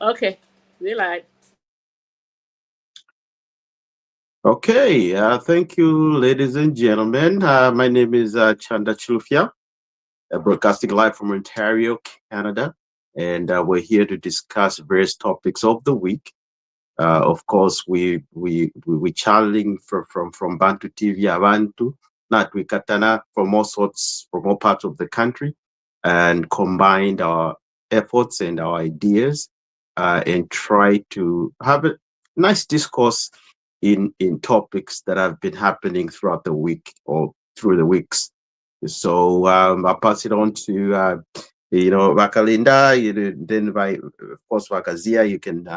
Okay, we live. Okay, thank you, ladies and gentlemen. My name is Chanda Chilufya, broadcasting live from Ontario, Canada, and we're here to discuss various topics of the week. Of course, we channeling from Bantu TV Abantu, not Katana, from all parts of the country, and combined our efforts and our ideas, and try to have a nice discourse in topics that have been happening throughout the week or through the weeks. So I'll pass it on to Vakalinda. Then of course Vakazia, you can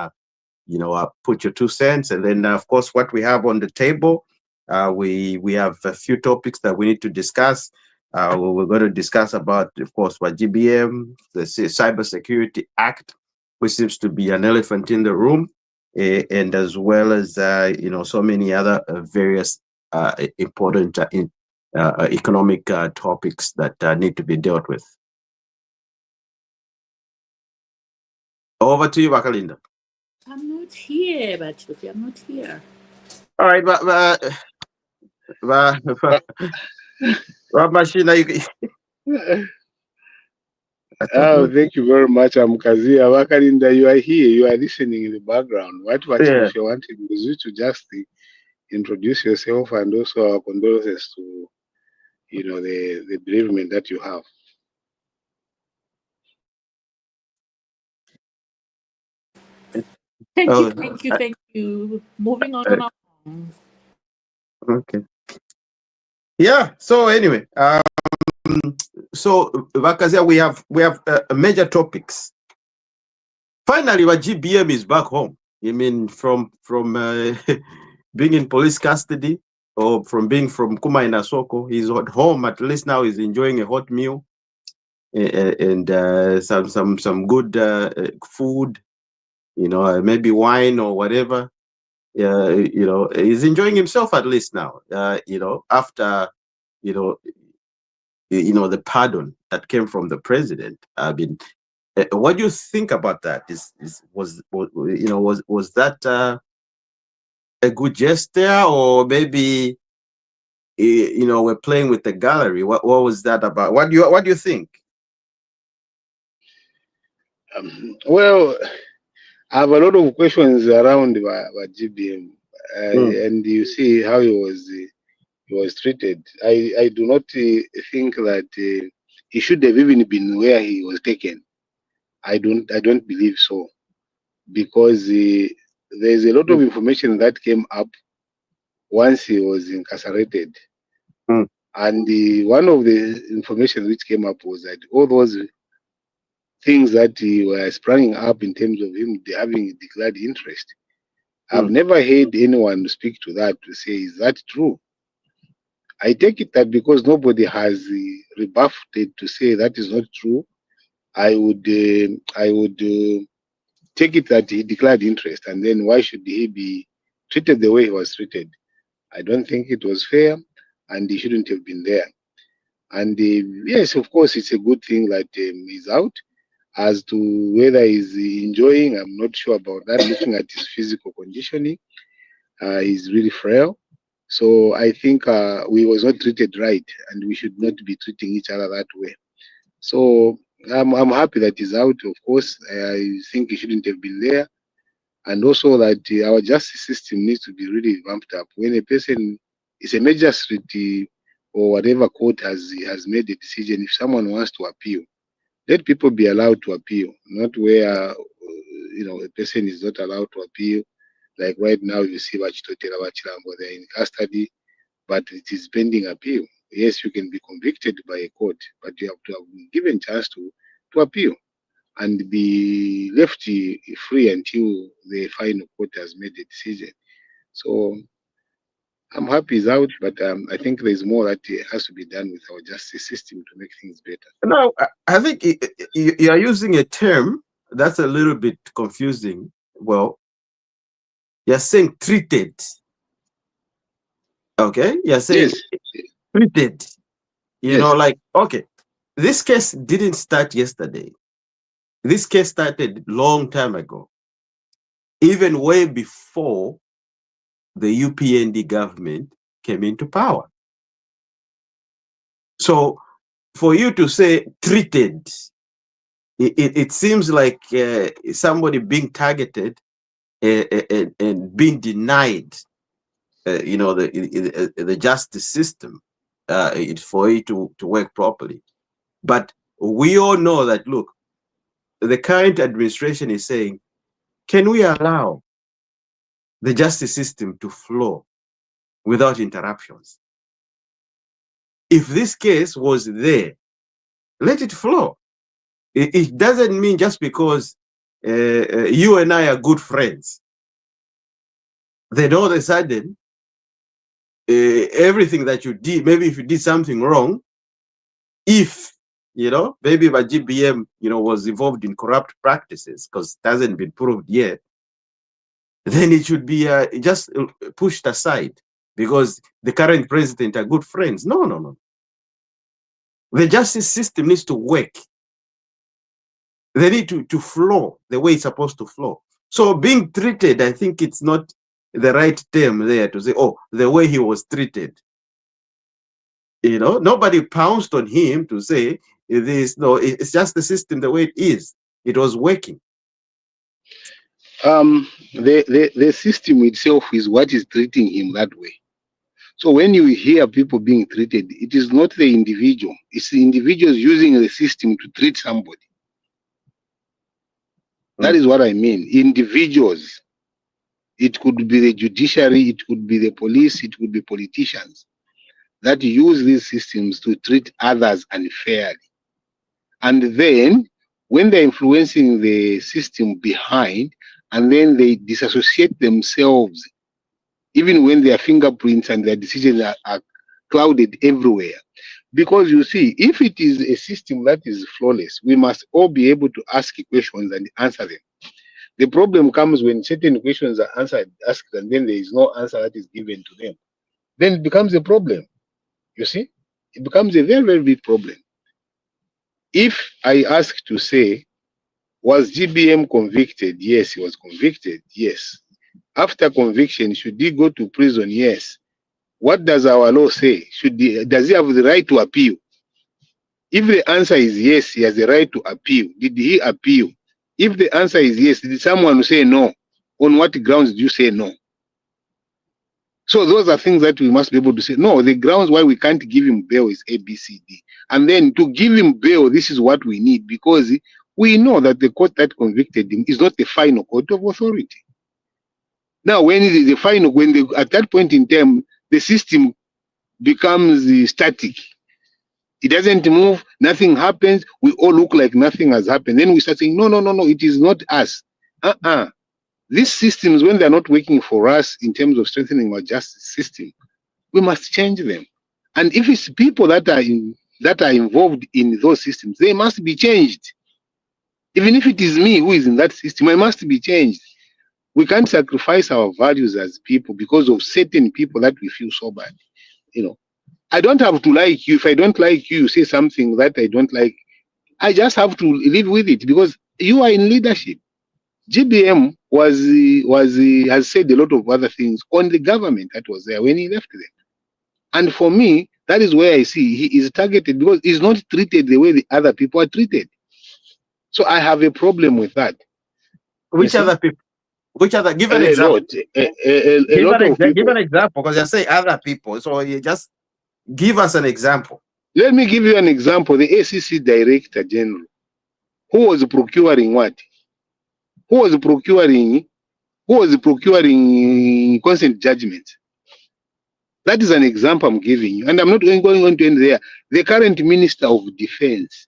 put your 2 cents, and then of course what we have on the table, we have a few topics that we need to discuss. We're going to discuss about, of course, what GBM, the Cybersecurity Act, which seems to be an elephant in the room, and as well as so many other various important economic topics that need to be dealt with. Over to you, Vakalinda. I'm not here, Bachufi. I'm not here. All right, Machina, Oh, thank you very much. I'm Kazia Wakalinda. You are here. You are listening in the background. What Yeah. you wanted was you to just introduce yourself and also our condolences to the bereavement that you have. Thank you. Moving on. Okay. Yeah. So anyway, so Vakazia, we have major topics. Finally, what GBM is back home. I mean, from being in police custody, or from being from Kuma in Asoko, he's at home. At least now he's enjoying a hot meal and some good food. Maybe wine or whatever. He's enjoying himself at least now. After the pardon that came from the president. I mean, what do you think about that? Was that a good gesture, or maybe we're playing with the gallery? What was that about? What do you think? Well, I have a lot of questions around GBM, and you see how he was treated. I do not think that he should have even been where he was taken. I don't believe so, because there's a lot of information that came up once he was incarcerated, and one of the information which came up was that all those things that were springing up in terms of him having declared interest, I've never heard anyone speak to that to say, is that true? I take it that because nobody has rebuffed it to say that is not true, I would take it that he declared interest, and then why should he be treated the way he was treated? I don't think it was fair, and he shouldn't have been there. And yes, of course, it's a good thing that he's out. As to whether he's enjoying, I'm not sure about that. Looking at his physical conditioning, he's really frail. So I think we was not treated right, and we should not be treating each other that way. So I'm happy that he's out. Of course, I think he shouldn't have been there, and also that our justice system needs to be really vamped up. When a person is a magistrate or whatever court has made a decision, if someone wants to appeal, let people be allowed to appeal, not where a person is not allowed to appeal. Like right now, you see Bachitotera Bachilambo, they're in custody, but it is pending appeal. Yes, you can be convicted by a court, but you have to have been given chance to appeal and be left free until the final court has made a decision. So I'm happy he's out, but I think there's more that has to be done with our justice system to make things better. No, I think you are using a term that's a little bit confusing. Well, you're saying treated. Okay, you're saying treated. Okay, this case didn't start yesterday. This case started long time ago. even way before the UPND government came into power. So for you to say treated, it seems like somebody being targeted and being denied, the justice system for it to work properly. But we all know that, look, the current administration is saying, can we allow the justice system to flow without interruptions? If this case was there, let it flow. It doesn't mean just because you and I are good friends, then all of a sudden, everything that you did, maybe if you did something wrong, if, maybe my GBM, was involved in corrupt practices, because it hasn't been proved yet, then it should be just pushed aside because the current president are good friends. No. The justice system needs to work. They need to flow the way it's supposed to flow. So being treated, I think it's not the right term there to say, oh, the way he was treated. Nobody pounced on him to say this. No, it's just the system the way it is. It was working. The system itself is what is treating him that way. So when you hear people being treated, it is not the individual. It's the individuals using the system to treat somebody. That is what I mean. Individuals. It could be the judiciary, it could be the police, it could be politicians that use these systems to treat others unfairly. And then when they're influencing the system behind, and then they disassociate themselves, even when their fingerprints and their decisions are clouded everywhere. Because you see, if it is a system that is flawless, we must all be able to ask questions and answer them. The problem comes when certain questions are asked, and then there is no answer that is given to them. Then it becomes a problem. You see, it becomes a very, very big problem. If I ask to say, was GBM convicted? Yes, he was convicted. Yes. After conviction, should he go to prison? Yes. What does our law say? Does he have the right to appeal? If the answer is yes, he has the right to appeal. Did he appeal? If the answer is yes, did someone say no? On what grounds do you say no? So those are things that we must be able to say, no, the grounds why we can't give him bail is A, B, C, D. And then to give him bail, this is what we need, because we know that the court that convicted him is not the final court of authority. Now, when it is the final, at that point in time, the system becomes static. It doesn't move, nothing happens, we all look like nothing has happened. Then we start saying, no, it is not us. These systems, when they're not working for us in terms of strengthening our justice system, we must change them. And if it's people that are involved in those systems, they must be changed. Even if it is me who is in that system, I must be changed. We can't sacrifice our values as people because of certain people that we feel so bad. I don't have to like you. If I don't like you, you say something that I don't like, I just have to live with it because you are in leadership. GBM has said a lot of other things on the government that was there when he left them. And for me, that is where I see he is targeted because he's not treated the way the other people are treated. So I have a problem with that. Which other people? Which other? Give an example. Give an example, because you say other people. So you just give us an example. Let me give you an example. The ACC Director General, who was procuring what? Who was procuring consent judgment? That is an example I'm giving you. And I'm not going on to end there. The current Minister of Defence,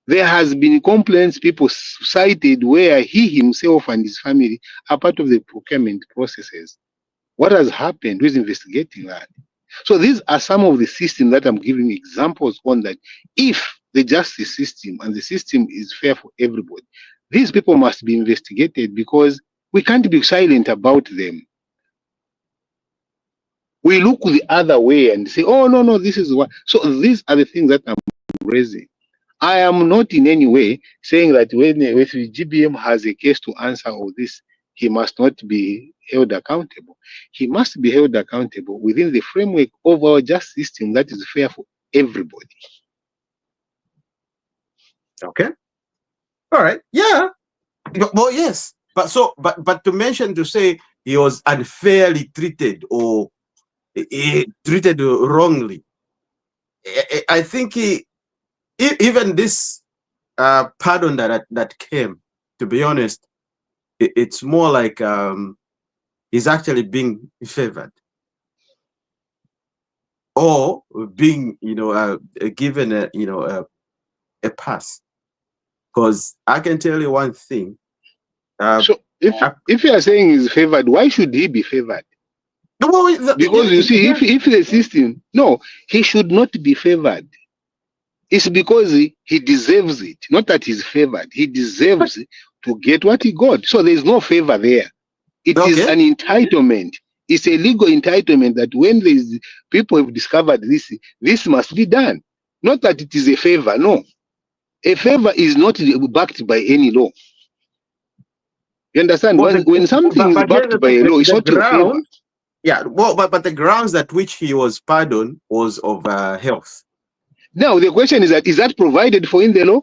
there has been complaints people cited where he himself and his family are part of the procurement processes. What has happened? Who is investigating that? So these are some of the systems that I'm giving examples on, that if the justice system and the system is fair for everybody, these people must be investigated because we can't be silent about them. We look the other way and say, oh, no, this is what. So these are the things that I'm raising. I am not in any way saying that when if GBM has a case to answer all this, he must not be held accountable. He must be held accountable within the framework of our justice system that is fair for everybody. Okay. All right. Yeah. Well, yes. But to mention, to say he was unfairly treated or treated wrongly, I think even this pardon that came, to be honest, it's more like he's actually being favored or being, given a pass. Because I can tell you one thing. So if you are saying he's favored, why should he be favored? Because you see, if the system, no, he should not be favored. It's because he deserves it, not that he's favored. He deserves to get what he got. So there's no favor there. It is an entitlement. It's a legal entitlement that when there's people have discovered this must be done. Not that it is a favor. No, a favor is not backed by any law. You understand? When something is backed by a law, it's not a favor. Yeah, well, but the grounds that which he was pardoned was of health. Now the question is that provided for in the law?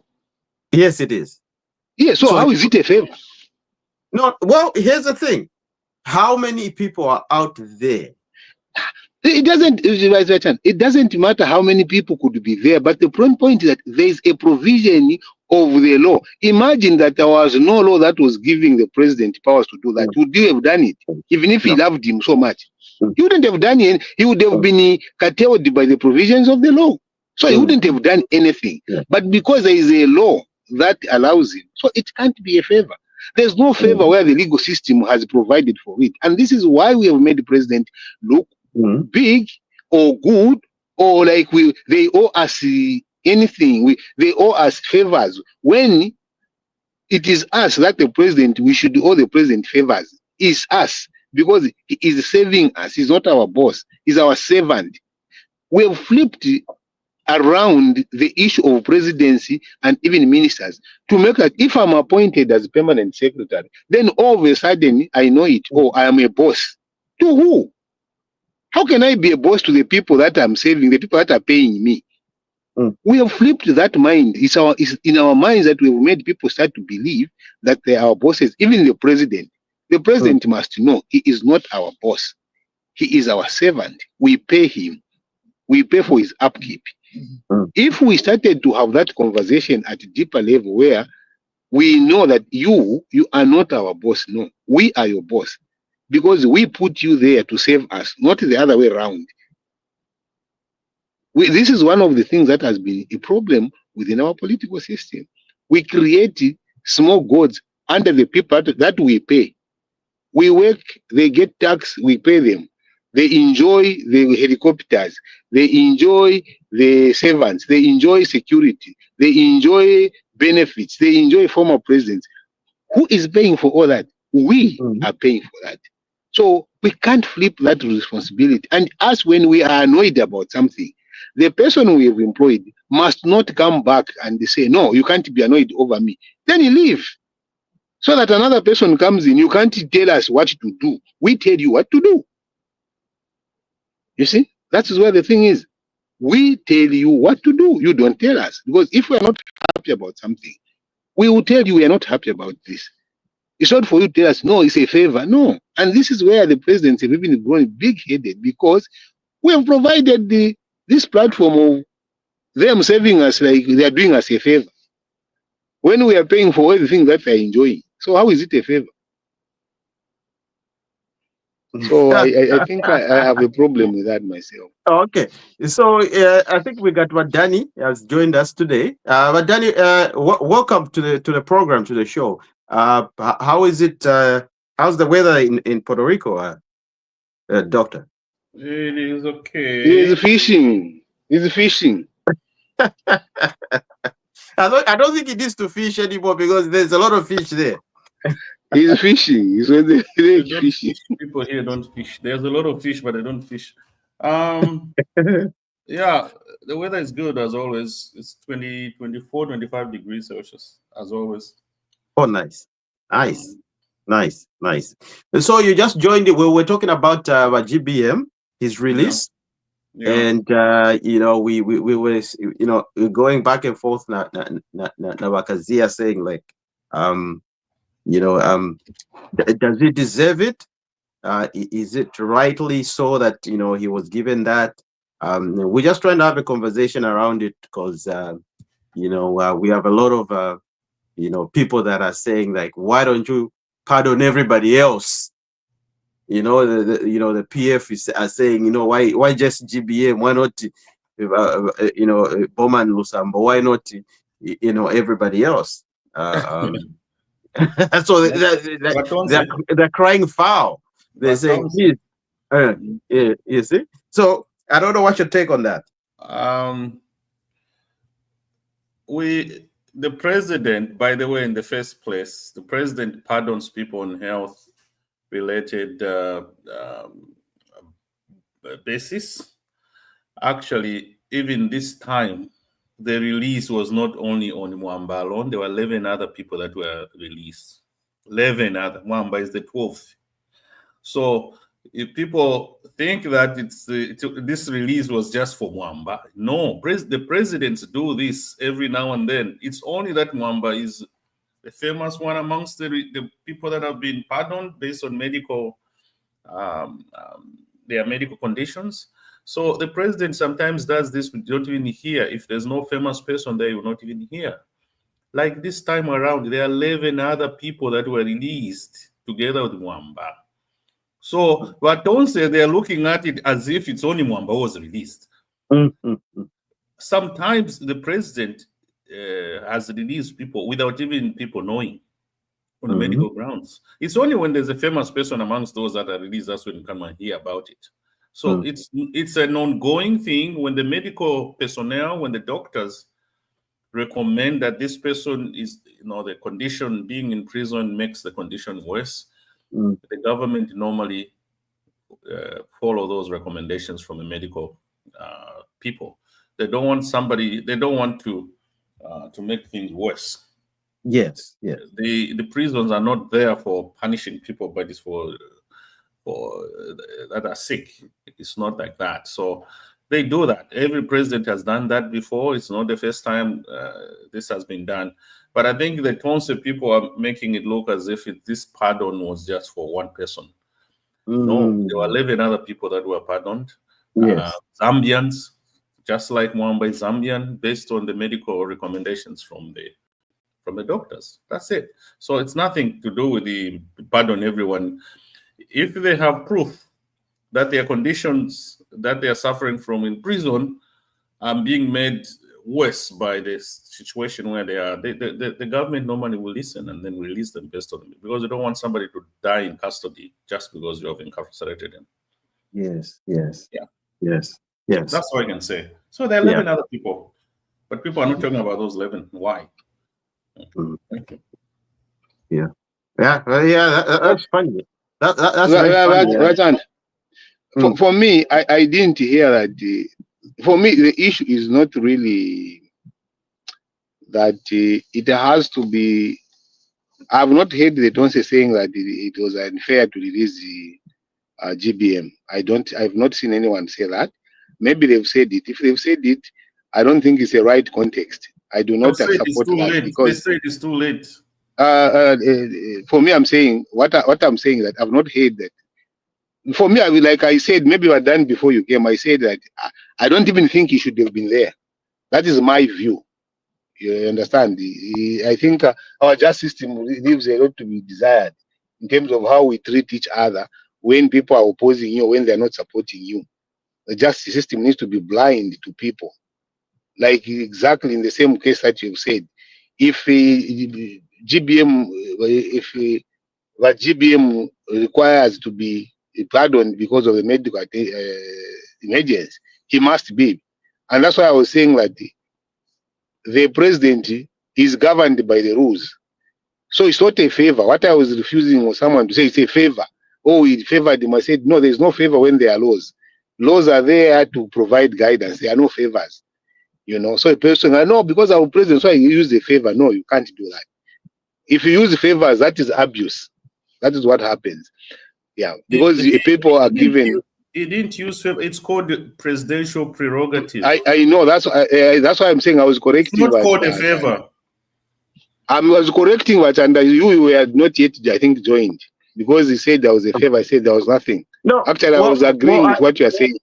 Yes, it is. Yeah, so how is it a favor? No, well, here's the thing. How many people are out there? It doesn't matter how many people could be there, but the point is that there is a provision of the law. Imagine that there was no law that was giving the president powers to do that. Would you have done it? Even if he loved him so much? He wouldn't have done it. He would have been curtailed by the provisions of the law. So he wouldn't have done anything. But because there is a law that allows him, so it can't be a favor. There's no favor where the legal system has provided for it. And this is why we have made the president look big or good, or like they owe us anything. They owe us favors. When it is us that the president, we should owe the president favors. It's us, because he is saving us. He's not our boss. He's our servant. We have flipped around the issue of presidency and even ministers to make that if I'm appointed as permanent secretary, then all of a sudden I know it. Oh, I am a boss. To who? How can I be a boss to the people that I'm saving, the people that are paying me? We have flipped that mind. It's in our minds that we have made people start to believe that they are our bosses. Even the president. The president must know he is not our boss. He is our servant. We pay him. We pay for his upkeep. If we started to have that conversation at a deeper level where we know that you are not our boss, no, we are your boss, because we put you there to save us, not the other way around. This is one of the things that has been a problem within our political system. We create small gods under the people that we pay. We work, they get tax, we pay them. They enjoy the helicopters, they enjoy the servants, they enjoy security, they enjoy benefits, they enjoy former presidents. Who is paying for all that? We are paying for that. So we can't flip that responsibility. And us, when we are annoyed about something, the person we have employed must not come back and say, no, you can't be annoyed over me. Then you leave. So that another person comes in, you can't tell us what to do. We tell you what to do. You see, that is where the thing is. We tell you what to do. You don't tell us. Because if we are not happy about something, we will tell you we are not happy about this. It's not for you to tell us, no, it's a favor. No. And this is where the presidents have even grown big-headed, because we have provided this platform of them saving us like they are doing us a favor, when we are paying for everything that they are enjoying. So how is it a favor? So I think I have a problem with that myself. Okay, so I think we got Danny has joined us today. But Danny, welcome to the program, to the show. How is it? How's the weather in Puerto Rico, Doctor? It is okay. He's fishing. He's fishing. I don't think he needs to fish anymore, because there's a lot of fish there. He's fishing. He's fishing. People here don't fish. There's a lot of fish, but they don't fish. Yeah, the weather is good as always. It's 24, 25 degrees Celsius as always. Oh, nice. Nice. Nice. Nice. And so you just joined it. We were talking about GBM, his release. Yeah. And you know, we were, you know, going back and forth Wakazia saying like you know, does he deserve it? Is it rightly so that, you know, he was given that? We're just trying to have a conversation around it because you know, we have a lot of you know, people that are saying like, why don't you pardon everybody else? You know, the PF are saying, you know, why just GBM? Why not, you know, Bowman Lusambo? Why not, you know, everybody else? So they're crying foul. They're saying, please, you see. So I don't know what's your take on that. The president, by the way, in the first place, the president pardons people on health-related basis. Actually, even this time, the release was not only on Mwamba alone. There were 11 other people that were released. 11 other. Mwamba is the 12th. So if people think that this release was just for Mwamba, no. The presidents do this every now and then. It's only that Mwamba is the famous one amongst the people that have been pardoned based on medical their medical conditions. So the president sometimes does this. We don't even hear. If there's no famous person there, you will not even hear. Like this time around, there are 11 other people that were released together with Mwamba. So, but don't say they're looking at it as if it's only Mwamba who was released. Sometimes the president has released people without even people knowing on the medical grounds. It's only when there's a famous person amongst those that are released that's when you come and hear about it. So it's an ongoing thing. When the medical personnel, when the doctors recommend that this person is, you know, the condition being in prison makes the condition worse, the government normally follow those recommendations from the medical people. They don't want somebody. They don't want to make things worse. Yes, yes. The prisons are not there for punishing people, but it's for that are sick. It's not like that. So they do that. Every president has done that before. It's not the first time this has been done. But I think the concept people are making it look as if this pardon was just for one person. No, there were 11 other people that were pardoned. Yes. Zambians, just like Mwamba is Zambian, based on the medical recommendations from the doctors. That's it. So it's nothing to do with the pardon everyone. If they have proof that their conditions that they are suffering from in prison are being made worse by this situation where they are, the government normally will listen and then release them based on it, because they don't want somebody to die in custody just because you have incarcerated them. Yes, yes. Yeah. Yes, yes. That's all I can say. So there are 11 other people, but people are not talking about those 11. Why? Yeah. That's funny. That's very funny. For me, I didn't hear that. For me, the issue is not really that it has to be. I've not heard the Tonse saying that it was unfair to release the GBM. I've not seen anyone say that. Maybe they've said it. If they've said it, I don't think it's a right context. I do not support that because they say it's too late. For me, I'm saying what I'm saying that I've not heard that. For me, like I said, maybe you were done before you came. I said that I don't even think he should have been there. That is my view. You understand? I think our justice system leaves a lot to be desired in terms of how we treat each other when people are opposing you, when they're not supporting you. The justice system needs to be blind to people. Like exactly in the same case that you've said. If GBM, what GBM requires to be pardoned because of the medical emergency, he must be. And that's why I was saying that the president is governed by the rules. So it's not a favor. What I was refusing was someone to say it's a favor. Oh, he favored him. I said, no, there's no favor when there are laws. Laws are there to provide guidance. There are no favors. You know, so a person, I know because our president, so I use the favor. No, you can't do that. If you use favors, that is abuse. That is what happens. Yeah, because people are given. He didn't use favor. It's called presidential prerogative. I know that's why I'm saying I was correcting. It's not called a favor. I was correcting what, and you were not yet, I think, joined, because he said there was a favor. I said there was nothing. No, actually, I was agreeing with what you are saying.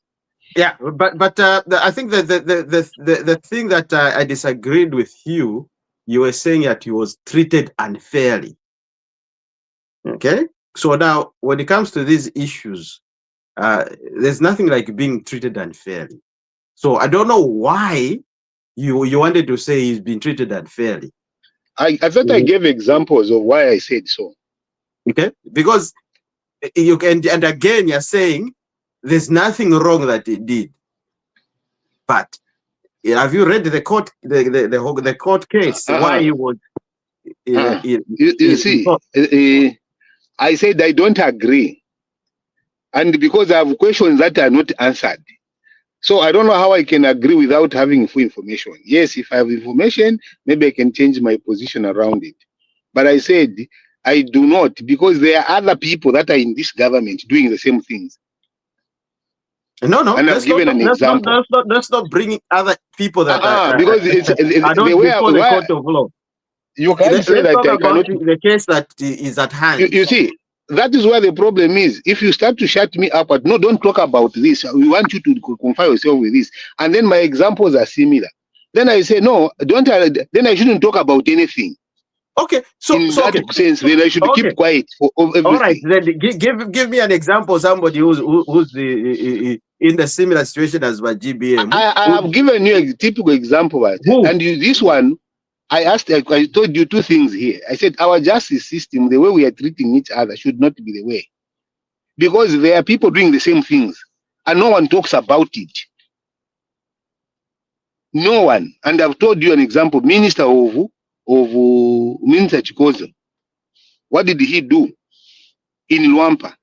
Yeah, but I think the thing that I disagreed with you, you were saying that he was treated unfairly. Okay, so now when it comes to these issues, there's nothing like being treated unfairly. So I don't know why you wanted to say he's been treated unfairly. I thought I gave examples of why I said so. Okay, because you can, and again you're saying there's nothing wrong that he did. But have you read the court the court case? Why he was? You see, I said I don't agree, and because I have questions that are not answered. So I don't know how I can agree without having full information. Yes, if I have information, maybe I can change my position around it. But I said I do not, because there are other people that are in this government doing the same things. No, and I've given an example. That's not bringing other people that because it's the way before the court of law. You can't say that I cannot. The case that is at hand. You see, that is where the problem is. If you start to shut me up, no, don't talk about this. We want you to confine yourself with this. And then my examples are similar. Then I say, no, don't. Then I shouldn't talk about anything. Okay, so in that sense, then I should keep quiet for everything. All right, then give me an example. Somebody who's in the similar situation as my GBM. I have given you a typical example, and this one. I told you two things here. I said our justice system, the way we are treating each other, should not be the way. Because there are people doing the same things, and no one talks about it. No one. And I've told you an example. Minister Minister Chikoza. What did he do in Luampa?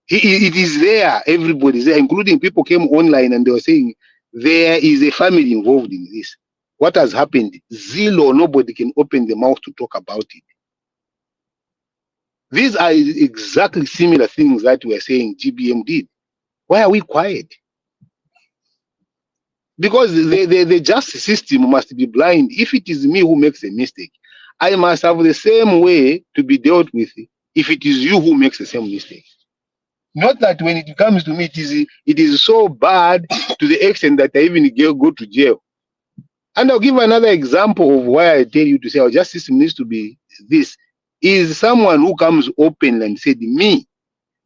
It is there. Everybody's there, including people came online and they were saying there is a family involved in this. What has happened? Zero, nobody can open the mouth to talk about it. These are exactly similar things that we are saying GBM did. Why are we quiet? Because the justice system must be blind. If it is me who makes a mistake, I must have the same way to be dealt with if it is you who makes the same mistake. Not that when it comes to me, it is so bad to the extent that I even go to jail. And I'll give another example of why I tell you to say our justice system needs to be this. Is someone who comes open and said, me,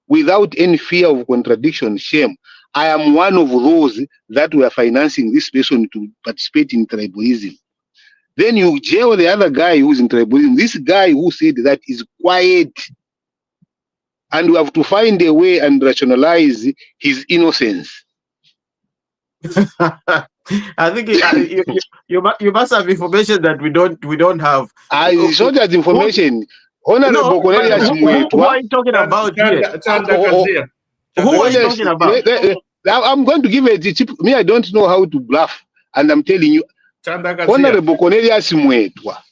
without any fear of contradiction, shame, I am one of those that were financing this person to participate in tribalism. Then you jail the other guy who's in tribalism. This guy who said that is quiet. And we have to find a way and rationalize his innocence. I think you must have information that we don't have. It's not that information. Honorable Cornelius, who are you talking about here? Who are you talking about? I'm going to give a tip. Me, I don't know how to bluff, and I'm telling you, Honorable Cornelius Mwetwa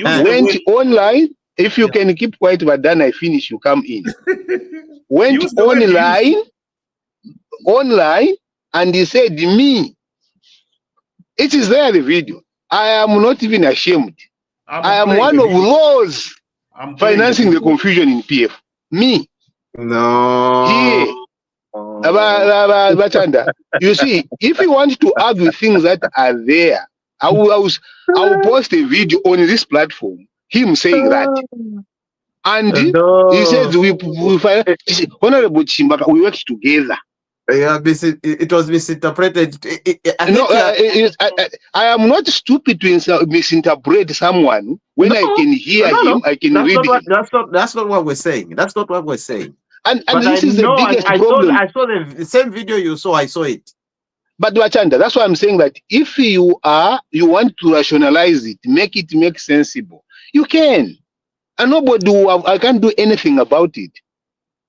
went online. If you can keep quiet, but then I finish, you come in. Went online, and he said, me. It is there, the video. I am not even ashamed. I am one of those financing the confusion in PF. Me. No. Here. You see, if you want to argue things that are there, I will post a video on this platform, him saying that. And he says, Honorable Chimbaka, we work together. Yeah, it was misinterpreted. I am not stupid to misinterpret someone when I can hear him, I can read him. That's not what we're saying. That's not what we're saying. And this is the biggest problem. I saw the same video you saw. I saw it. But Wachanda, that's why I'm saying that if you want to rationalize it, make it make sensible, you can. And I can't do anything about it.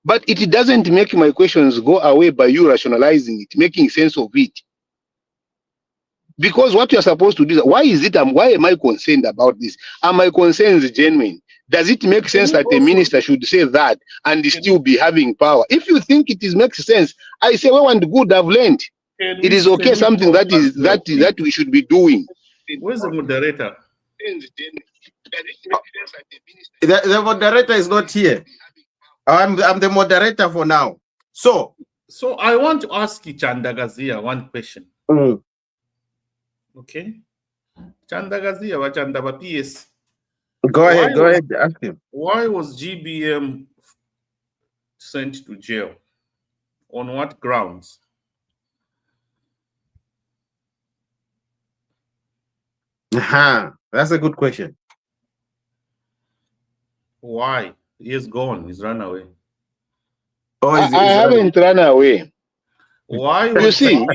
But it doesn't make my questions go away by you rationalizing it, making sense of it. Because what you are supposed to do, why am I concerned about this? Are my concerns genuine? Does it make sense that a minister should say that and still be having power? If you think makes sense, I say, well and good, I've learned. It is okay, something that we should be doing. Where's the moderator? The moderator is not here. I'm the moderator for now. So I want to ask Chandagazia one question. Okay. Chandagazia, Wachandaba PS. Go ahead, ask him. Why was GBM sent to jail? On what grounds? That's a good question. Why? He is gone. He's run away. Oh, I haven't run away. Why? You see,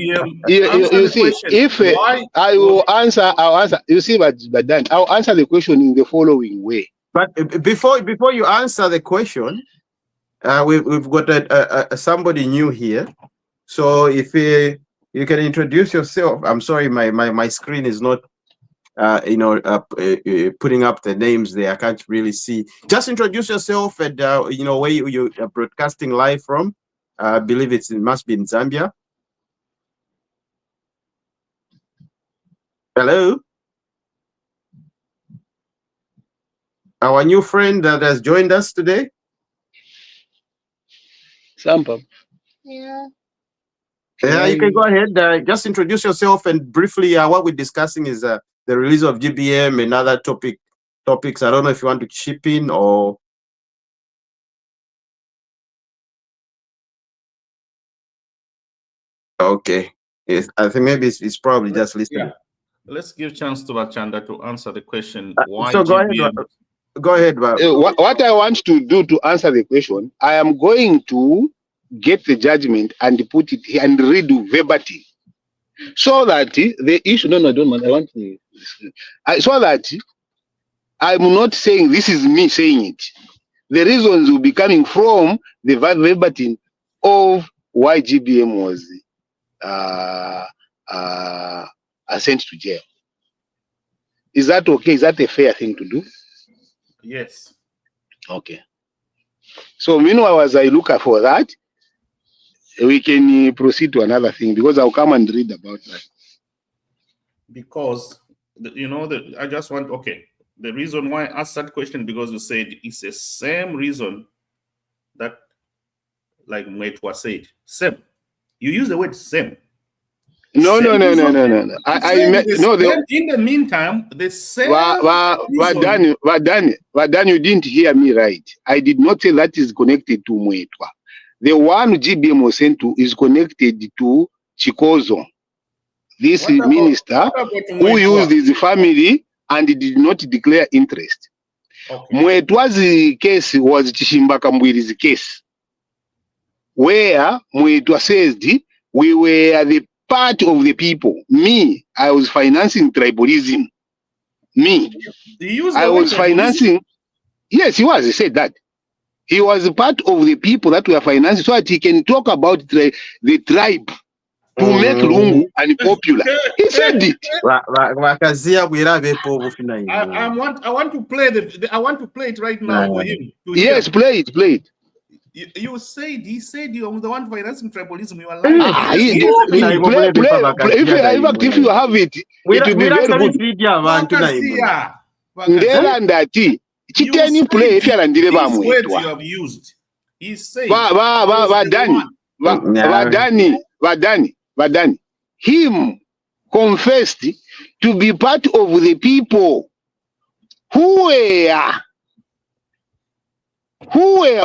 I will answer. I'll answer. You see, but then I'll answer the question in the following way. But before you answer the question, we've got somebody new here. So if you can introduce yourself. I'm sorry, my screen is not putting up the names there. I can't really see. Just introduce yourself and where you are broadcasting live from. I believe it must be in Zambia. Hello. Our new friend that has joined us today. Sampa. Yeah, you can go ahead. Just introduce yourself and briefly. What we're discussing is the release of GBM and other topics. I don't know if you want to chip in or. Okay. Yes, I think maybe it's probably just listening. Yeah. Let's give chance to Bachanda to answer the question. Why so GBM? Go ahead. What I want to do to answer the question, I am going to get the judgment and put it here and read verbatim, so that the issue. No, don't mind. I want to. So that I'm not saying this is me saying it. The reasons will be coming from the verbatim of why GBM was sent to jail. Is that okay? Is that a fair thing to do? Yes. Okay. So meanwhile, as I look for that, we can proceed to another thing, because I'll come and read about that. Because I just want the reason why I asked that question, because you said it's the same reason that, like Mwetwa said, same. You use the word same. No. In the meantime, the same. Vadan, you didn't hear me right. I did not say that is connected to Mwetwa. The one GBM was sent to is connected to Chikozo, this minister who used his family and did not declare interest. Okay. Mwetwa's case was Chishimbakambwiri's case, where Mwetwa says we were the part of the people. Me, I was financing tribalism. I was financing. Yes, he was. He said that. He was a part of the people that were financing, so that he can talk about the tribe to make Lungu unpopular. He said it. I want to play I want to play it right now for him. Yes, play it. You said he said you're the one financing tribalism. You are lying. If you have it, it will be very good. You have used. He said Vadani, him confessed to be part of the people who were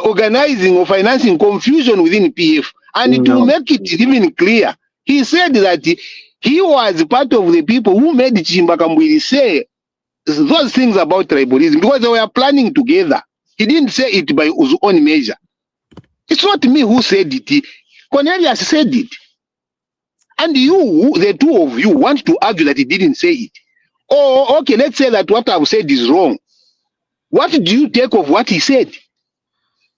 organizing or financing confusion within PF. And to make it even clear, he said that he was part of the people who made Chimbakambwili say those things about tribalism, because they were planning together. He didn't say it by his own measure. It's not me who said it. Cornelius said it. And you, the two of you, want to argue that he didn't say it. Oh, okay, let's say that what I've said is wrong. What do you take of what he said?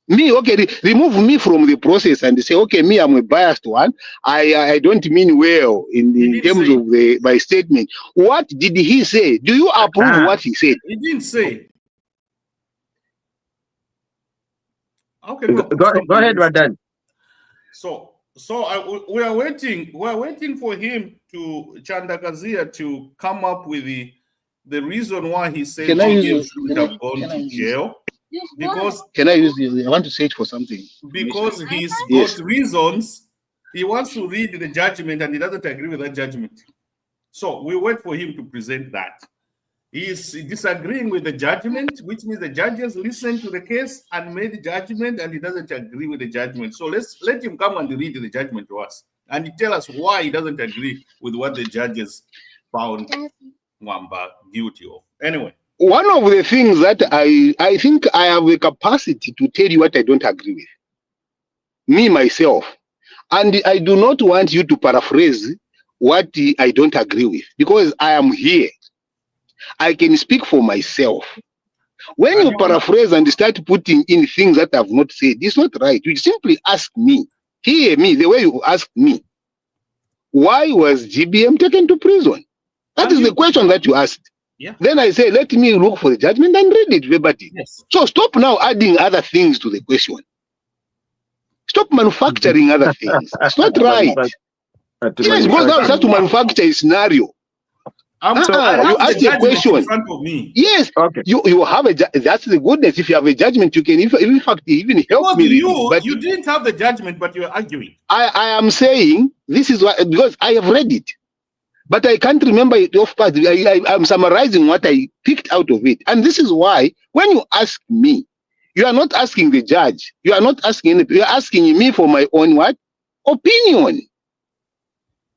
Me, okay, remove me from the process and say, okay, me, I'm a biased one. I don't mean well in terms of my statement. What did he say? Do you approve what he said? He didn't say. Okay, Go ahead, Radan. We are waiting. We are waiting for him to Chandakazia to come up with the reason why he said GBM shouldn't have gone to jail. Because can I use this? I want to say it for something. Because he's got reasons. He wants to read the judgment and he doesn't agree with that judgment. So we wait for him to present that. He is disagreeing with the judgment, which means the judges listened to the case and made the judgment, and he doesn't agree with the judgment. So let him come and read the judgment to us and tell us why he doesn't agree with what the judges found Mwamba guilty of. Anyway. One of the things that I think I have the capacity to tell you what I don't agree with. Me, myself. And I do not want you to paraphrase what I don't agree with, because I am here. I can speak for myself. When you paraphrase and start putting in things that I have not said, it's not right. You simply ask me, hear me, the way you ask me. Why was GBM taken to prison? That is the question that you asked. Yeah. Then I say, let me look for the judgment and read it verbatim. Yes. So stop now adding other things to the question. Stop manufacturing other things. It's not right. Yes, because now you start to manufacture a scenario. You ask a question. In front of me. Yes, okay. You have a. That's the goodness. If you have a judgment, you can in fact even help me. But you didn't have the judgment, but you're arguing. I am saying this is why, because I have read it, but I can't remember it off part. I'm summarizing what I picked out of it, and this is why when you ask me, you are not asking the judge. You are not asking anything. You are asking me for my own what opinion.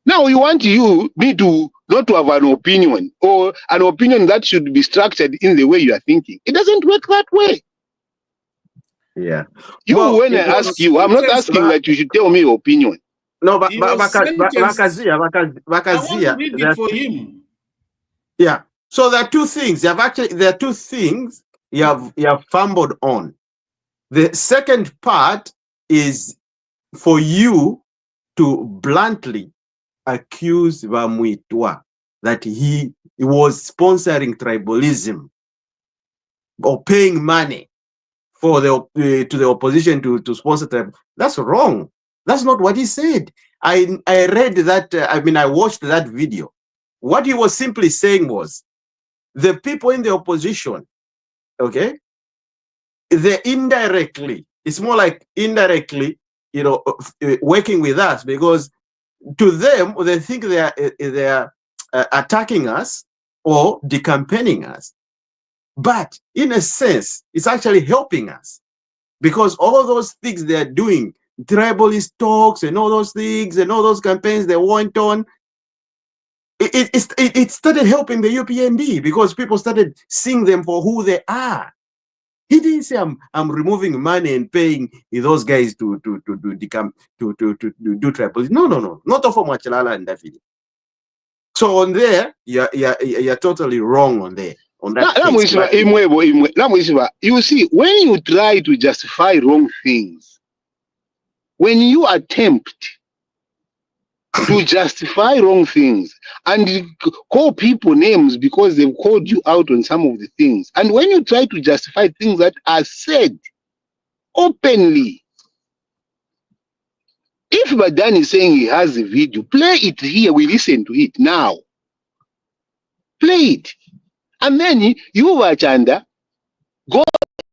Now you want me to not to have an opinion, or an opinion that should be structured in the way you are thinking. It doesn't work that way. Yeah. When I ask you, I'm not asking that you should tell me your opinion. No, but Vakazia, read it for him. Yeah. So there are two things. There are two things you have fumbled on. The second part is for you to bluntly accuse Vamwitwa that he was sponsoring tribalism or paying money for to the opposition to sponsor tribalism. That's wrong. That's not what he said. I read that. I watched that video. What he was simply saying was, the people in the opposition, okay, they indirectly, it's more like indirectly, working with us, because to them, they think they are attacking us or decampaigning us. But in a sense, it's actually helping us, because all those things they are doing, tribalist talks and all those things and all those campaigns they went on, it started helping the UPND, because people started seeing them for who they are. He didn't say I'm removing money and paying those guys to do tribalism. No, not of Machalala and David. So on there, you're totally wrong on there. On that you see, when you try to justify wrong things, when you attempt to justify wrong things and call people names because they've called you out on some of the things, and when you try to justify things that are said openly, if Badan is saying he has a video, play it here, we listen to it now. Play it. And then you, Vachanda, go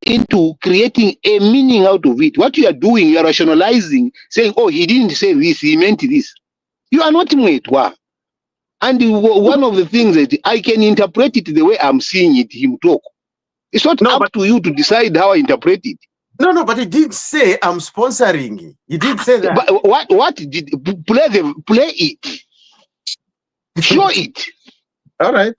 into creating a meaning out of it. What you are doing, you are rationalizing, saying, oh, he didn't say this, he meant this. You are not Mwetwa. And one of the things that I can interpret it the way I'm seeing it, him talk. It's not up to you to decide how I interpret it. No, but he did say I'm sponsoring. He did say that. But what did play it? Show it. All right.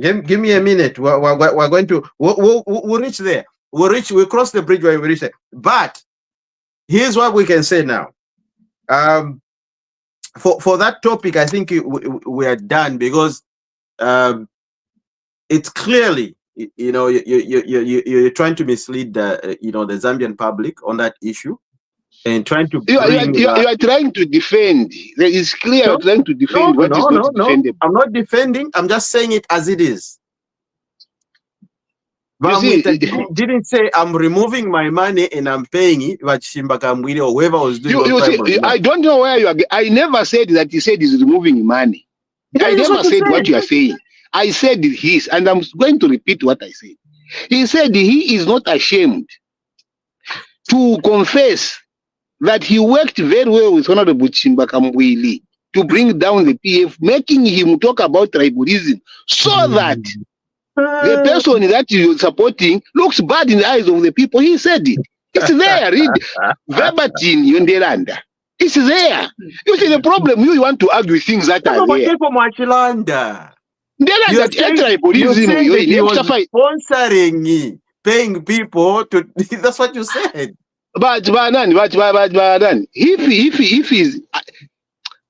Give me a minute. We're going to we'll reach there. We'll cross the bridge when we reach there. But here's what we can say now. For that topic, I think we are done, because it's clearly you're trying to mislead the the Zambian public on that issue, and trying to bring. You are trying to defend. It's clear you're trying to defend what is not defendable. I'm not defending. I'm just saying it as it is. Didn't say I'm removing my money and I'm paying it, but Shimbakamwili or whoever was doing. I don't know where you are. I never said that he said he's removing money. I never said what you are saying. I said his, and I'm going to repeat what I said. He said he is not ashamed to confess that he worked very well with Honorable Shimbakamwili to bring down the PF, making him talk about tribalism so that the person that you're supporting looks bad in the eyes of the people. He said it. It's there. Read verbatim in the land. It's there. You see the problem. You want to argue things that are there. You're saying that he was sponsoring, paying people to. That's what you said. But if he's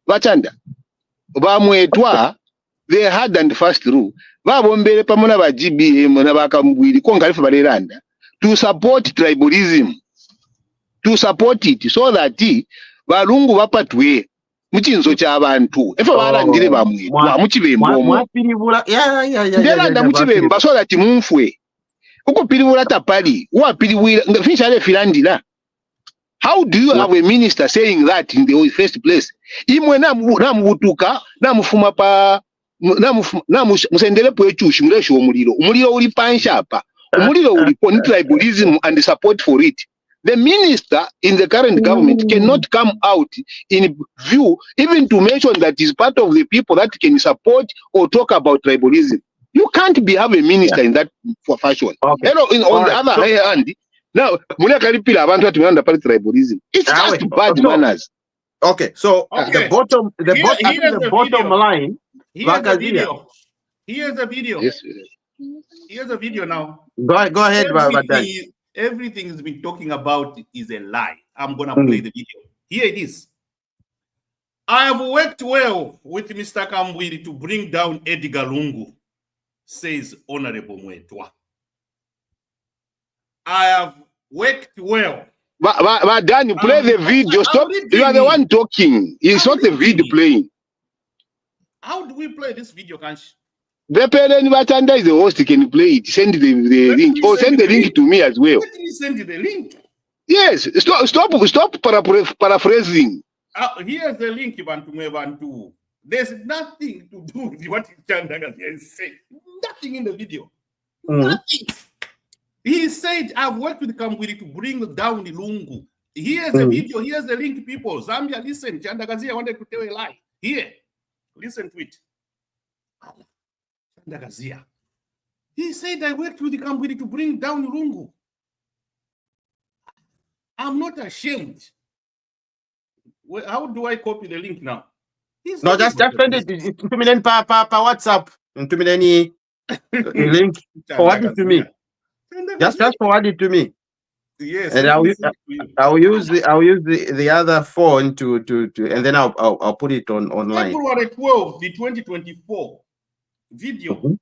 Bachanda, Bamwetwa, they had and fast rule. Babombele pamona ba GBM na bakamwili konga lifa baliranda to support tribalism, to support it so that balungu bapatwe muchinzo cha abantu efa balandire bamwetwa muchibembo ndelanda muchibemba so that mumfwe uko pilibula tapali wa pilibula finisha le filandila. How do you have a minister saying that in the first place? Imwe na mubutuka na mufuma pa musendele pwechushi mresho umuliro uli panshapa umuliro uli on tribalism and support for it. The minister in the current government cannot come out in view even to mention that is part of the people that can support or talk about tribalism. You can't have a minister in that fashion. Okay. On the other hand, now tribalism. It's just bad manners. Okay, so the bottom line. Here's the video. Here's the video. Yes. Here's the video now. Go ahead, everything has been talking about is a lie. I'm gonna play the video. Here it is. I have worked well with Mr. Kamwili to bring down Edgar Lungu, says Honorable Mwetwa. I have worked well. But Dan, you play the video. Stop. You are the one talking. It's not the video playing. How do we play this video, Kansh? The parent Batanda is the host. Can you play it? Send the link. Or send the link to me as well. Let me send you the link. Yes. Stop paraphrasing. Here's the link, Bantu. There's nothing to do with what Chandaga is saying. Nothing in the video. Nothing. He said, I've worked with Kamwili to bring down the Lungu. Here's the video. Here's the link, people. Zambia, listen. Chandagazia wanted to tell a lie. Here. Listen to it. Chandagazia. He said, I worked with the Kamwili to bring down the Lungu. I'm not ashamed. Well, how do I copy the link now? No, just send it. It's 2 million per WhatsApp. 2 million link. Forward it to me. Just forward it to me. Yes. And I'll use the other phone to and then I'll put it online. February 12, the 2024 video.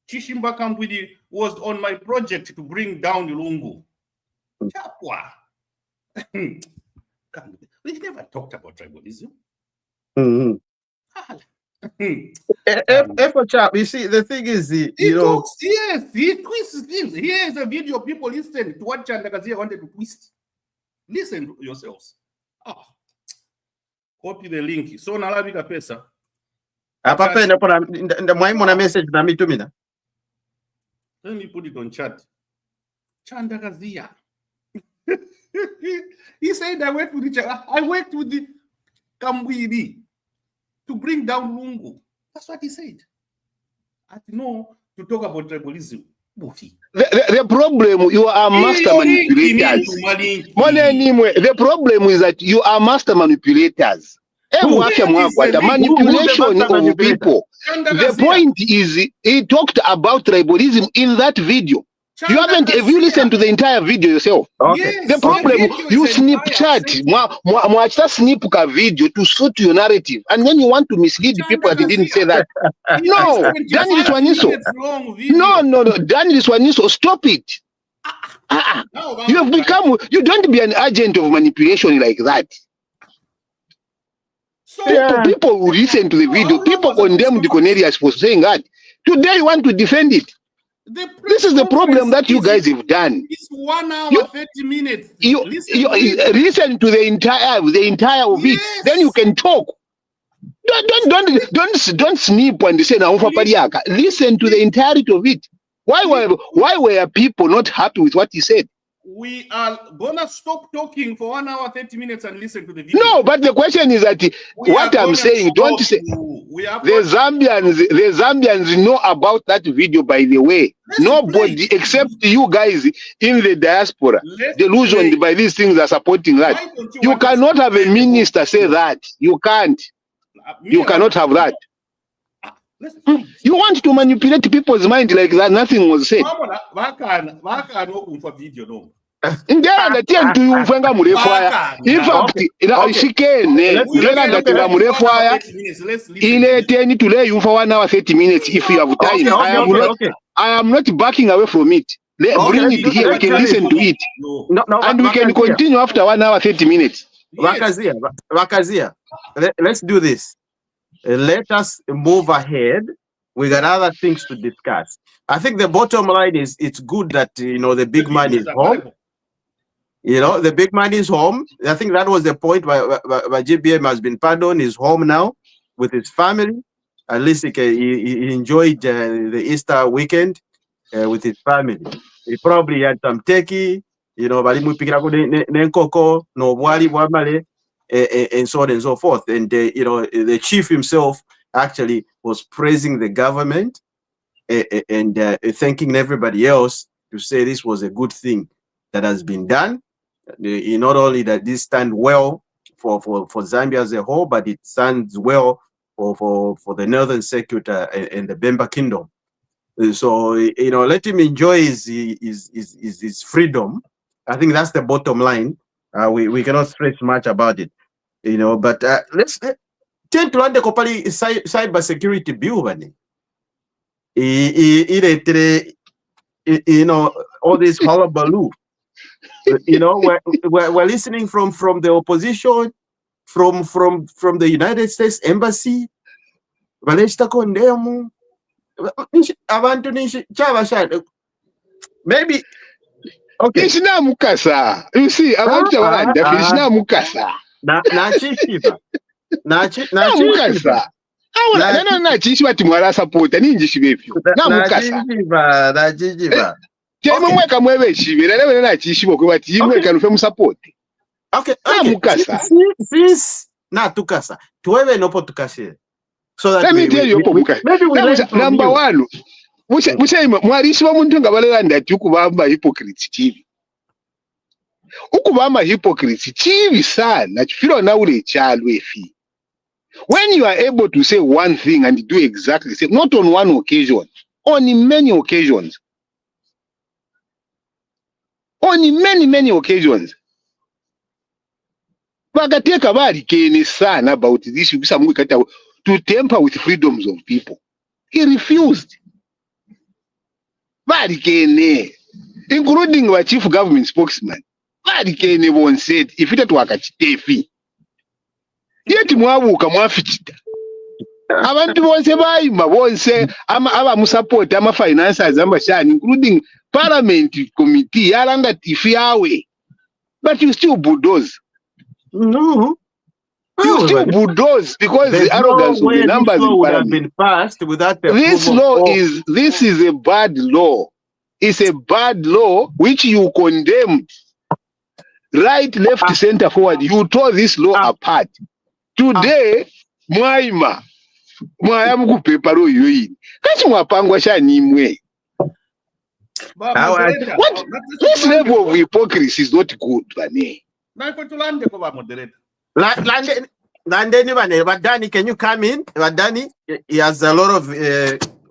Chishimba Kamwili was on my project to bring down the Lungu. Chapwa. We never talked about tribalism. You see, the thing is, yes, he twists things. Here's a video. People listen to what Chandagazia wanted to twist. Listen to yourselves. Copy the link. So nalabika pesa. Message na me to me. Let me put it on chat. Chandagazia. He said, I worked with the Kamwili to bring down Lungu. That's what he said. I know to talk about tribalism. The problem, you are master manipulators. The problem is that you are master manipulators. Manipulation of people. The point is, he talked about tribalism in that video. You haven't. Have you listened to the entire video yourself? Okay. Yes, The problem, you Snapchat, mwachita snip ka video to suit your narrative, and then you want to mislead the people that he didn't say that. No, Daniel Swaniso. No, Daniel Swaniso, stop it. You have become. You don't be an agent of manipulation like that. So People who listen to the video, people condemn the Cornelius for saying that. Today you want to defend it. This is the problem that you guys have done. It's 1 hour, 30 minutes. You listen to the entire of it. Then you can talk. Don't snip and say now. Listen to the entirety of it. Why were people not happy with what he said? We are gonna stop talking for 1 hour, 30 minutes and listen to the video. No, but the question is that what I'm saying, don't say the Zambians know about that video, by the way. Nobody except you guys in the diaspora delusioned by these things are supporting that. You cannot have a minister say that. You can't. You cannot have that. You want to manipulate people's mind like that nothing was said. In fact, she can to lay you for 1 hour 30 minutes if you have time. I am not backing away from it. Bring it here, we can listen to it. And we can continue after 1 hour 30 minutes. Wakazia, let's do this. Let us move ahead. We got other things to discuss. I think the bottom line is it's good that the big man is home. The big man is home. I think that was the point why GBM has been pardoned. He's home now with his family. At least he enjoyed the Easter weekend with his family. He probably had some turkey, and so on and so forth. And the chief himself actually was praising the government and thanking everybody else to say this was a good thing that has been done. Not only that this stands well for Zambia as a whole, but it stands well for the northern circuit and the Bemba Kingdom. So let him enjoy his freedom. I think that's the bottom line. We cannot stress much about it, But let's turn to the cyber security bill, all this hullabaloo. We're listening from the opposition, from the United States Embassy. Maybe okay. You see, so that let me tell you, maybe we learn from number you. One. Hypocrites TV. Ukubamba hypocrites TV sana. When you are able to say one thing and do exactly the same, not on one occasion, on many occasions. On many occasions. Bakateka barikene sana about this to temper with freedoms of people. He refused. Barikene, including our chief government spokesman. Barikene once said, if it were Kachitefi, yet mwabuka mwafichita. Abantu bonse bayima bonse aba support ama financiers including parliament committee yalanga tifi yawe. But you still bulldoze. No. You still bulldoze because the arrogance of the numbers in would have been passed without the this is a bad law. It's a bad law which you condemned. Right, left, center, forward. You tore this law apart. Today, Mwaima kupeparo yoyin. Kasi mwapangwa sha nimwe. What? This level of hypocrisy is not good, Bane. Wadani, can you come in? Wadani, he has a lot of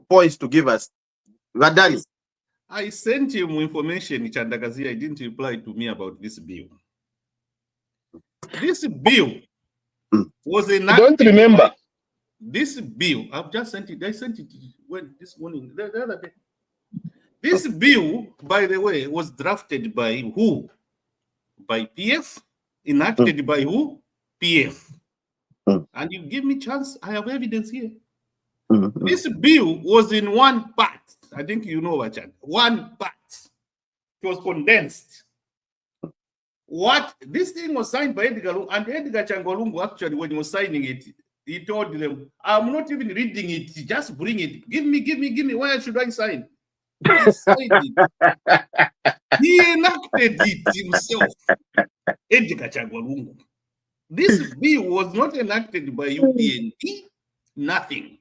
points to give us. Wadani. I sent him information, Chandakazi. I didn't reply to me about this bill. This bill was enacted. I don't remember. This bill, I've just sent it. I sent it this morning, the other day. This bill, by the way, was drafted by who? By PF? Enacted by who? PF. And you give me chance, I have evidence here. This bill was in one part. I think you know what, Chad. One part. It was condensed. What? This thing was signed by Edgar Lungu, and Edgar Changolungu, actually, when he was signing it, he told them, I'm not even reading it, just bring it. Give me. Why should I sign? He signed it. He enacted it himself. Edgar Changolungu. This bill was not enacted by UPND, nothing.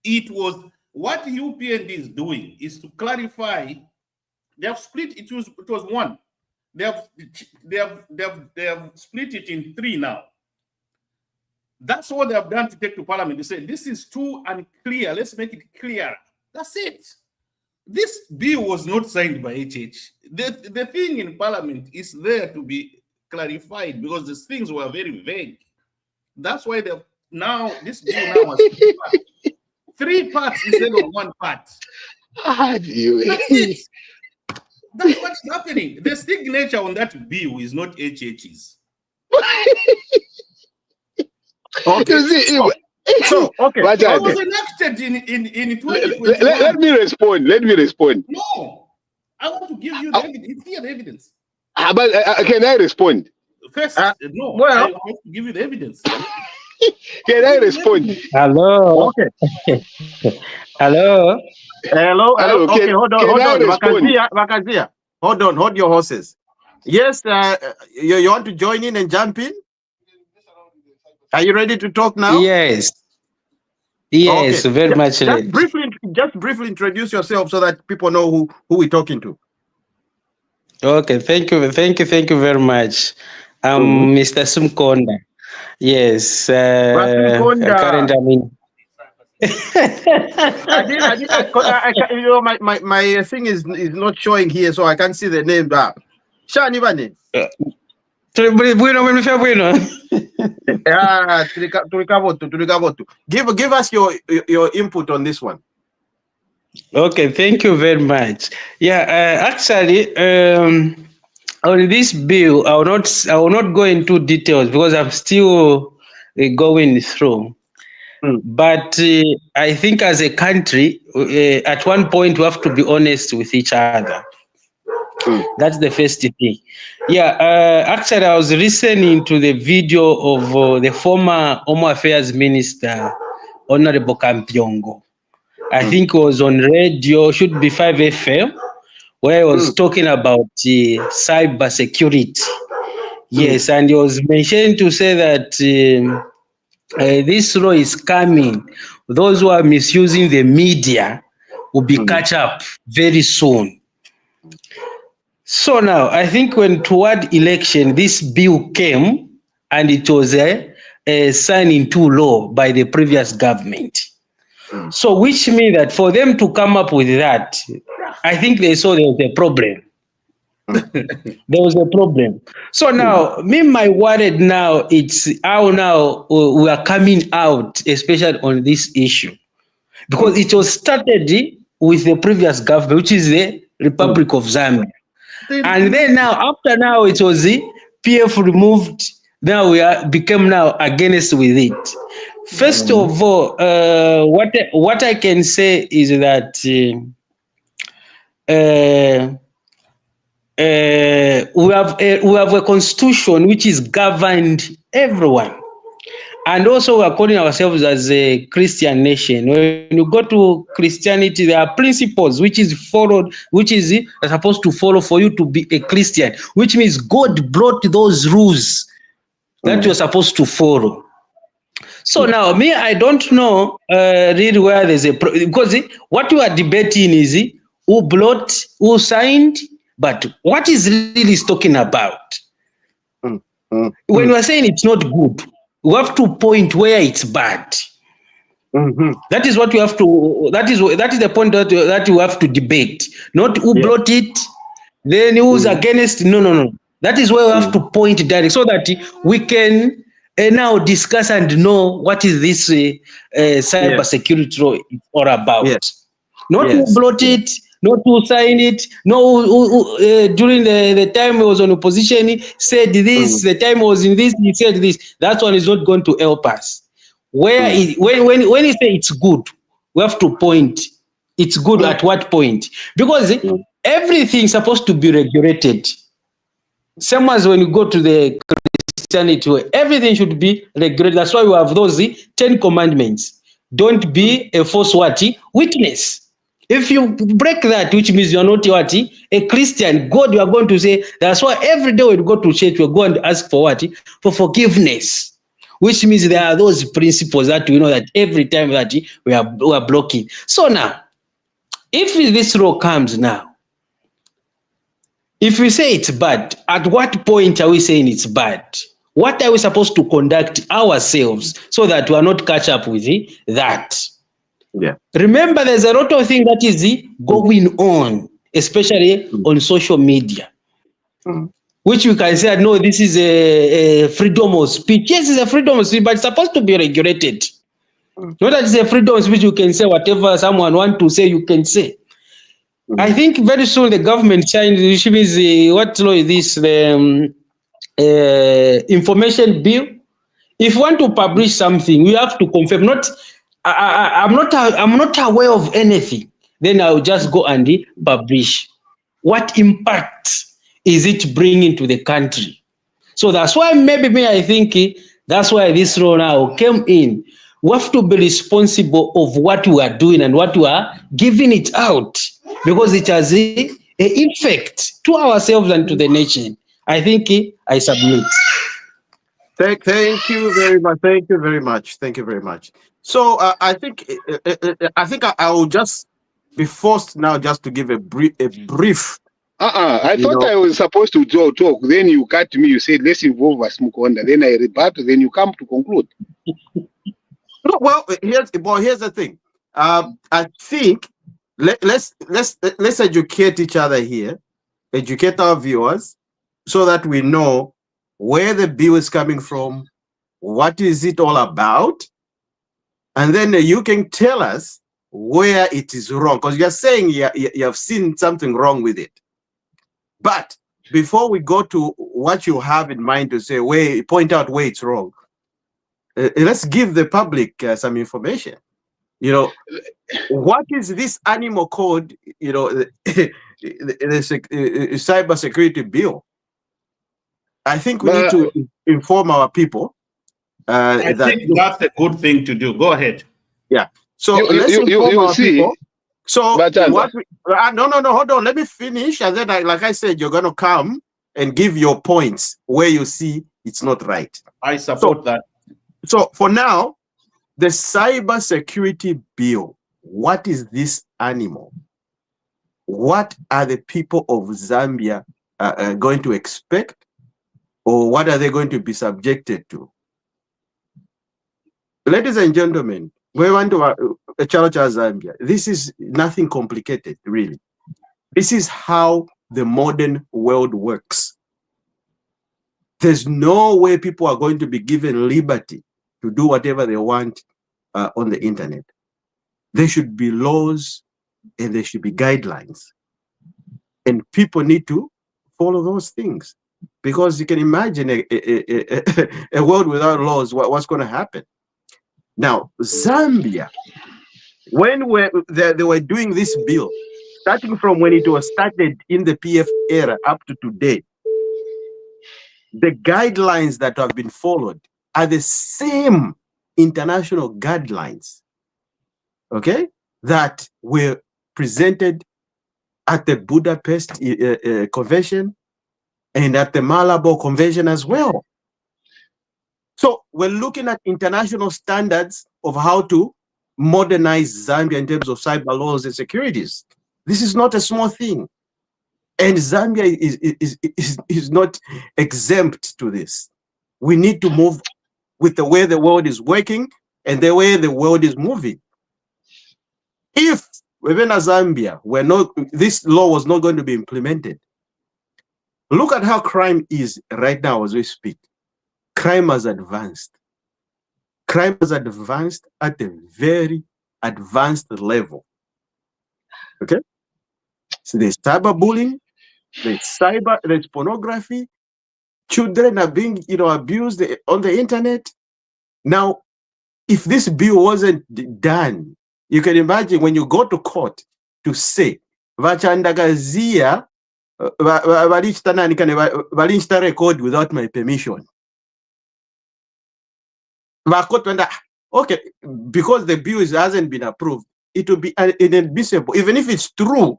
It was what UPND is doing is to clarify. They have split it was one. They have split it in three now. That's what they have done to take to Parliament. They say this is too unclear. Let's make it clear. That's it. This bill was not signed by HH. The thing in Parliament is there to be clarified because these things were very vague. That's why this bill now has three parts instead of one part. That's it. That's what's happening. The signature on that bill is not HH's. Okay. Okay. It was enacted in 2021. Let me respond. No. I want to give you the evidence. It's here, the evidence. But can I respond? First, no. Well, I want to give you the evidence. Can I respond? Hello. Okay. Hello. Hello. Okay, hold on. Vakazia. Hold your horses. Yes, you want to join in and jump in? Are you ready to talk now? Yes. Yes, okay. very much ready. Just briefly introduce yourself so that people know who we're talking to. Okay, thank you very much. I'm Mr. Sumkonda. Yes. Currently I'm in. My thing is not showing here, so I can't see the name. Shani Bani. Give us your input on this one. Okay, thank you very much. Yeah, actually, on this bill, I will not go into details because I'm still going through. But I think as a country, at one point we have to be honest with each other. That's the first thing. Yeah, actually, I was listening to the video of the former Home Affairs Minister, Honorable Kampyongo. I think it was on radio, should be 5FM, where he was talking about cyber security. Yes, and he was mentioning to say that this law is coming. Those who are misusing the media will be catch up very soon. So now, I think when toward election, this bill came and it was signed into law by the previous government. So which means that for them to come up with that, I think they saw there was a problem. There was a problem. So now, my worry now, it's how now we are coming out, especially on this issue. Because it was started with the previous government, which is the Republic of Zambia. And then now, after now, it was the PF removed. Now we become now against with it. First of all, what I can say is that we have a constitution which is governed everyone. And also we are calling ourselves as a Christian nation. When you go to Christianity, there are principles which is followed, which is supposed to follow for you to be a Christian, which means God brought those rules that you're supposed to follow. So now, I don't know really where there's a because what you are debating is who brought, who signed, but what is really talking about? When we are saying it's not good, we have to point where it's bad. That is what you have to. That is the point that you have to debate. Not who brought it, then who's against. No. That is where we have to point direct, so that we can now discuss and know what is this cyber security law all about. Not who brought it, not who signed it, no who during the time he was on opposition said this, the time he was in this, he said this. That one is not going to help us. Where when you say it's good, we have to point. It's good at what point? Because everything is supposed to be regulated. Same as when you go to the Christianity, everything should be regulated. That's why we have those 10 commandments. Don't be a false witness. If you break that, which means you are not a Christian, God, you are going to say. That's why every day when you go to church, we go and ask for what? For forgiveness. Which means there are those principles that we know that every time that we are blocking. So now, if this law comes now, if we say it's bad, at what point are we saying it's bad? What are we supposed to conduct ourselves so that we are not catch up with that? Yeah. Remember, there's a lot of things that is going on, especially on social media. Which you can say, no, this is a freedom of speech. Yes, it's a freedom of speech, but it's supposed to be regulated. Not that it's a freedom of speech, you can say whatever someone wants to say, you can say. I think very soon the government signed, which means what law is this? The information bill. If you want to publish something, we have to confirm. I'm not aware of anything. Then I'll just go and publish. What impact is it bringing to the country? So that's why I think that's why this law now came in. We have to be responsible of what we are doing and what we are giving it out, because it has an effect to ourselves and to the nation. I think I submit. Thank you very much. Thank you very much. Thank you very much. So I think I will just be forced now just to give a brief. I thought I was supposed to talk. Then you cut me. You said let's involve Asmukonda. Then I rebut. Then you come to conclude. No, well, here's the thing. I think let's educate each other here, educate our viewers, so that we know where the bill is coming from, what is it all about, and then you can tell us where it is wrong, because you're saying you have seen something wrong with it. But before we go to what you have in mind to say, point out where it's wrong, let's give the public some information. What is this animal called, the cyber security bill? I think we need to inform our people. I think that's a good thing to do. Go ahead. Yeah. So let's inform our people. So no, hold on. Let me finish, and then, like I said, you're going to come and give your points where you see it's not right. I support that. So for now, the cyber security bill. What is this animal? What are the people of Zambia going to expect, or what are they going to be subjected to? Ladies and gentlemen, we want to challenge Zambia. This is nothing complicated, really. This is how the modern world works. There's no way people are going to be given liberty to do whatever they want on the internet. There should be laws and there should be guidelines. And people need to follow those things. Because you can imagine a world without laws, what's going to happen? Now, Zambia, when they were doing this bill, starting from when it was started in the PF era up to today, the guidelines that have been followed are the same international guidelines, okay, that were presented at the Budapest Convention and at the Malabo Convention as well. So we're looking at international standards of how to modernize Zambia in terms of cyber laws and securities. This is not a small thing. And Zambia is not exempt to this. We need to move with the way the world is working. and the way the world is moving. If within Zambia, this law was not going to be implemented, look at how crime is right now as we speak. Crime has advanced. Crime has advanced at a very advanced level. Okay? So there's cyberbullying, there's pornography, children are being abused on the internet. Now, if this bill wasn't done, you can imagine when you go to court to say vachandagazia valinchita record without my permission. Okay, because the bill hasn't been approved, it will be inadmissible. Even if it's true,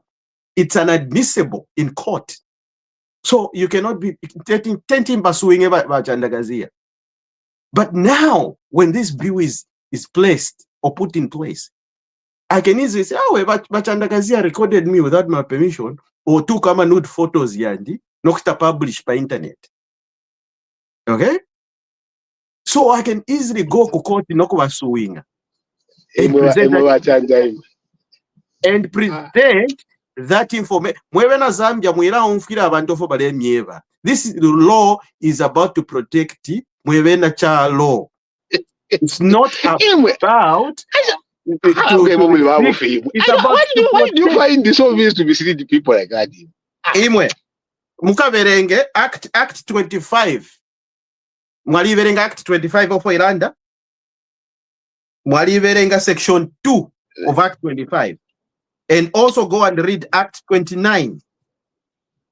it's inadmissible in court. So you cannot be tenting pursuing vachandagazia. But now, when this bill is placed or put in place, I can easily say, oh, vachandagazia recorded me without my permission, or took nude photos yandi, nokta publish by internet. Okay? So I can easily go to court in Okwa and present that information. This law is about to protect law. It's not about. Why do you find this obvious to mislead people like that? Mukaverenge Act 25. Mwaliverenga Act 25 of Iranda. Mwaliverenga Section 2 of Act 25. And also go and read Act 29.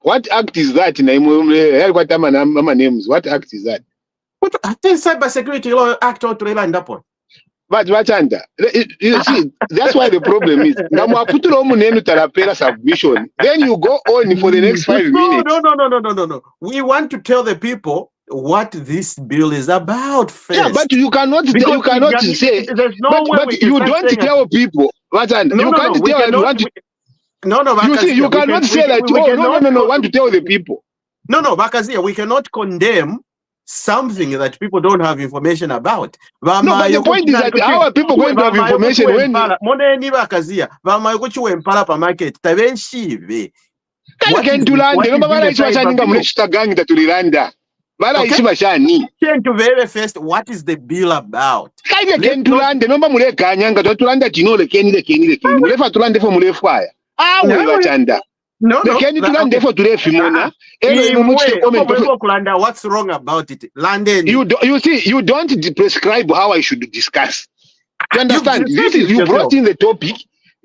What act is that? What act is that? I think Cyber Security Law Act or Iranda. But you see, that's why the problem is. Then you go on for the next 5 minutes. No. We want to tell the people what this bill is about first. Yeah, but you cannot say. There's no way but you don't tell people. You cannot say that. No. Want to tell the people. No, because here we cannot condemn something that people don't have information about. No, but the point is that how are people going to have information when first, what is the bill about? What's wrong about it? London. You see, you don't prescribe how I should discuss. You understand? You brought in the topic.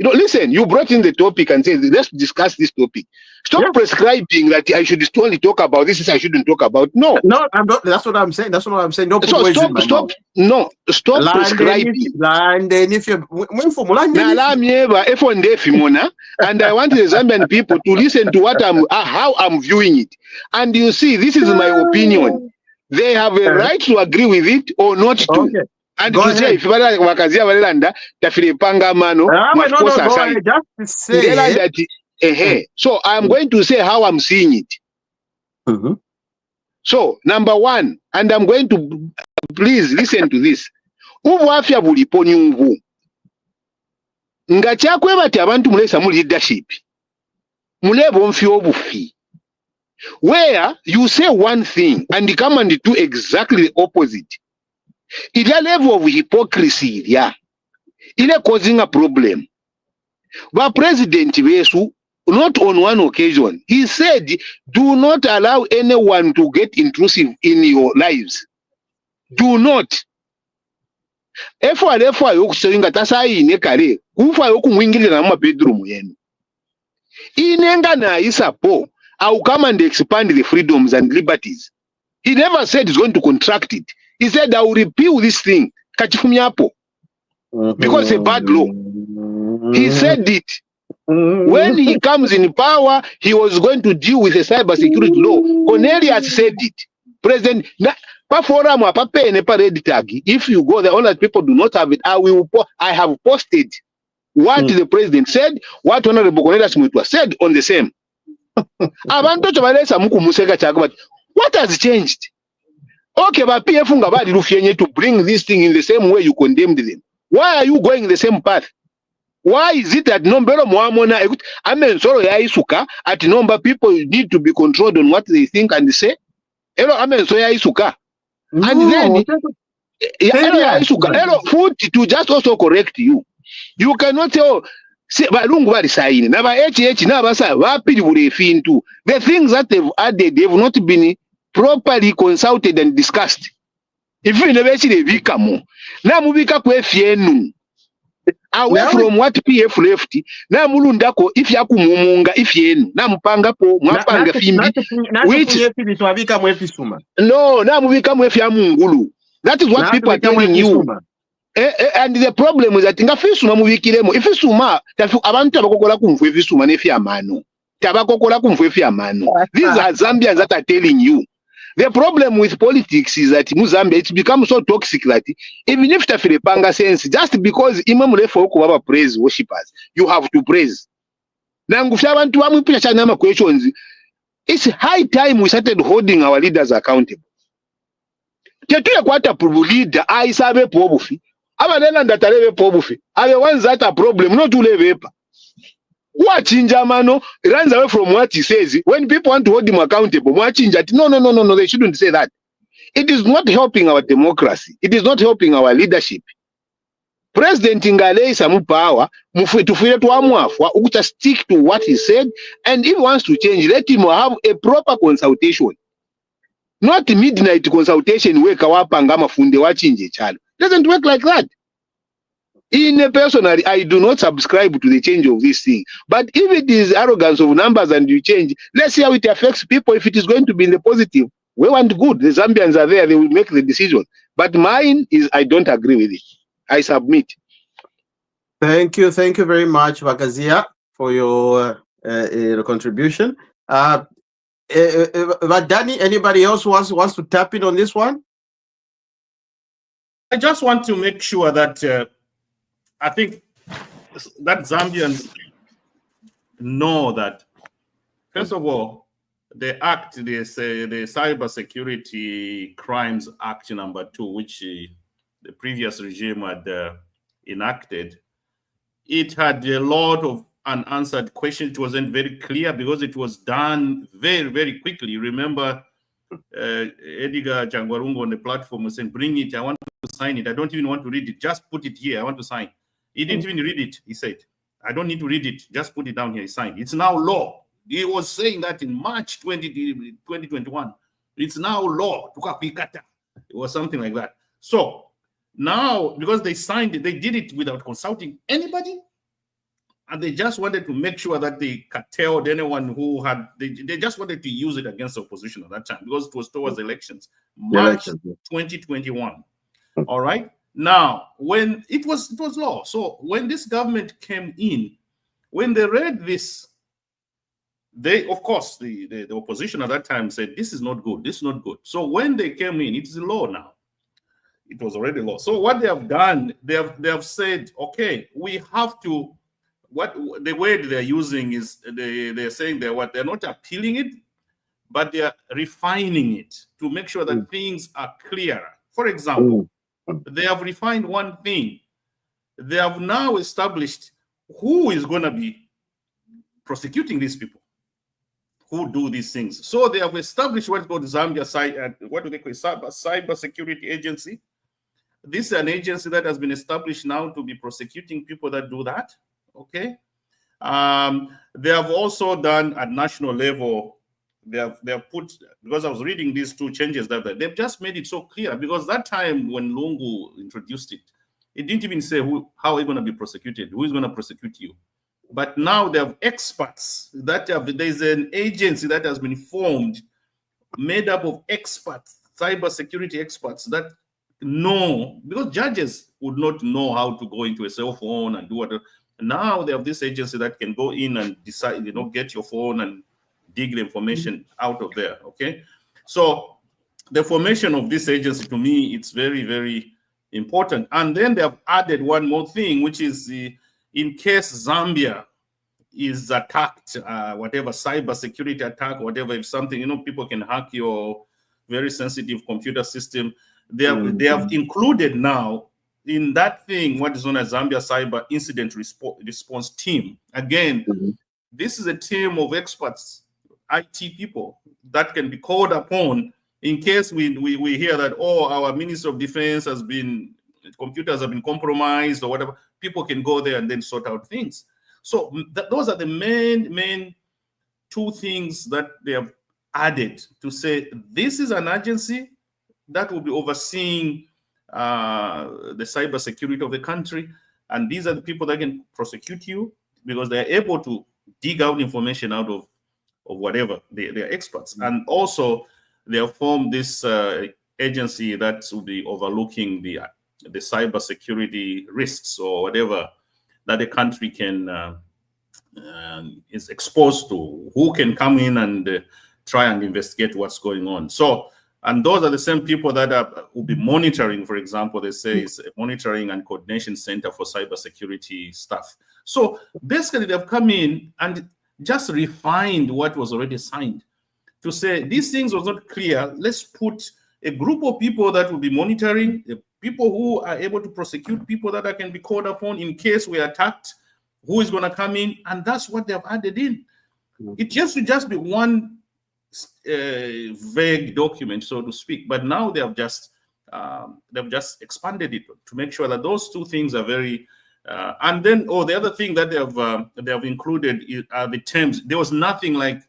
Listen, you brought in the topic and said, let's discuss this topic. Stop prescribing that I should only talk about this, I shouldn't talk about. No, I'm not. That's what I'm saying. No, so stop prescribing. London, if you're and I want the Zambian people to listen to how I'm viewing it. And you see, this is my opinion. They have a right to agree with it or not to. Okay. And to say if wakazia walelanda tafilipanga mano just say so I'm going to say how I'm seeing it. So number one, and I'm going to please listen to this. Ubwafya bulipo nyungu nga kyakwebati abantu mulesa mu leadership mulebo mfi obufi where you say one thing and come and do exactly the opposite. It's a level of hypocrisy, yeah. It's causing a problem. But President Vesu, not on one occasion, he said, do not allow anyone to get intrusive in your lives. Do not. Efwa yokusenga tasai nekare, kufa yokumwingilira na bedroom yenu. Inenga na isapo, I'll come and expand the freedoms and liberties. He never said he's going to contract it. He said, I will repeal this thing. Because it's a bad law. He said it. When he comes in power, he was going to deal with a cyber security law. Cornelius said it. President, if you go there, all that people do not have it. I have posted what the president said, what Honorable Cornelius Mutua said on the same. What has changed? Okay, but PF ngabadi Rufyenye to bring this thing in the same way you condemned them. Why are you going the same path? Why is it that nombero muamona amen soro ya isuka at number people need to be controlled on what they think and say? Hello, amen so ya isuka. No, And then hello ya isuka. Hello, food to just also correct you. You cannot say, oh, balungu bali saini na ba HH na basa wapili bulefintu. The things that they've added, they've not been properly consulted and discussed. If you never see the vikamo, na mubika kwe fienu. Away from what PF left, na mulundako if yakumumunga if yenu, na mupanga po, mwapanga fimbi. No, na mubika mwefi ya mungulu. That is what people are telling you. And the problem is that nga fisuma mubikiremo ifisuma abantu abakokola kumvu ifisuma nefi amano tabakokola kumvu efi amano. These are Zambians that are telling you. The problem with politics is that in Zambia it's become so toxic that even if tafile panga sense just because imam lefo ukubaba praise worshippers you have to praise. Nangufya abantu bamwe pia chana questions. It's high time we started holding our leaders accountable. Tetuye kwata leader aisabe pobufi. Abalela ndatalebe pobufi. Are the ones that are problem, not to leave. Wachinja mano runs away from what he says. When people want to hold him accountable, wachinja. No, they shouldn't say that. It is not helping our democracy. It is not helping our leadership. President Ngale is a power. To stick to what he said, and if he wants to change, let him have a proper consultation. Not midnight consultation where kawapanga funde wachinje chalo. Doesn't work like that. Personally, I do not subscribe to the change of this thing. But if it is arrogance of numbers and you change, let's see how it affects people. If it is going to be in the positive, we want good. The Zambians are there, they will make the decision. But mine is, I don't agree with it. I submit. Thank you very much, Wakazia, for your contribution. But Danny, anybody else wants to tap in on this one? I just want to make sure that I think that Zambians know that, first of all, the act, they say the Cyber Security Crimes Act number 2, which the previous regime had enacted, it had a lot of unanswered questions. It wasn't very clear because it was done very, very quickly. Remember, Edgar Jangwarungo on the platform was saying, bring it, I want to sign it. I don't even want to read it. Just put it here. I want to sign. He didn't even read it. He said, I don't need to read it. Just put it down here. He signed. It's now law. He was saying that in March 2021. It's now law. It was something like that. So now, because they signed it, they did it without consulting anybody. And they just wanted to make sure that they curtailed anyone who had, they just wanted to use it against the opposition at that time because it was towards elections. March 2021. All right. Now, when it was law. So when this government came in, when they read this, they, of course, the opposition at that time said, this is not good. This is not good. So when they came in, it's law now. It was already law. So what they have done, they have said, okay, we have to, what the word they're using is they're saying they're not appealing it, but they're refining it to make sure that things are clearer. For example, they have refined one thing. They have now established who is going to be prosecuting these people who do these things. So they have established what's called Zambia, what do they call it? Cyber Security Agency. This is an agency that has been established now to be prosecuting people that do that. Okay. They have also done at national level. They have put, because I was reading these two changes that they've just made it so clear, because that time when Lungu introduced it, it didn't even say how are you going to be prosecuted, who is going to prosecute you. But now they have experts there's an agency that has been formed, made up of experts, cyber security experts that know, because judges would not know how to go into a cell phone and do whatever. Now they have this agency that can go in and decide, get your phone and dig the information out of there. Okay. So the formation of this agency, to me, it's very, very important. And then they have added one more thing, which is in case Zambia is attacked, whatever cyber security attack, whatever, if something, people can hack your very sensitive computer system. They have included now in that thing what is known as Zambia Cyber Incident Response Team. Again, this is a team of experts, IT people that can be called upon in case we hear that, oh, our Minister of Defense computers have been compromised or whatever. People can go there and then sort out things. So those are the main two things that they have added to say this is an agency that will be overseeing the cyber security of the country, and these are the people that can prosecute you because they are able to dig out information out of whatever. They are experts. And also they have formed this agency that will be overlooking the cyber security risks or whatever that the country can is exposed to, who can come in and try and investigate what's going on. So, and those are the same people that will be monitoring, for example, they say it's a monitoring and coordination center for cybersecurity stuff. So basically they've come in and just refined what was already signed to say these things was not clear. Let's put a group of people that will be monitoring, the people who are able to prosecute people that can be called upon in case we are attacked, who is going to come in, and that's what they have added in. It used to just be one vague document, so to speak, but now they've just expanded it to make sure that those two things are very and then the other thing that they have included are the terms. There was nothing like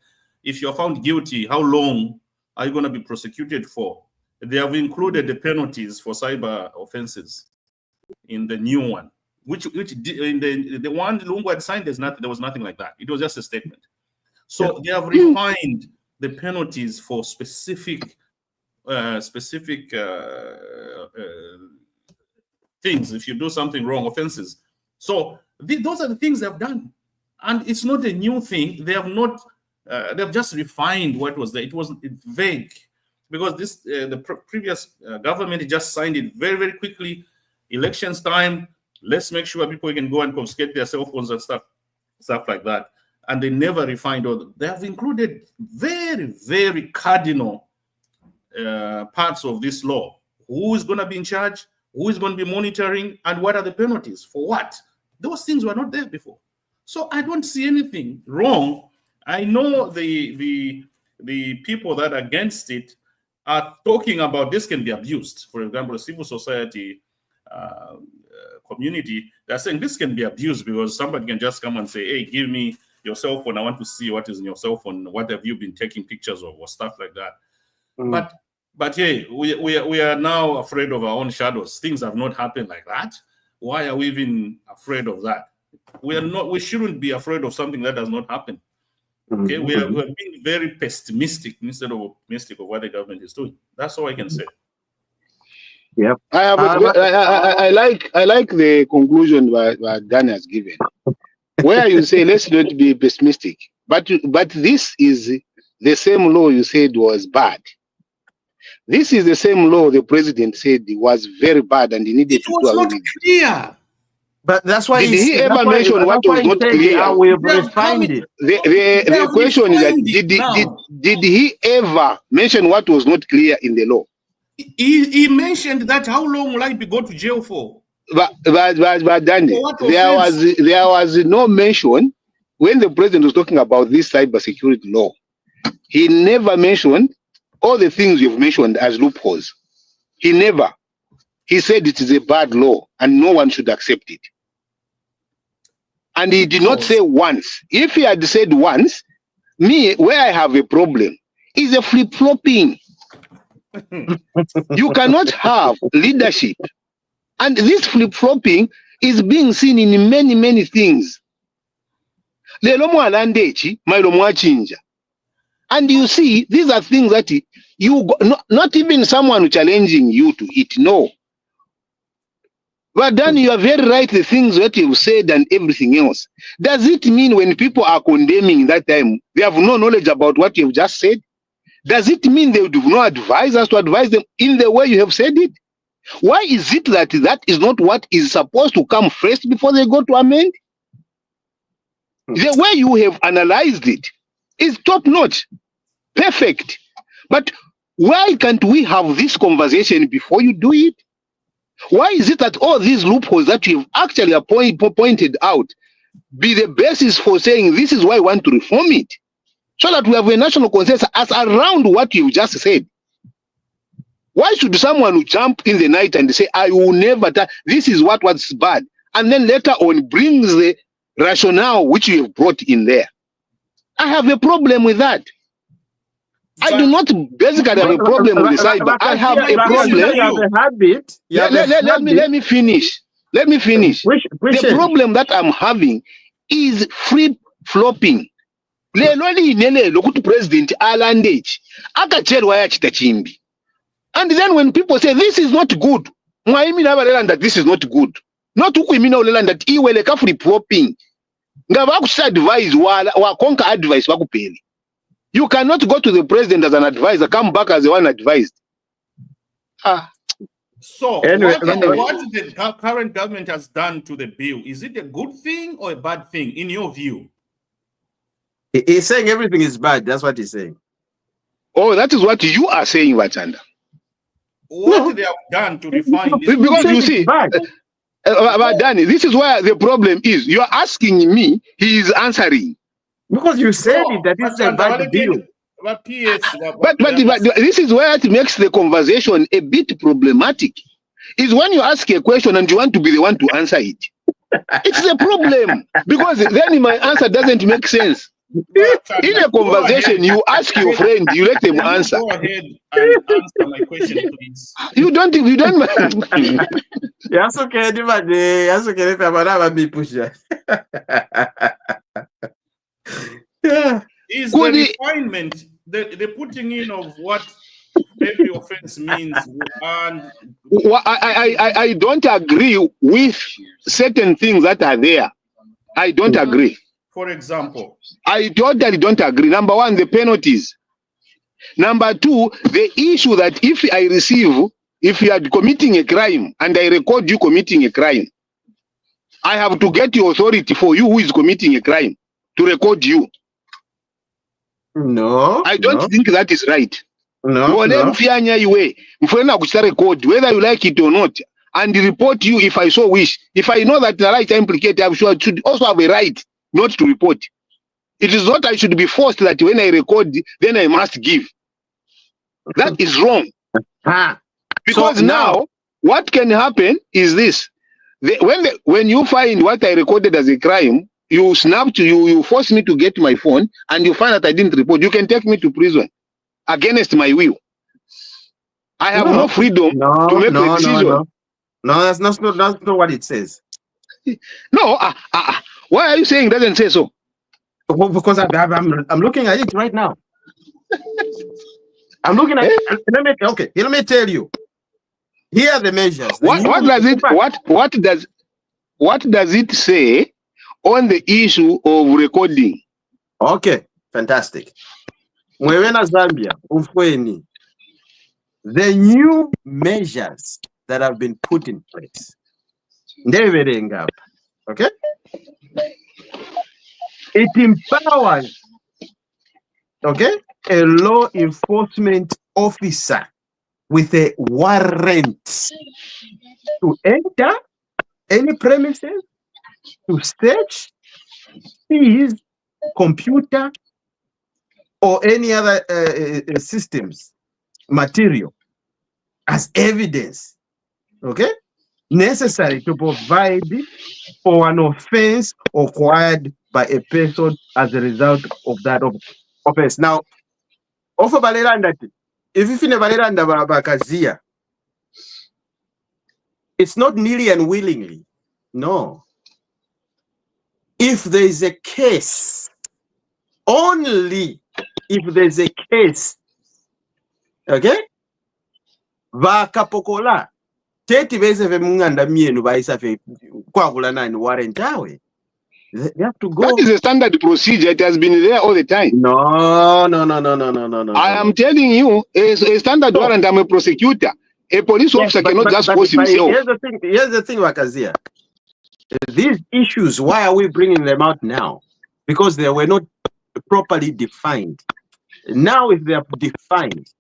if you're found guilty, how long are you going to be prosecuted for? They have included the penalties for cyber offenses in the new one, which in the one Lungu had signed, there was nothing like that. It was just a statement. So they have refined the penalties for specific things. If you do something wrong, offenses. So those are the things they've done, and it's not a new thing. They have not. They've just refined what was there. It wasn't vague because the previous government just signed it very, very quickly. Elections time. Let's make sure people can go and confiscate their cell phones and stuff like that. And they never refined all. They have included very, very cardinal parts of this law. Who is going to be in charge? Who is going to be monitoring? And what are the penalties? For what? Those things were not there before. So I don't see anything wrong. I know the people that are against it are talking about this can be abused. For example, the civil society community, they're saying this can be abused because somebody can just come and say, hey, give me your cell phone. I want to see what is in your cell phone. What have you been taking pictures of or stuff like that. But hey, we are now afraid of our own shadows. Things have not happened like that. Why are we even afraid of that? We shouldn't be afraid of something that does not happen. Okay, we're being very pessimistic instead of optimistic of what the government is doing. That's all I can say. Yep. I like the conclusion that Dan has given, where you say let's not be pessimistic, but this is the same law you said was bad. This is the same law the president said was very bad and he needed to do away with. Clear. But that's why did he ever mention what was not clear? We have refined it. The question is that did he ever mention what was not clear in the law? He mentioned that how long will I be go to jail for? But Danny, there was no mention when the president was talking about this cybersecurity law. He never mentioned all the things you've mentioned as loopholes. He never. He said it is a bad law and no one should accept it. And he did not say once. If he had said once, where I have a problem is a flip-flopping. You cannot have leadership. And this flip-flopping is being seen in many, many things. And you see, these are things that not even someone challenging you to it, no. But then you are very right, the things that you've said and everything else. Does it mean when people are condemning that time, they have no knowledge about what you've just said? Does it mean they do not advise us to advise them in the way you have said it? Why is it that is not what is supposed to come first before they go to amend? The way you have analyzed it is top notch, perfect. But Why can't we have this conversation before you do it? Why is it that all these loopholes that you've actually pointed out be the basis for saying this is why I want to reform it? So that we have a national consensus as around what you've just said. Why should someone jump in the night and say, I will never, this is what was bad, and then later on brings the rationale which you have brought in there? I have a problem with that. I do not basically have a problem with the side, but I have a problem. You have a habit. Let me finish. Let me finish. The problem that I'm having is flip-flopping. President Alandage akacherwa yachita chimbi. And then when people say this is not good, that this is not good. Not that iwele ka flip-flopping. Advise wa konka advice wakupeli. You cannot go to the president as an advisor, come back as the one advised. So, anyway, what the current government has done to the bill, is it a good thing or a bad thing, in your view? He's saying everything is bad. That's what he's saying. Oh, that is what you are saying, Wachanda. What they have done to refine this? Because you see, Danny, this is where the problem is. You are asking me, he is answering. Because you said it, that is a bad bill. But this is where it makes the conversation a bit problematic. Is when you ask a question and you want to be the one to answer it. It's a problem. Because then my answer doesn't make sense. In a conversation, you ask your friend, you let them answer. Go ahead and answer my question, please. You don't. Yes, okay, yes, okay, yeah. Is the refinement, the putting in of what every offense means, and I don't agree with certain things that are there. I don't agree. For example, I totally don't agree. Number one, the penalties. Number two, the issue that if you are committing a crime and I record you committing a crime, I have to get the authority for you who is committing a crime to record you. No, I don't think that is right. No. Whether you like it or not, and report you if I so wish. If I know that the right implicated, I should also have a right not to report. It is not I should be forced that when I record, then I must give. That is wrong. Because so now, what can happen is this. When you find what I recorded as a crime, you force me to get my phone, and you find that I didn't report. You can take me to prison against my will. I have no freedom to make a decision. No, that's not what it says. No, why are you saying it doesn't say so? Well, because I'm looking at it right now. I'm looking at it. Let me tell you. Here are the measures. What does it say on the issue of recording? Okay, fantastic. Mwewena Zambia, Ufweni. The new measures that have been put in place. Okay? It empowers, a law enforcement officer with a warrant to enter any premises, to search, seize computer or any other systems, material as evidence, necessary to provide for an offense acquired by a person as a result of that offense. Now, if you bakazia, it's not merely and willingly. No. If there is a case, only if there is a case, vakapokola teti beze ve munganda mienu baisa fe kwagula nani warrant awe. They have to go. That is a standard procedure. It has been there all the time. No. I am telling you, a standard warrant. I'm a prosecutor. A police officer cannot just force himself. Here's the thing, Wakazia. These issues, why are we bringing them out now? Because they were not properly defined. Now, if they are defined,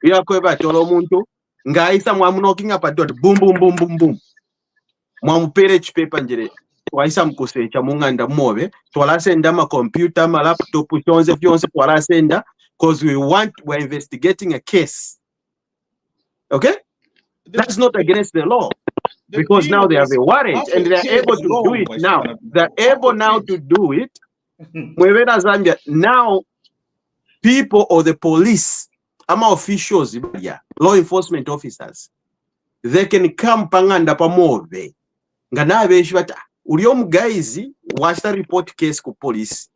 yakweba tolo omuntu ng'ayisa mwamunookinga pa dot boom boom boom boom boom mwamupera ekipepa njere twayisa mukuseecha mung'anda mwobe twalasenda amakompyuta amalaptop kyonse byonse twalasenda because we're investigating a case. Okay, that's not against the law because now they have a warrant and they're able to do it now. They're able now to do it. Mwebera Zambia now, people or the police, ama officials, law enforcement officers, they can come panganda pamove. Ngana beshi bata uli omugaizi washita report case ku police.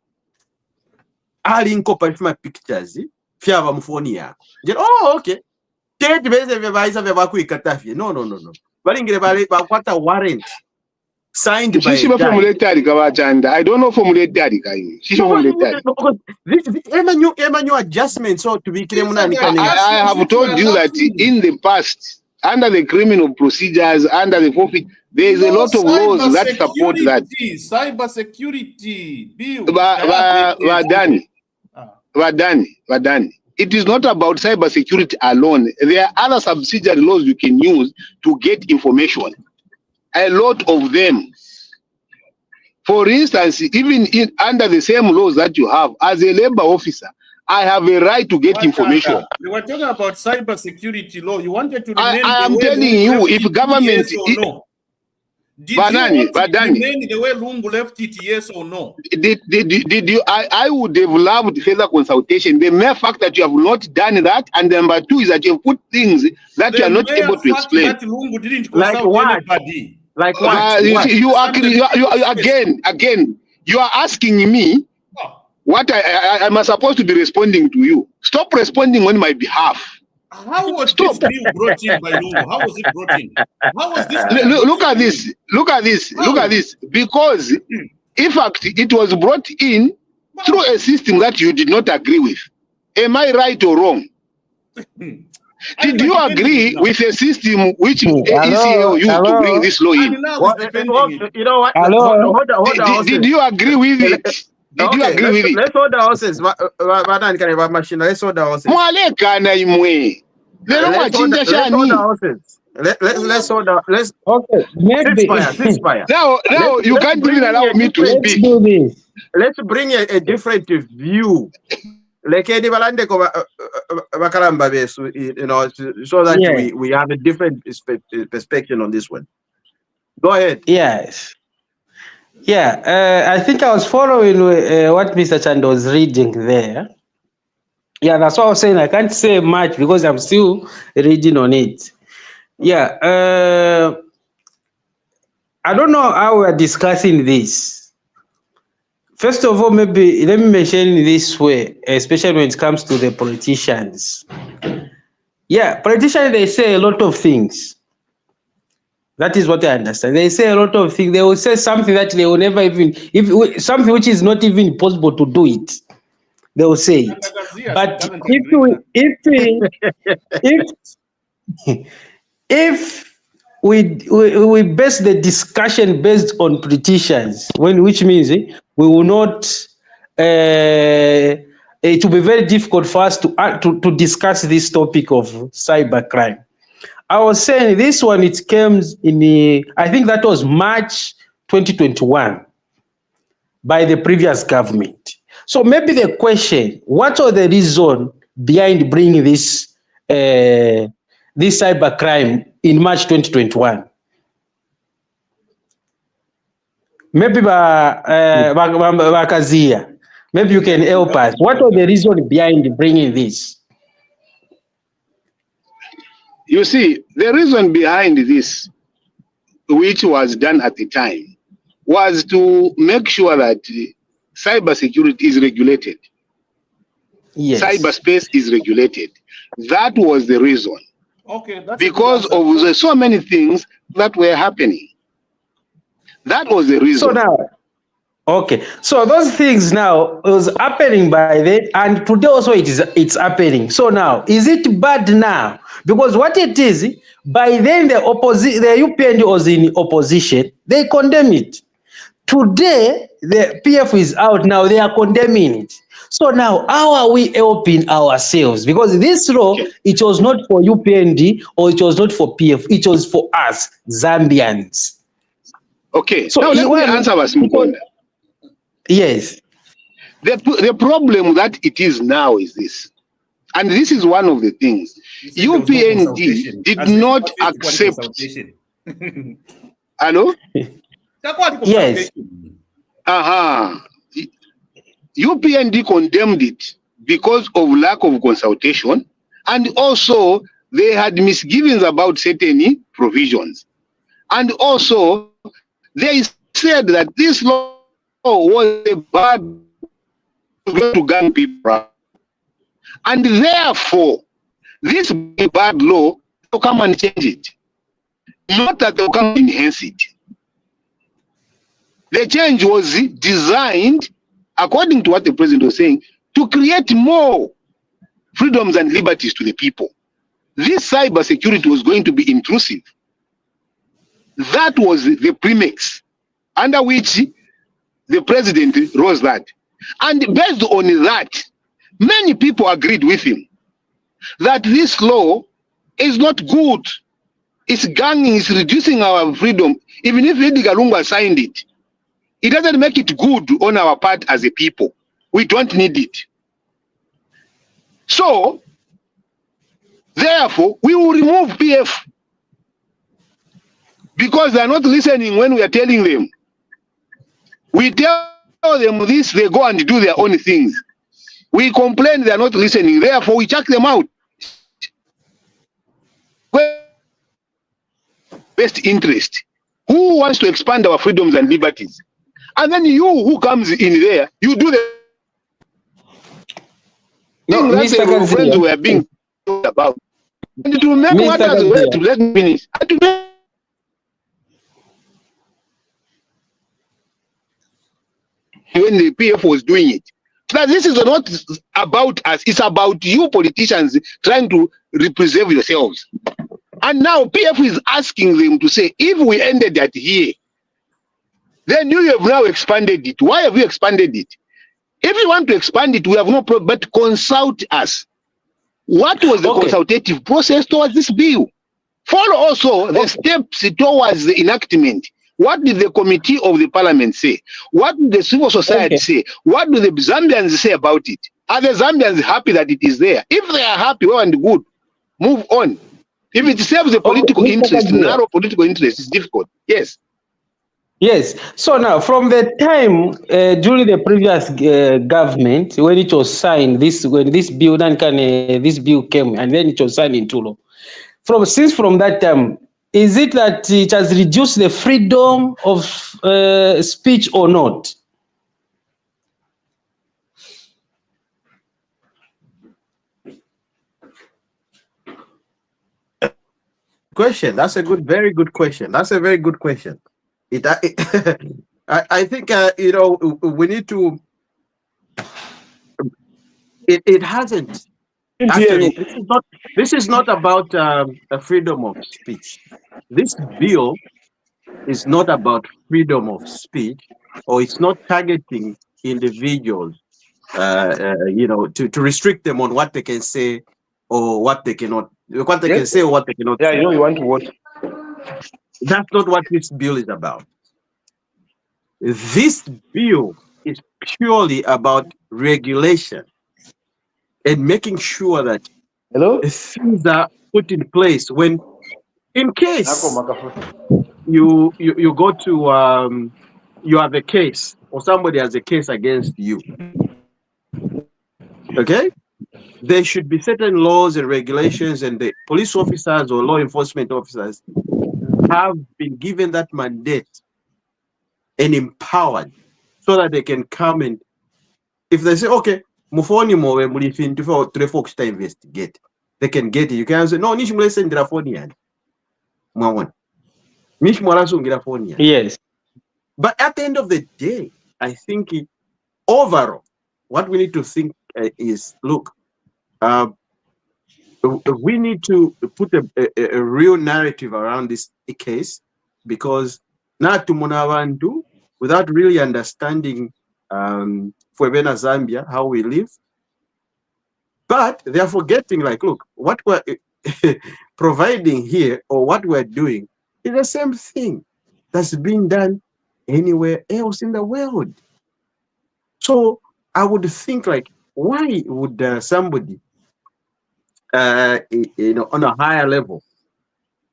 Ali inkopa fima pictures fyaba mufoni yako. Oh, okay. Tete beze bebaisa bebakuikatafye. No. Balingire bale bakwata warrant signed by I don't know formulate Emmanuel adjustment. So to be clear, I have told you that in the past, under the criminal procedures, under the forfeit, there is a lot of laws that support that. Cyber security. Vadani. It is not about cyber security alone. There are other subsidiary laws you can use to get information. A lot of them. For instance, even under the same laws that you have, as a labor officer, I have a right to get information. We were talking about cyber security law. You wanted to I am telling you, if government... Yes or no? Did you remain the way Lungu left it, yes or no? Did you? I would have loved further consultation. The mere fact that you have not done that, and number two is that you have put things that you are not able to explain. That Lungu didn't consult anybody. Like what? You again, you are asking me what I am supposed to be responding to you. Stop responding on my behalf. How was this bill brought in by Lungu? How was it brought in? How was this? Look at this. Because, in fact, it was brought in through a system that you did not agree with. Am I right or wrong? Did you agree with a system which ECAO used to bring this law in? You know what? Hold on. Did you agree with it? Did you agree with it? Let's hold the horses. Let's hold the horses. Okay, maybe. Ceasefire. Now you can't even allow me to speak. Let's do this. Let's bring a different view. Like so that we have a different perspective on this one. Go ahead. Yes. Yeah, I think I was following what Mr. Chand was reading there. Yeah, that's what I was saying. I can't say much because I'm still reading on it. Yeah, I don't know how we're discussing this. First of all, maybe let me mention it this way, especially when it comes to the politicians. Yeah, politicians, they say a lot of things. That is what I understand. They say a lot of things. They will say something that they will never even, something which is not even possible to do it. They will say it. But if we base the discussion based on politicians, which means we will not. It will be very difficult for us to discuss this topic of cybercrime. I was saying this one, it came in, I think that was March 2021 by the previous government. So maybe the question, what are the reason behind bringing this cybercrime in March 2021? Maybe Bakazia, maybe you can help us. What are the reason behind bringing this? You see, the reason behind this, which was done at the time, was to make sure that cybersecurity is regulated. Yes. Cyberspace is regulated. That was the reason. Okay. That's because of so many things that were happening. That was the reason. So now, okay. So those things now was happening by then, and today also it's happening. So now, is it bad now? Because what it is, by then the UPND was in opposition, they condemn it. Today, the PF is out now, they are condemning it. So now, how are we helping ourselves? Because this law, it was not for UPND or it was not for PF, it was for us, Zambians. Okay, So now let me answer Mukunda. Yes. The problem that it is now is this, and this is one of the things. UPND did not accept. Hello? Yes. UPND condemned it because of lack of consultation, and also they had misgivings about certain provisions. And also, they said that this law was a bad way to gang people. And therefore, this bad law will come and change it. Not that they'll come and enhance it. The change was designed, according to what the president was saying, to create more freedoms and liberties to the people. This cyber security was going to be intrusive. That was the premise under which the president rose that. And based on that, many people agreed with him that this law is not good. It's ganging, it's reducing our freedom. Even if Edgar Lungu signed it, it doesn't make it good on our part as a people. We don't need it. So, therefore, we will remove PF because they are not listening when we are telling them. We tell them this, they go and do their own things. We complain they are not listening. Therefore, we check them out. Best interest. Who wants to expand our freedoms and liberties? And then you who comes in there, you do the thing that the friends were being told about. And to make matters worse, let me finish. When the PF was doing it. But this is not about us, it's about you politicians trying to preserve yourselves. And now PF is asking them to say, if we ended at here, then you have now expanded it. Why have you expanded it? If you want to expand it, we have no problem, but consult us. What was the consultative process towards this bill? Follow also the steps towards the enactment. What did the committee of the parliament say? What did the civil society say? What do the Zambians say about it? Are the Zambians happy that it is there? If they are happy, well and good, move on. If it serves the political interest, narrow political interest, it's difficult. Yes. Yes. So now, from the time during the previous government, when it was signed, when this bill came, and then it was signed into law. From that time, is it that it has reduced the freedom of speech or not? Question. That's a very good question. That's a very good question. I think you know, we need to. It hasn't actually. This is not about a freedom of speech. This bill is not about freedom of speech, or it's not targeting individuals. You know, to restrict them on what they can say or what they cannot. What they can say or what they cannot. Yeah, you know, you want to watch. That's not what this bill is about. This bill is purely about regulation and making sure that things are put in place when, in case you go to you have a case or somebody has a case against you. Okay, there should be certain laws and regulations, and the police officers or law enforcement officers have been given that mandate and empowered so that they can come and, if they say, okay, mufoni mowe mulifin to folks to investigate, they can get it. You can say, no, nish mulesen drafonian. Mwawon. Nish mulasungira phone. Yes. But at the end of the day, I think overall, what we need to think is, look, we need to put a real narrative around this case, because not to Munavandu, without really understanding for Zambia, how we live. But they are forgetting, like, look, what we're providing here or what we're doing is the same thing that's being done anywhere else in the world. So I would think, like, why would somebody, on a higher level,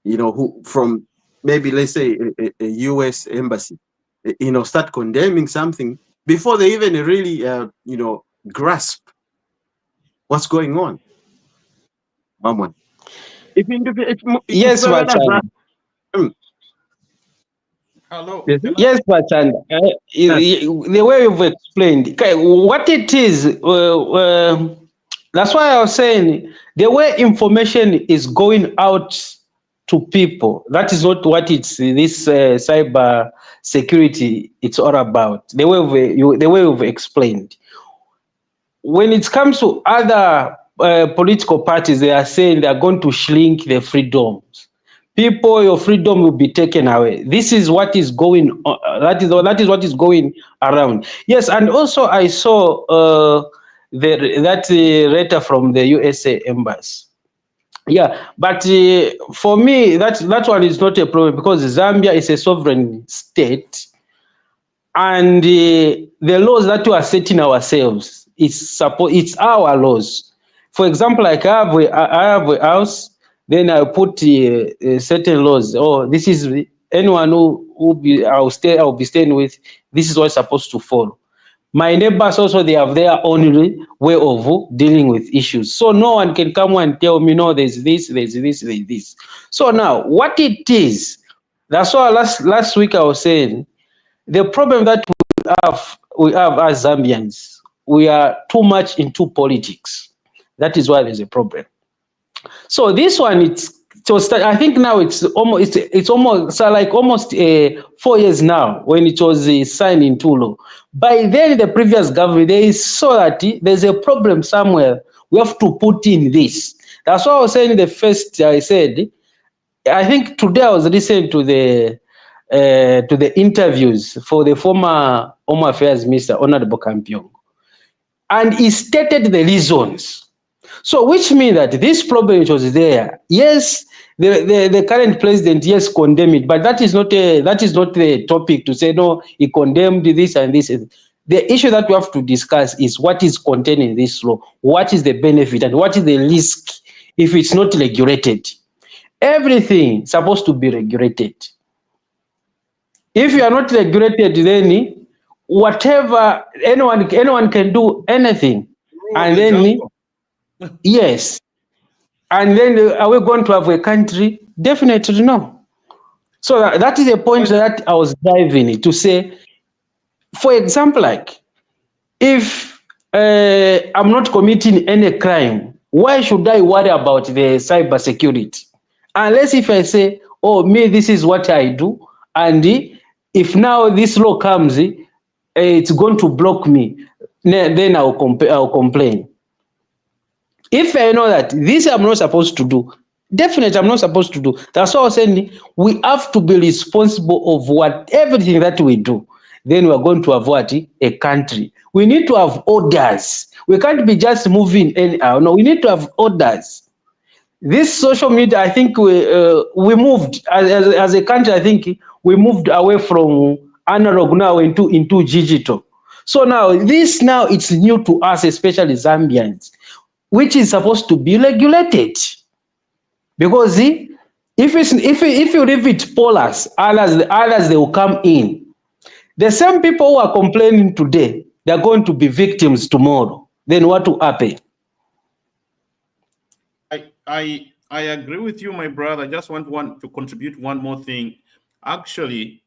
who from maybe, let's say, a U.S. embassy, start condemning something before they even really, grasp what's going on? Mamon. Yes, Bachan. Hello. Yes, Bachan. The way you've explained, okay, what it is, that's why I was saying the way information is going out to people, that is not what it's this cyber security it's all about. The way you've explained. When it comes to other political parties, they are saying they are going to shrink the freedoms. People, your freedom will be taken away. This is what is going on. That is what is going around. Yes, and also I saw that letter from the USA embassy. Yeah, but for me, that one is not a problem because Zambia is a sovereign state, and the laws that we are setting ourselves, it's our laws. For example, like I have a house, then I put certain laws. Oh, this is anyone I'll be staying with. This is what's supposed to follow. My neighbors also, they have their own way of dealing with issues. So no one can come and tell me, no, there's this, there's this, there's this. So now, what it is, that's why last week I was saying, the problem that we have as Zambians, we are too much into politics. That is why there's a problem. So this one, I think now it's almost like almost 4 years now when it was signed into law. By then, the previous government, they saw that there's a problem somewhere. We have to put in this. That's why I was saying the first. I said, I think today I was listening to the interviews for the former Home Affairs Minister, Honorable Campion, and he stated the reasons. So, which means that this problem which was there, yes, the current president, yes, condemned it, but that is not the topic to say no, he condemned this and this. The issue that we have to discuss is what is contained in this law, what is the benefit, and what is the risk if it's not regulated. Everything is supposed to be regulated. If you are not regulated, then whatever anyone can do anything, and then yes, and then are we going to have a country? Definitely no. So that is a point that I was driving to say. For example, like if I'm not committing any crime, why should I worry about the cyber security? Unless if I say, oh, me, this is what I do, and if now this law comes, it's going to block me, then I'll complain. If I know that this I'm not supposed to do, definitely I'm not supposed to do. That's why I was saying we have to be responsible of everything that we do. Then we're going to have a country. We need to have orders. We can't be just moving anyhow. No, we need to have orders. This social media, I think we moved as a country. I think we moved away from analog now into digital. So now it's new to us, especially Zambians, which is supposed to be regulated. Because if you leave it porous, others they will come in. The same people who are complaining today, they're going to be victims tomorrow. Then what will happen? I agree with you, my brother. I just want to contribute one more thing. Actually,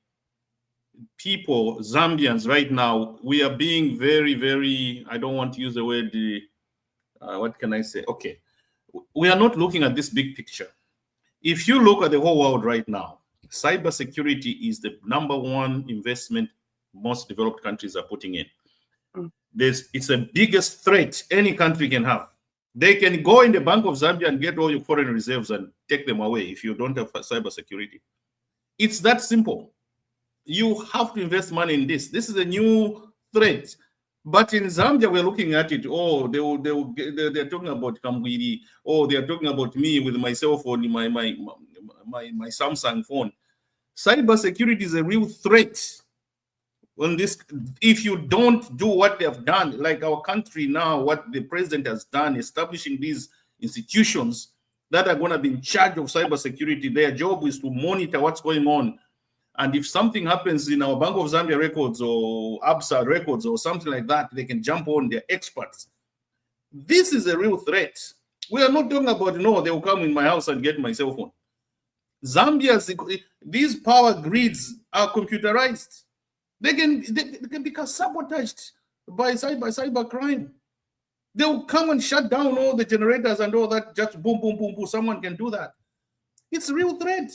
people, Zambians right now, we are being very, very, I don't want to use the word, what can I say? Okay. We are not looking at this big picture. If you look at the whole world right now, cybersecurity is the #1 investment most developed countries are putting in. It's the biggest threat any country can have. They can go in the Bank of Zambia and get all your foreign reserves and take them away if you don't have cybersecurity. It's that simple. You have to invest money in this. This is a new threat. But in Zambia, we're looking at it. Oh, they're talking about Kamwiri. Oh, they're talking about me with my cell phone, my Samsung phone. Cyber security is a real threat. On this, if you don't do what they have done, like our country now, what the president has done, establishing these institutions that are going to be in charge of cyber security, their job is to monitor what's going on. And if something happens in our Bank of Zambia records or ABSA records or something like that, they can jump on, they're experts. This is a real threat. We are not talking about, no, they will come in my house and get my cell phone. Zambia's, these power grids are computerized. They can become sabotaged by cyber crime. They will come and shut down all the generators and all that. Just boom, boom, boom, boom. Someone can do that. It's a real threat,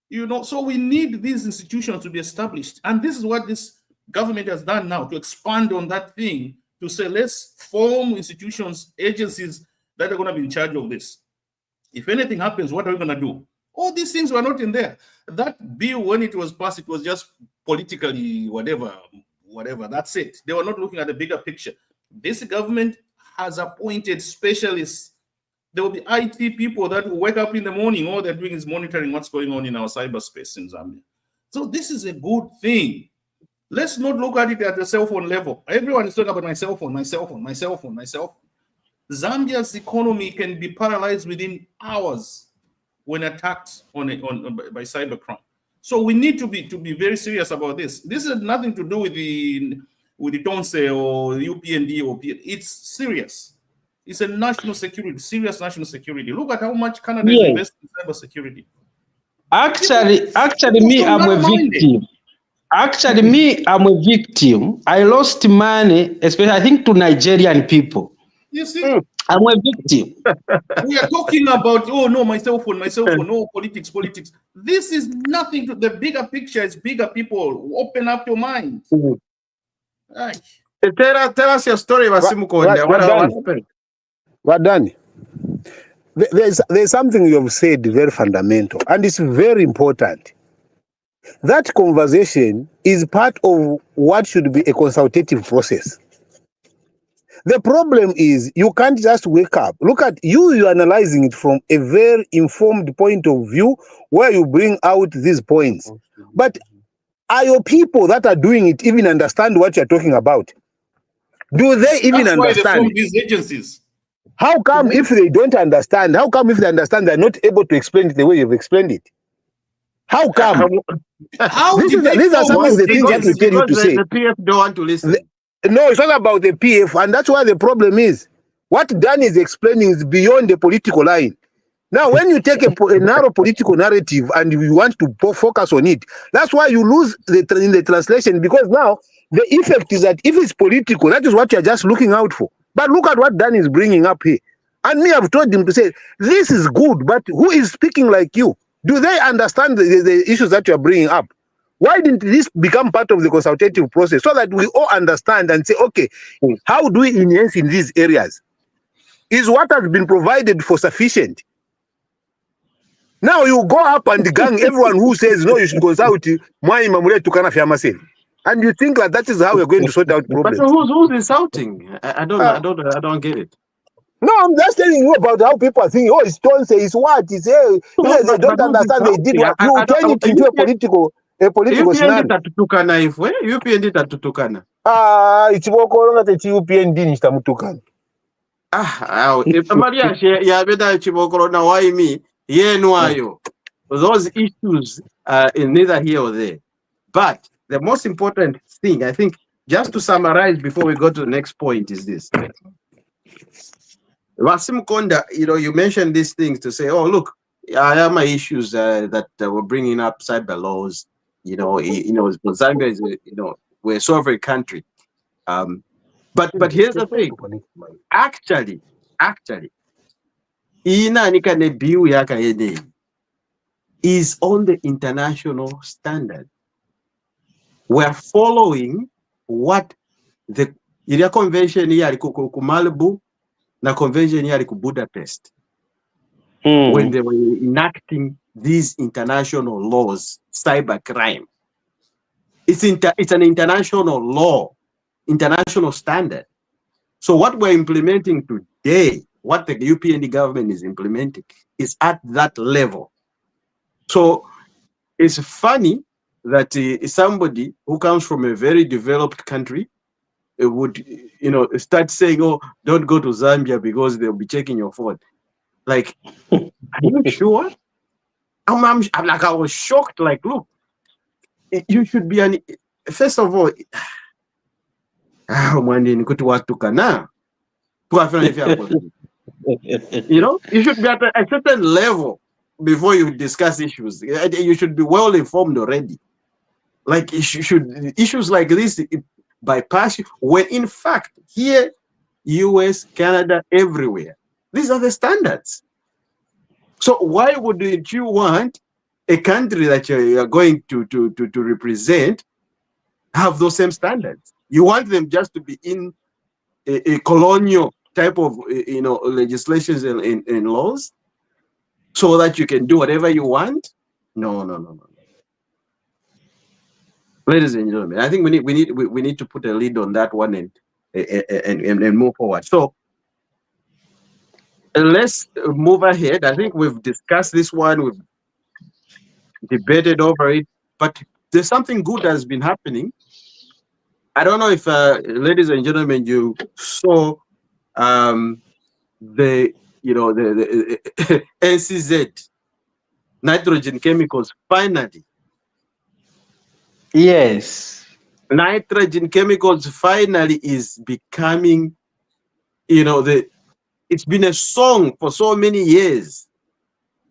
you know. So we need these institutions to be established, and this is what this government has done now, to expand on that thing, to say let's form institutions, agencies that are going to be in charge of this. If anything happens, what are we going to do? All these things were not in there. That bill, when it was passed, it was just politically whatever. That's it. They were not looking at the bigger picture. This government has appointed specialists. There will be IT people that will wake up in the morning. All they're doing is monitoring what's going on in our cyberspace in Zambia. So this is a good thing. Let's not look at it at the cell phone level. Everyone is talking about my cell phone, my cell phone, my cell phone, my cell phone. Zambia's economy can be paralyzed within hours when attacked by cybercrime. So we need to be very serious about this. This has nothing to do with the TONSE or UPND or it's serious. It's a national security, serious national security. Look at how much Canada is investing in cyber security. Actually, me, I'm a victim. Actually, me, I'm a victim. I lost money, especially I think to Nigerian people. You see, I'm a victim. We are talking about, oh no, my cell phone, no, politics. This is nothing to the bigger picture. It's bigger people. Open up your mind. Right. Tell us your story, Wasimukonde. What happened? What done? There's something you have said very fundamental, and it's very important. That conversation is part of what should be a consultative process. The problem is you can't just wake up. Look at you're analyzing it from a very informed point of view where you bring out these points. But are your people that are doing it even understand what you're talking about? Do they even understand? That's why they form these agencies. How come if they don't understand? How come if they understand they're not able to explain it the way you've explained it? How come? These are some of the things that we tell you to say. The PF don't want to listen. No, it's not about the PF, and that's why the problem is. What Dan is explaining is beyond the political line. Now, when you take a narrow political narrative and you want to focus on it, that's why you lose in the translation, because now the effect is that if it's political, that is what you're just looking out for. But look at what Dan is bringing up here. And me, I've told him to say, this is good, but who is speaking like you? Do they understand the issues that you're bringing up? Why didn't this become part of the consultative process so that we all understand and say, okay, how do we enhance in these areas? Is what has been provided for sufficient? Now you go up and gang everyone who says, no, you should consult and you think that is how we're going to sort out problems. But who's insulting? I don't get it. No, I'm just telling you about how people are thinking, oh, it's TONSE, it's what? It's they don't understand they did what. You turn it into a political scenario. UPND tatutukana. Ichibokolonga te UPND nishtamutukana. Maria yabeda ichibokolona waimi yenwayo. Those issues is neither here or there. But the most important thing, I think, just to summarize before we go to the next point, is this. Wasimukonde, you mentioned these things to say, oh, look, I have my issues that we're bringing up cyber laws. Zambia is, we're a sovereign country. But here's the thing. Actually, is on the international standard. We're following what the convention here Malibu na convention here Budapest when they were enacting these international laws, cyber crime. It's an international law international standard. So what we're implementing today, what the UPND government is implementing, is at that level. So it's funny that somebody who comes from a very developed country would, start saying, "Oh, don't go to Zambia because they'll be checking your phone." Like, are you sure? I'm like, I was shocked. Like, look, you should be first of all, you should be at a certain level before you discuss issues. You should be well informed already. Like, issues like this bypass you, when in fact here, US, Canada, everywhere, these are the standards. So why wouldn't you want a country that you're going to represent have those same standards? You want them just to be in a colonial type of legislations and laws so that you can do whatever you want? No. Ladies and gentlemen, I think we need to put a lid on that one and move forward. So let's move ahead. I think we've discussed this one, we've debated over it, but there's something good that's been happening. I don't know if, ladies and gentlemen, you saw the NCZ nitrogen chemicals finally. Yes. Nitrogen chemicals finally is becoming, it's been a song for so many years.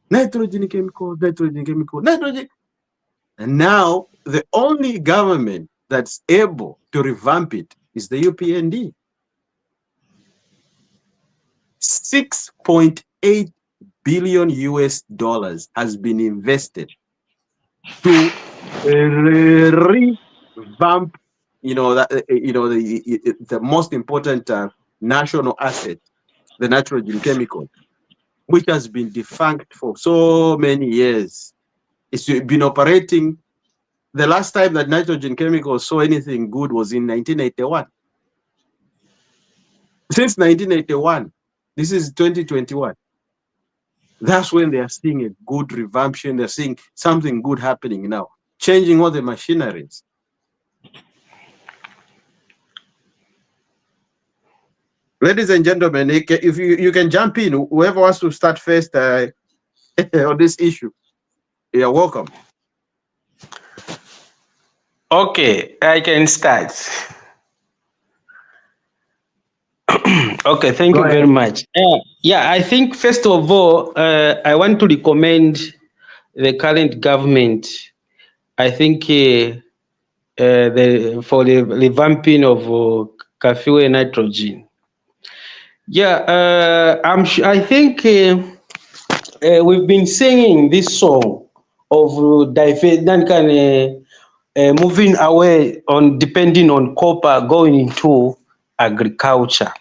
Nitrogen chemicals, nitrogen. And now the only government that's able to revamp it is the UPND. $6.8 billion US has been invested to revamp, the most important national asset, the nitrogen chemical, which has been defunct for so many years. It's been operating. The last time that nitrogen chemicals saw anything good was in 1981. Since 1981, this is 2021. That's when they are seeing a good revamption. They're seeing something good happening now, changing all the machineries. Ladies and gentlemen, if you can jump in, whoever wants to start first on this issue, you're welcome. Okay, I can start. Okay, thank you very much. Yeah, I think first of all, I want to recommend the current government. I think for the revamping of curfew and nitrogen. Yeah, I think we've been singing this song of moving away on depending on copper, going into agriculture.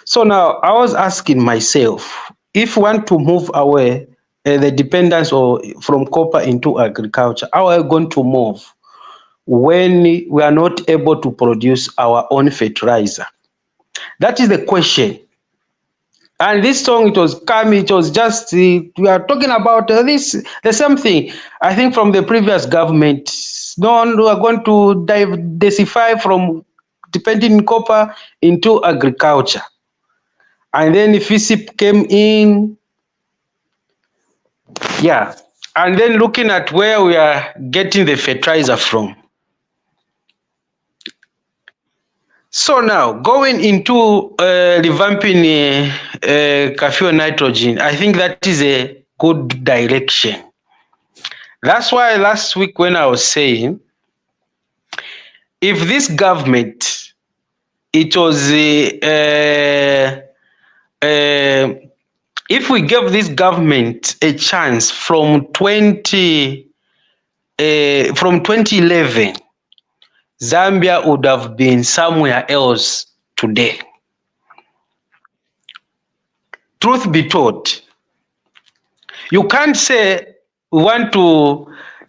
So now I was asking myself, if we want to move away the dependence from copper into agriculture, how are we going to move when we are not able to produce our own fertilizer? That is the question. And this song, it was just, we are talking about the same thing, I think, from the previous government. No, we are going to diversify from depending on copper into agriculture. And then the FISIP came in. Yeah. And then looking at where we are getting the fertilizer from. So now going into revamping curfew nitrogen, I think that is a good direction. That's why last week when I was saying, if this government, it was if we gave this government a chance from 2011, Zambia would have been somewhere else today. Truth be told, you can't say we want to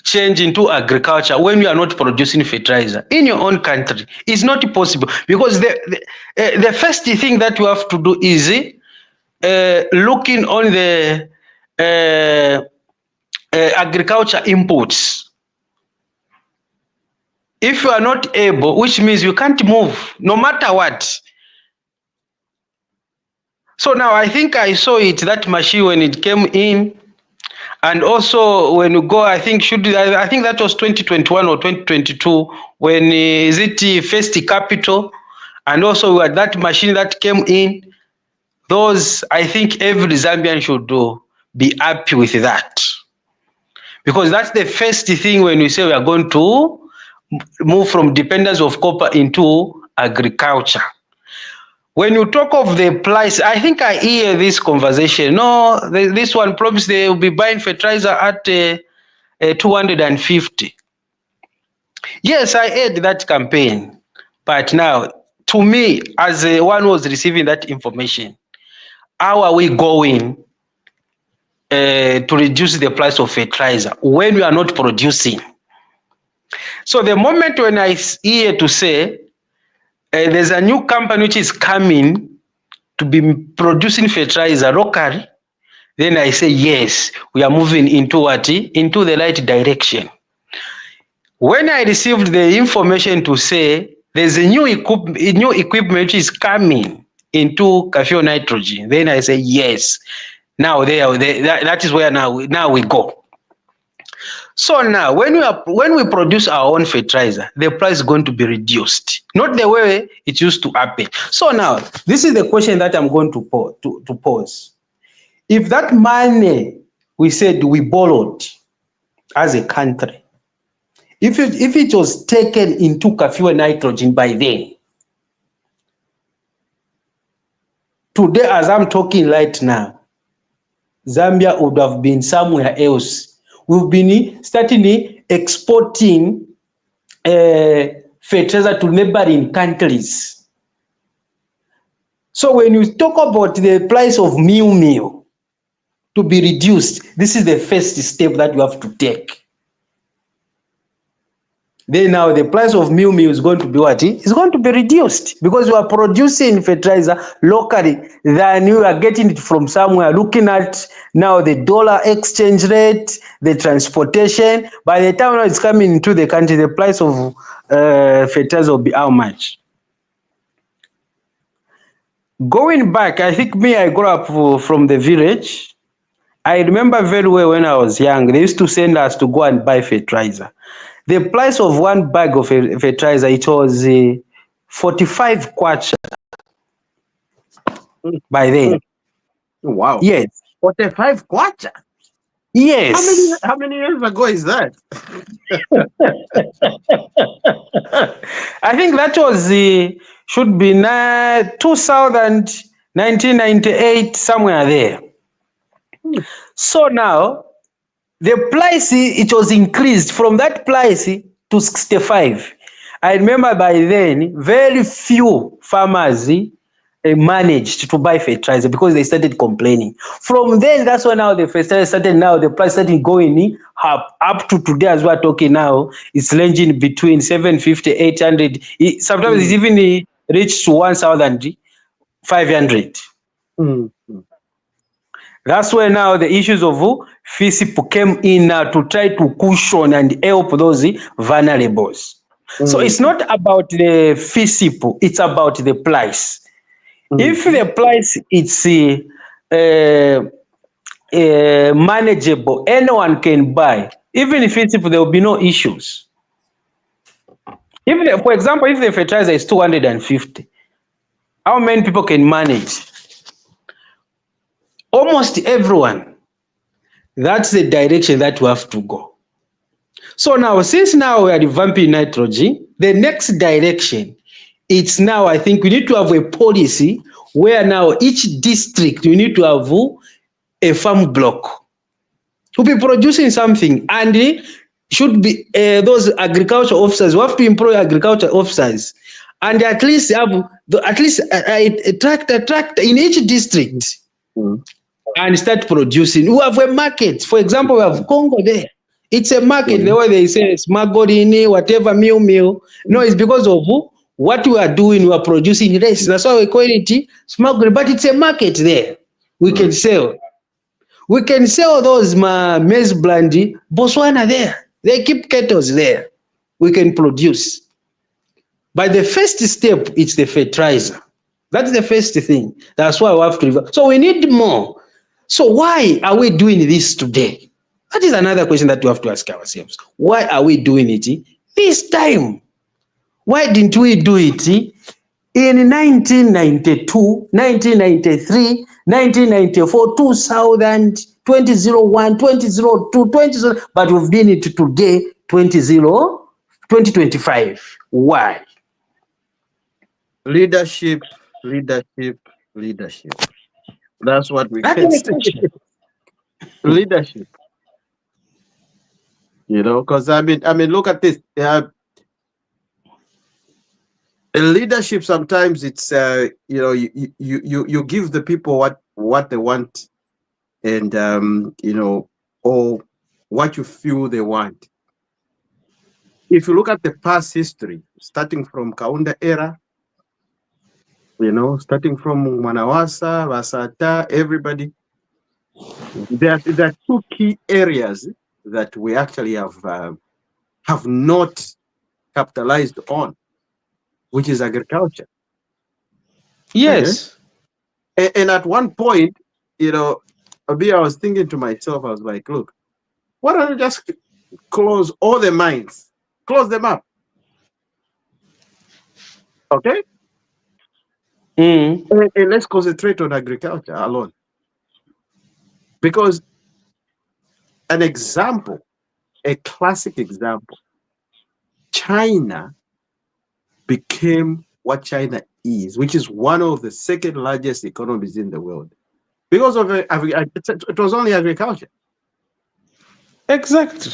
change into agriculture when you are not producing fertilizer in your own country. It's not possible, because the first thing that you have to do is looking on the agriculture inputs. If you are not able, which means you can't move no matter what. So now I think I saw it, that machine, when it came in, and also when you go, I think that was 2021 or 2022, when is it First Capital, and also we had that machine that came in. Those, I think every Zambian should be happy with that, because that's the first thing when we say we are going to move from dependence of copper into agriculture. When you talk of the price, I think I hear this conversation. No, this one promised they will be buying fertilizer at 250. Yes, I heard that campaign, but now, to me, as one who was receiving that information, how are we going to reduce the price of fertilizer when we are not producing? So the moment when I hear to say there's a new company which is coming to be producing fertilizer locally, then I say yes, we are moving into what? Into the right direction. When I received the information to say there's a new equipment which is coming into caffeine nitrogen, then I say yes. Now that is where now we go. So now, when we produce our own fertilizer, the price is going to be reduced, not the way it used to happen. So now, this is the question that I'm going to pose. If that money we said we borrowed as a country, if it was taken into caffeine nitrogen by then, today as I'm talking right now, Zambia would have been somewhere else. We've been starting exporting fertilizer to neighboring countries. So when you talk about the price of meal to be reduced, this is the first step that you have to take. Then now the price of meal is going to be what? It's going to be reduced, because you are producing fertilizer locally than you are getting it from somewhere. Looking at now the dollar exchange rate, the transportation, by the time it's coming into the country, the price of fertilizer will be how much? Going back, I think I grew up from the village. I remember very well when I was young, they used to send us to go and buy fertilizer. The price of one bag of fertilizer, it was 45 kwacha by then. Wow. Yes. 45 kwacha? Yes. How many years ago is that? I think that was should be 1998, somewhere there. So now, the price, it was increased from that price to 65. I remember by then, very few farmers managed to buy fertilizer because they started complaining. From then, that's when now the fertilizer started, now the price started going up to today as we're talking now. It's ranging between 750, 800. Sometimes it's even reached to 1,500. That's where now the issues of FISIP came in now to try to cushion and help those vulnerables. So it's not about the FISIP, it's about the price. If the price is manageable, anyone can buy. Even if FISIP, there will be no issues. For example, if the fertilizer is 250, how many people can manage? Almost everyone. That's the direction that we have to go. So now, since now we are revamping nitrogen, the next direction, it's now, I think we need to have a policy where now each district, we need to have a farm block to be producing something, and should be those agriculture officers who have to employ agriculture officers, and at least have a tractor in each district. And start producing. We have a market. For example, we have Congo there. It's a market, the way they say smuggling, whatever, meal. No, it's because of what we are doing, we are producing less. That's why we call it smuggling, but it's a market there. We can sell. We can sell those maize brandy, Botswana there. They keep cattle there. We can produce. But the first step, it's the fertilizer. That's the first thing. That's why we have to. So we need more. So why are we doing this today? That is another question that we have to ask ourselves. Why are we doing it this time? Why didn't we do it in 1992, 1993, 1994, 2000, 2001, 2002, 2000, but we've done it today, 2025. Why? Leadership. That's what we That's can the say. question. Leadership. Because I mean, look at this. Leadership, sometimes it's you give the people what they want, and or what you feel they want. If you look at the past history, starting from Kaunda era, starting from Manawasa, Vasata, everybody, there are two key areas that we actually have not capitalized on, which is agriculture. Yes. Okay? And at one point, I was thinking to myself, I was like, look, why don't you just close all the mines? Close them up. Okay? And let's concentrate on agriculture alone. Because an example, a classic example, China became what China is, which is one of the second largest economies in the world. Because of it was only agriculture. Exactly.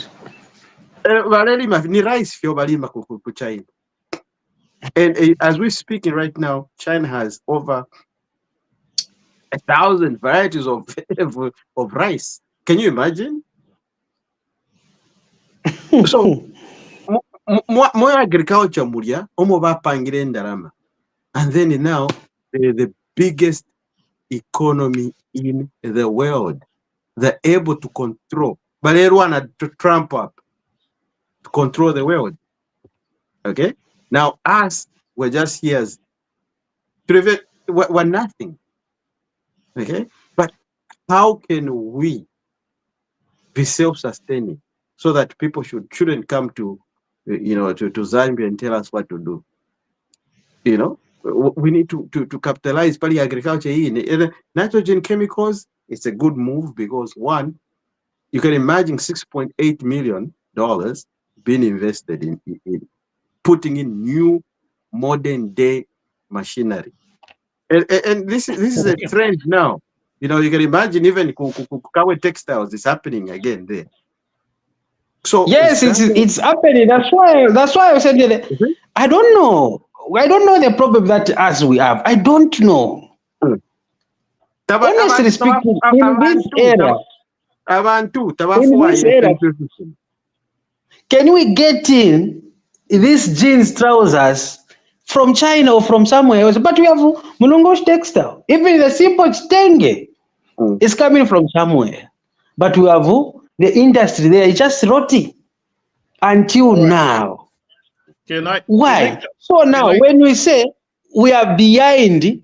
Ni rice fyo balima ku China. And as we're speaking right now, China has over 1,000 varieties of rice. Can you imagine? So, more agriculture mulia, omo bapangire endarama. And then now, the biggest economy in the world. They're able to control. But they want to trump up to control the world. Okay? Now, us, we're just here as private, we're nothing. Okay? But how can we be self-sustaining so that people shouldn't come to Zambia and tell us what to do? We need to capitalize Bally agriculture in nitrogen chemicals. It's a good move because one, you can imagine $6.8 million being invested in putting in new modern day machinery, and this is a trend now. You can imagine even Kawe textiles is happening again there. So yes, it's happening. That's why I said that. I don't know. I don't know the problem that as we have. I don't know. Honestly speaking, in this era, can we get in these jeans trousers from China or from somewhere else? But we have Mulongo's textile. Even the simple Tenge is coming from somewhere. But we have the industry there is just rotting until now. Why? So now when we say we are behind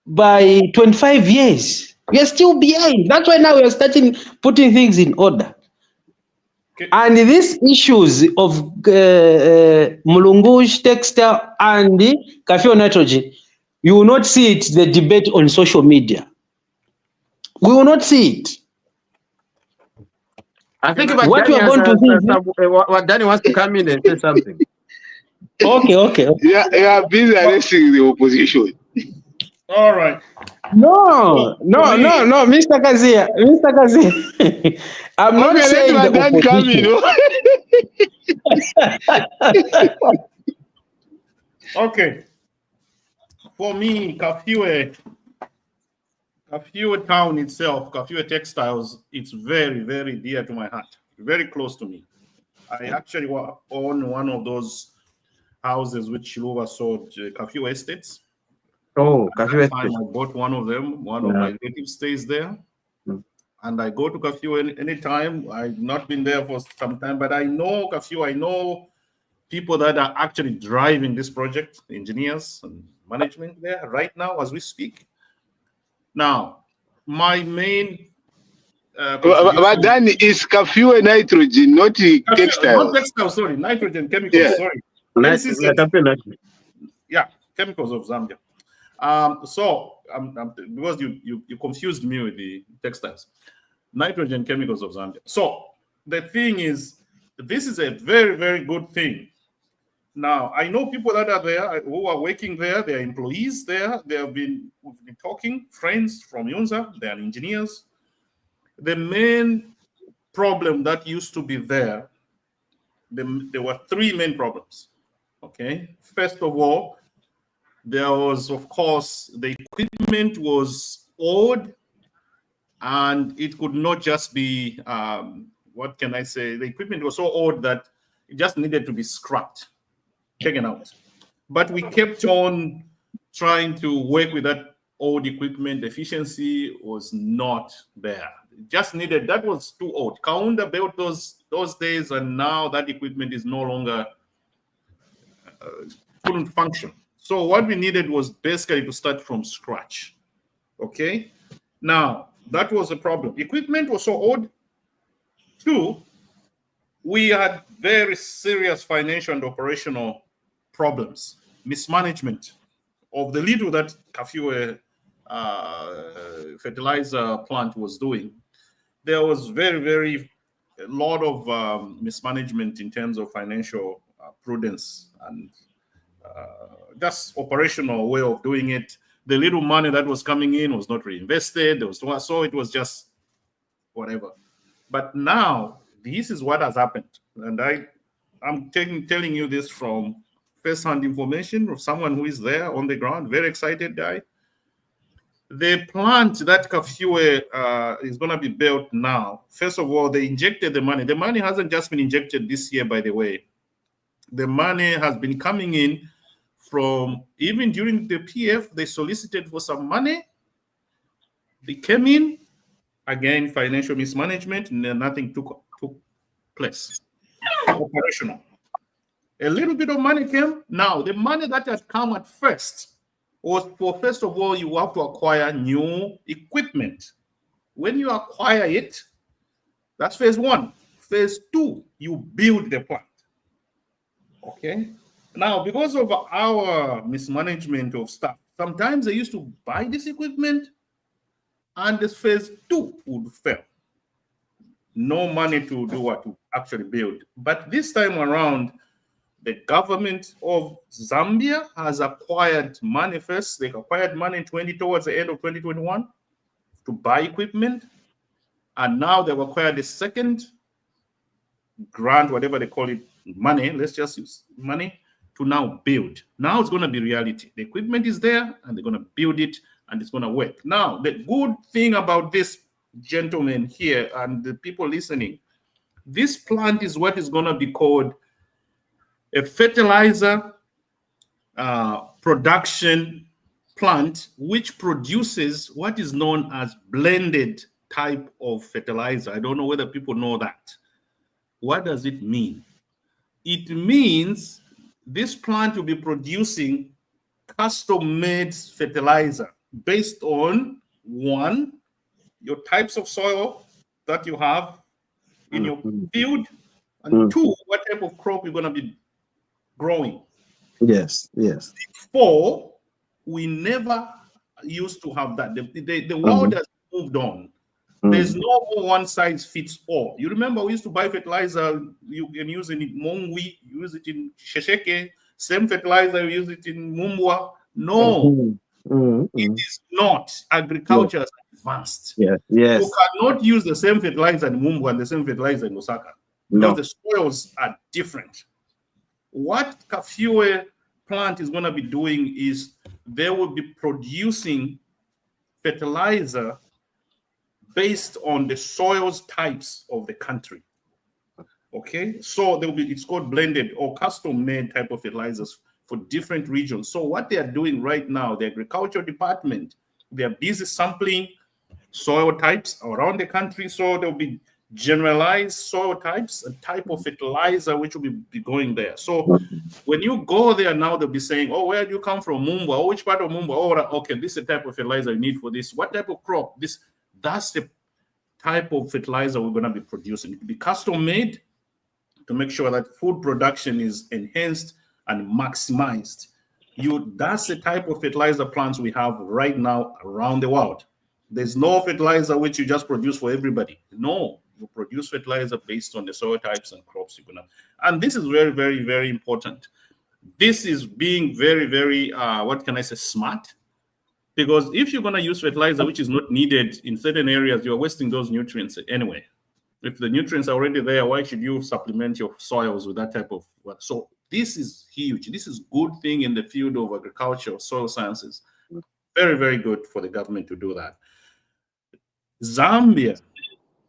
by 25 years, we are still behind. That's why now we are starting putting things in order. And these issues of Mulungush textile and Kafio nitrogen, you will not see it, the debate on social media. We will not see it. I think what we are going to see. What Danny wants to come in and say something. Okay. Yeah, busy arresting the opposition. All right. No, Mr. Kazia. I'm not saying the opposition. Okay. For me, Kafue town itself, Kafue textiles, it's very, very dear to my heart. very close to me. I actually own one of those houses which Chiluba sold, Kafue Estates. Oh, At that time, I bought one of them. One of my relatives stays there. And I go to Kafue anytime. I've not been there for some time, but I know Kafue. I know people that are actually driving this project, engineers and management there right now as we speak. Now, my main but then is Kafue nitrogen, not textiles. Not textiles, sorry, nitrogen chemicals, sorry. Yeah, chemicals of Zambia. Because you confused me with the textiles. Nitrogen chemicals of Zambia. So the thing is, this is a very, very good thing. Now, I know people that are there who are working there, they are employees there, we've been talking, friends from Yunza, they are engineers. The main problem that used to be there, there were three main problems. Okay, first of all, there was, of course, the equipment was old, and it could not just be, what can I say? The equipment was so old that it just needed to be scrapped, taken out. But we kept on trying to work with that old equipment. Efficiency was not there. It just needed, that was too old. Kaunda built those days, and now that equipment is no longer, couldn't function. So what we needed was basically to start from scratch. Okay? Now, that was a problem. Equipment was so old. Two, we had very serious financial and operational problems, mismanagement of the little that Kafue fertilizer plant was doing. There was a lot of mismanagement in terms of financial prudence and just operational way of doing it. The little money that was coming in was not reinvested. So it was just whatever. But now this is what has happened, and I'm telling you this from first-hand information of someone who is there on the ground, very excited guy. The plant that Kafue is going to be built now, first of all, they injected the money. The money hasn't just been injected this year, by the way. The money has been coming in from, even during the PF, they solicited for some money. They came in, again, financial mismanagement, and then nothing took place. Operational. A little bit of money came. Now, the money that had come at first was for, first of all, you have to acquire new equipment. When you acquire it, that's phase one. Phase two, you build the plant. Okay? Now, because of our mismanagement of stuff, sometimes they used to buy this equipment and this phase two would fail. No money to do what? To actually build. But this time around, the government of Zambia has acquired money first. They acquired money towards the end of 2021 to buy equipment. And now they've acquired the second grant, whatever they call it, money. Let's just use money to now build. Now it's going to be reality. The equipment is there and they're going to build it and it's going to work. Now, the good thing about this gentleman here and the people listening, this plant is what is going to be called a fertilizer production plant, which produces what is known as blended type of fertilizer. I don't know whether people know that. What does it mean? It means this plant will be producing custom-made fertilizer based on, one, your types of soil that you have in your field, and two, what type of crop you're going to be growing. Yes. Before, we never used to have that. The world has moved on. There's no more one size fits all. You remember we used to buy fertilizer, you can use it in Mongwi, you use it in Shesheke, same fertilizer, you use it in Mumbwa. No, it is not. Agriculture is advanced. Yes. You cannot use the same fertilizer in Mumbwa and the same fertilizer in Osaka because the soils are different. What Kafue plant is going to be doing is they will be producing fertilizer based on the soils types of the country. Okay, so there will be, it's called blended or custom made type of fertilizers for different regions. So what they are doing right now, the agriculture department, they are busy sampling soil types around the country. So there will be generalized soil types, a type of fertilizer which will be going there. So when you go there now, they'll be saying, oh, where do you come from, Mumba? Oh, which part of Mumba? Oh, okay, this is the type of fertilizer you need for this. What type of crop? This, that's the type of fertilizer we're going to be producing. It will be custom made to make sure that food production is enhanced and maximized. That's the type of fertilizer plants we have right now around the world. There's no fertilizer which you just produce for everybody. No, you produce fertilizer based on the soil types and crops you're gonna. And this is very, very, very important. This is being very, very, what can I say, smart. Because if you're gonna use fertilizer which is not needed in certain areas, you're wasting those nutrients anyway. If the nutrients are already there, why should you supplement your soils with that type of what? So this is huge. This is good thing in the field of agriculture, soil sciences. Very, very good for the government to do that. Zambia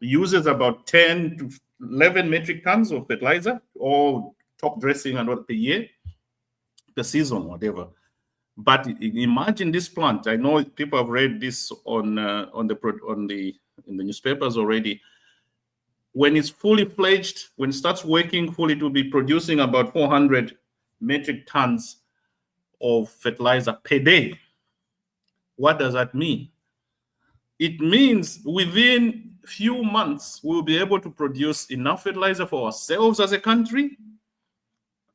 uses about 10 to 11 metric tons of fertilizer, or top dressing and what per year, per season, whatever. But imagine this plant. I know people have read this in the newspapers already. When it's fully fledged, when it starts working fully, it will be producing about 400 metric tons of fertilizer per day. What does that mean? It means within few months, we'll be able to produce enough fertilizer for ourselves as a country,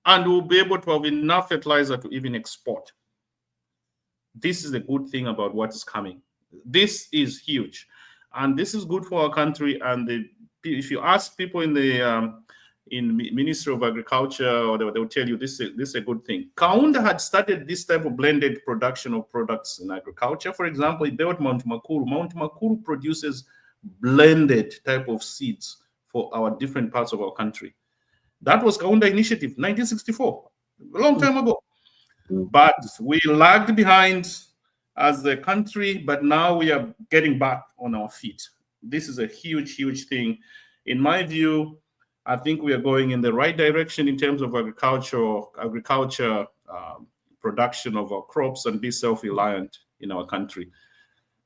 and we'll be able to have enough fertilizer to even export. This is the good thing about what is coming. This is huge, and this is good for our country. And if you ask people in the Ministry of Agriculture, or they will tell you this is a good thing. Kaunda had started this type of blended production of products in agriculture. For example, he built Mount Makuru. Mount Makuru produces blended type of seeds for our different parts of our country. That was Kaunda initiative, 1964, a long time ago. But we lagged behind as a country, but now we are getting back on our feet. This is a huge, huge thing. In my view, I think we are going in the right direction in terms of agriculture production of our crops, and be self-reliant in our country.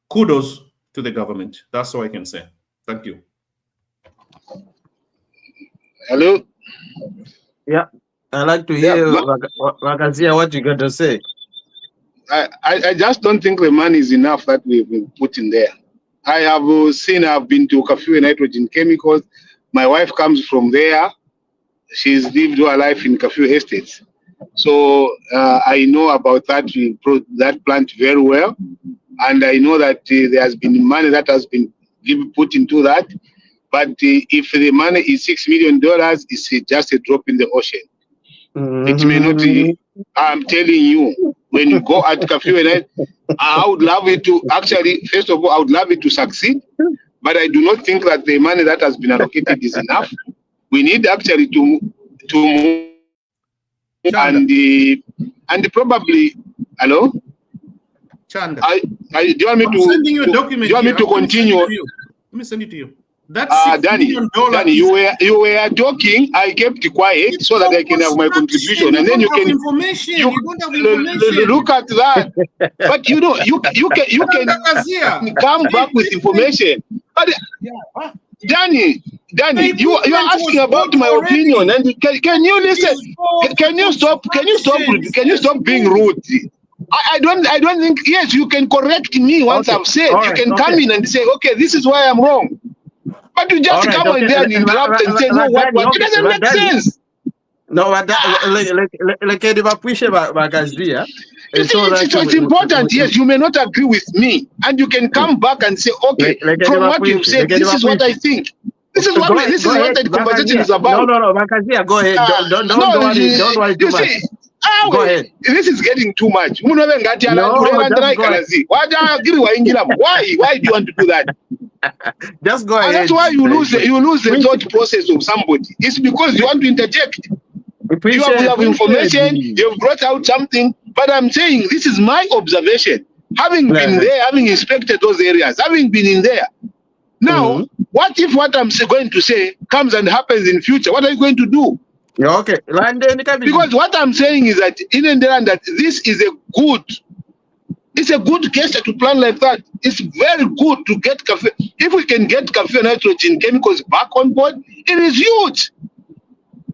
Kudos to the government. That's all I can say. Thank you. Hello. Yeah, I'd like to hear Wakazia, what you got to say. I just don't think the money is enough that we've been put in there. I have seen, I've been to Kafue nitrogen chemicals. My wife comes from there. She's lived her life in Kafue estates. So I know about that plant very well. And I know that there has been money that has been put into that. But if the money is $6 million, it's just a drop in the ocean. It may not be. I'm telling you, when you go at Kafue, I would love it to actually, first of all, I would love it to succeed. But I do not think that the money that has been allocated is enough. We need actually to move and probably, hello? Chanda. Do you want me to sending you a document? Do you want me to continue? Let me send it to you. That's $6 million. Danny, you were talking. I kept quiet so that I can have my contribution, and then you can information. You don't have information. Look at that. But you know, you can come back with information. But Danny, you are asking about my opinion, and can you listen? Can you stop being rude? I don't think. Yes, you can correct me once I've said. You can come in and say, okay, this is why I'm wrong. But you just come in there and interrupt and say, no, what? It doesn't make sense. No, but it's important. Yes, you may not agree with me, and you can come back and say, okay, from what you've said, this is what I think. This is what the conversation is about. No, Makazia, go ahead. Don't worry too much. Go ahead. This is getting too much. Why do you want to do that? Just go ahead. And that's why you lose the thought process of somebody. It's because you want to interject. You have information, you've brought out something, but I'm saying this is my observation. Having been there, having inspected those areas, having been in there, Now, what if what I'm going to say comes and happens in future? What are you going to do? Okay. Because what I'm saying is that in India, that this is it's a good case to plan like that. It's very good to get cafe. If we can get cafe nitrogen chemicals back on board, it is huge.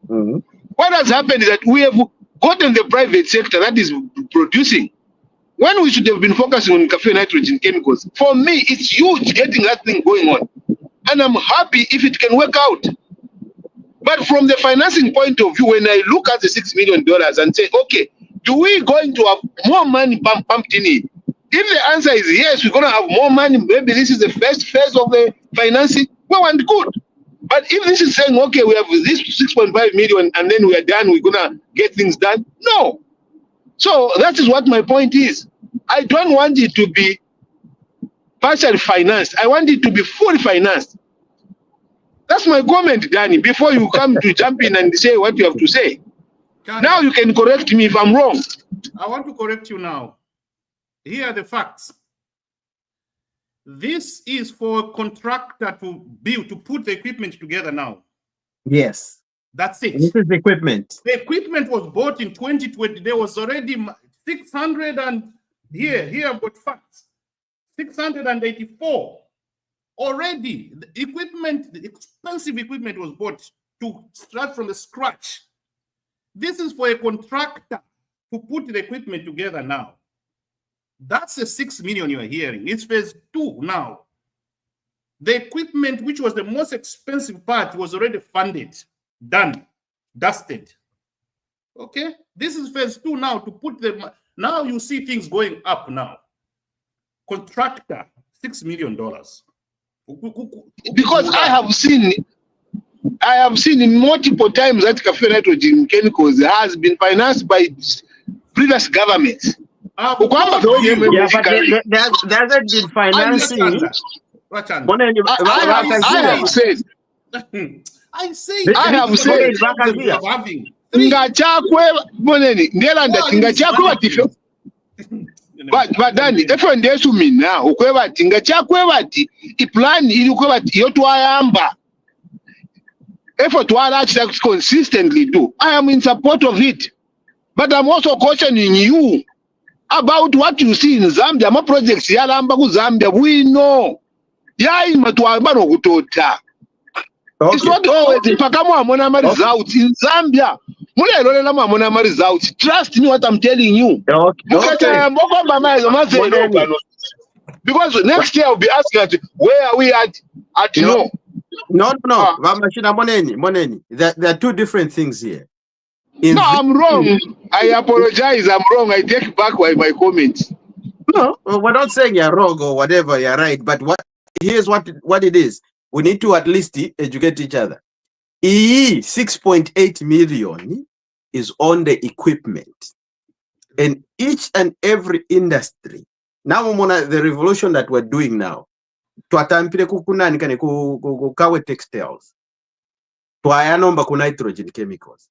What has happened is that we have gotten the private sector that is producing when we should have been focusing on cafe nitrogen chemicals. For me, it's huge getting that thing going on. And I'm happy if it can work out. But from the financing point of view, when I look at the $6 million and say, okay, do we going to have more money pumped in it? If the answer is yes, we're going to have more money, maybe this is the first phase of the financing, well and good. But if this is saying, okay, we have this 6.5 million and then we are done, we're going to get things done, no. So that is what my point is. I don't want it to be partially financed. I want it to be fully financed. That's my comment, Danny, before you come to jump in and say what you have to say. Now you can correct me if I'm wrong. I want to correct you now. Here are the facts. This is for a contractor to build, to put the equipment together now. Yes. That's it. This is the equipment. The equipment was bought in 2020. There was already 600 and here I've got facts. 684. Already, the equipment, the expensive equipment was bought to start from the scratch. This is for a contractor to put the equipment together now. That's the 6 million you are hearing. It's phase 2 now. The equipment, which was the most expensive part, was already funded, done, dusted. Okay? This is phase 2 now to put them. Now you see things going up now. Contractor, $6 million. Because I have seen multiple times that cafe nitrogen chemicals has been financed by previous governments. Yeah, but there hasn't been financing. I have said. But then if they to me now, ukweba tinga chakweba ti iplan ili ukweba yotwayamba effort wala consistently do. I am in support of it, but I'm also cautioning you about what you see in Zambia. My projects yalamba ku Zambia, we know. Yai matwamba no kutota. It's not always results in Zambia. Trust me what I'm telling you. Okay. Because next year I'll be asking, where are we at no? No. Moneni. There are two different things here. No, I'm wrong. I apologize. I'm wrong. I take back my comments. No, we're not saying you're wrong or whatever. You're right. But here's what it is. We need to at least educate each other. 6.8 million is on the equipment. And each and every industry. Now, the revolution that we're doing now, kawe textiles, twayanomba ku nitrogen chemicals.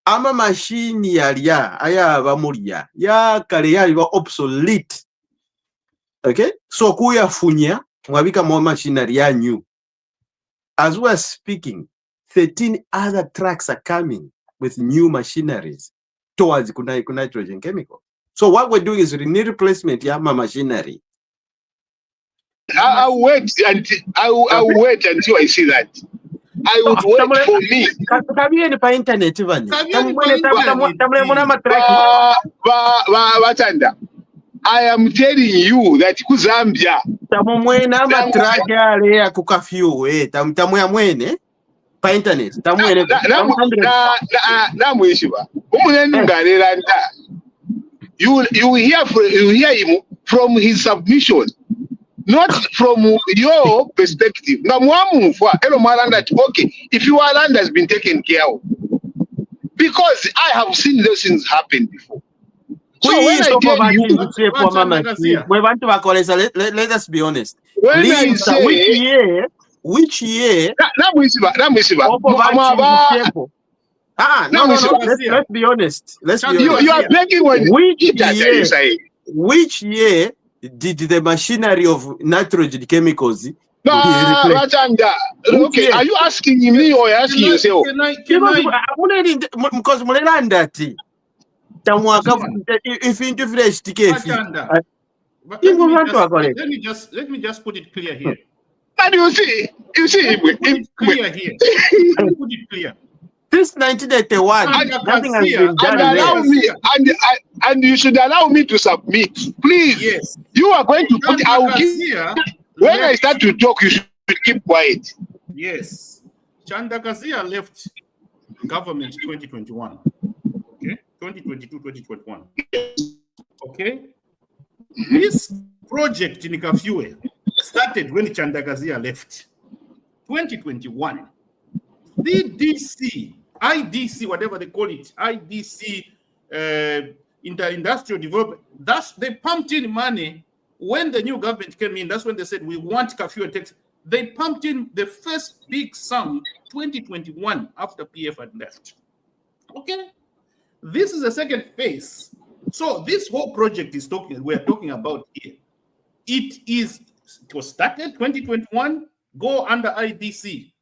Ama machine aya abamulia ya kale yaliba obsolete. Okay? So kuyafunya mwabika mo machinery ya new. As we are speaking, 13 other trucks are coming with new machineries towards nitrogen chemical. So what we're doing is replacement yama machinery. I'll wait until I see that. I would wait for me. Internet even. I am telling you that Zambia. You hear him from his submission, not from your perspective. Okay, if your land has been taken care of, because I have seen those things happen before. So when I tell you, let us be honest. When I say which year? Let's be honest. You are begging when which year did the machinery of nitrogen chemicals No, Rachanda. Okay, are you asking me or asking yourself? Because Mulandi. If interference tickets. Let me just put it clear here. And you see, put it clear here. Let me put it clear. Since 1981, nothing has been done. And allow me, and you should allow me to submit, please. Yes. You are going to put. When I start to talk, you should keep quiet. Yes. Chandakazia left government 2021. Okay, 2022, 2021. Okay. This project in Kafue started when Chandakazia left. 2021. CDC, IDC, whatever they call it, IDC, industrial development. They pumped in money when the new government came in. That's when they said we want Kafue tax. They pumped in the first big sum 2021 after PF had left. Okay, this is the second phase. So this whole project we're talking about here. It was started 2021, go under IDC.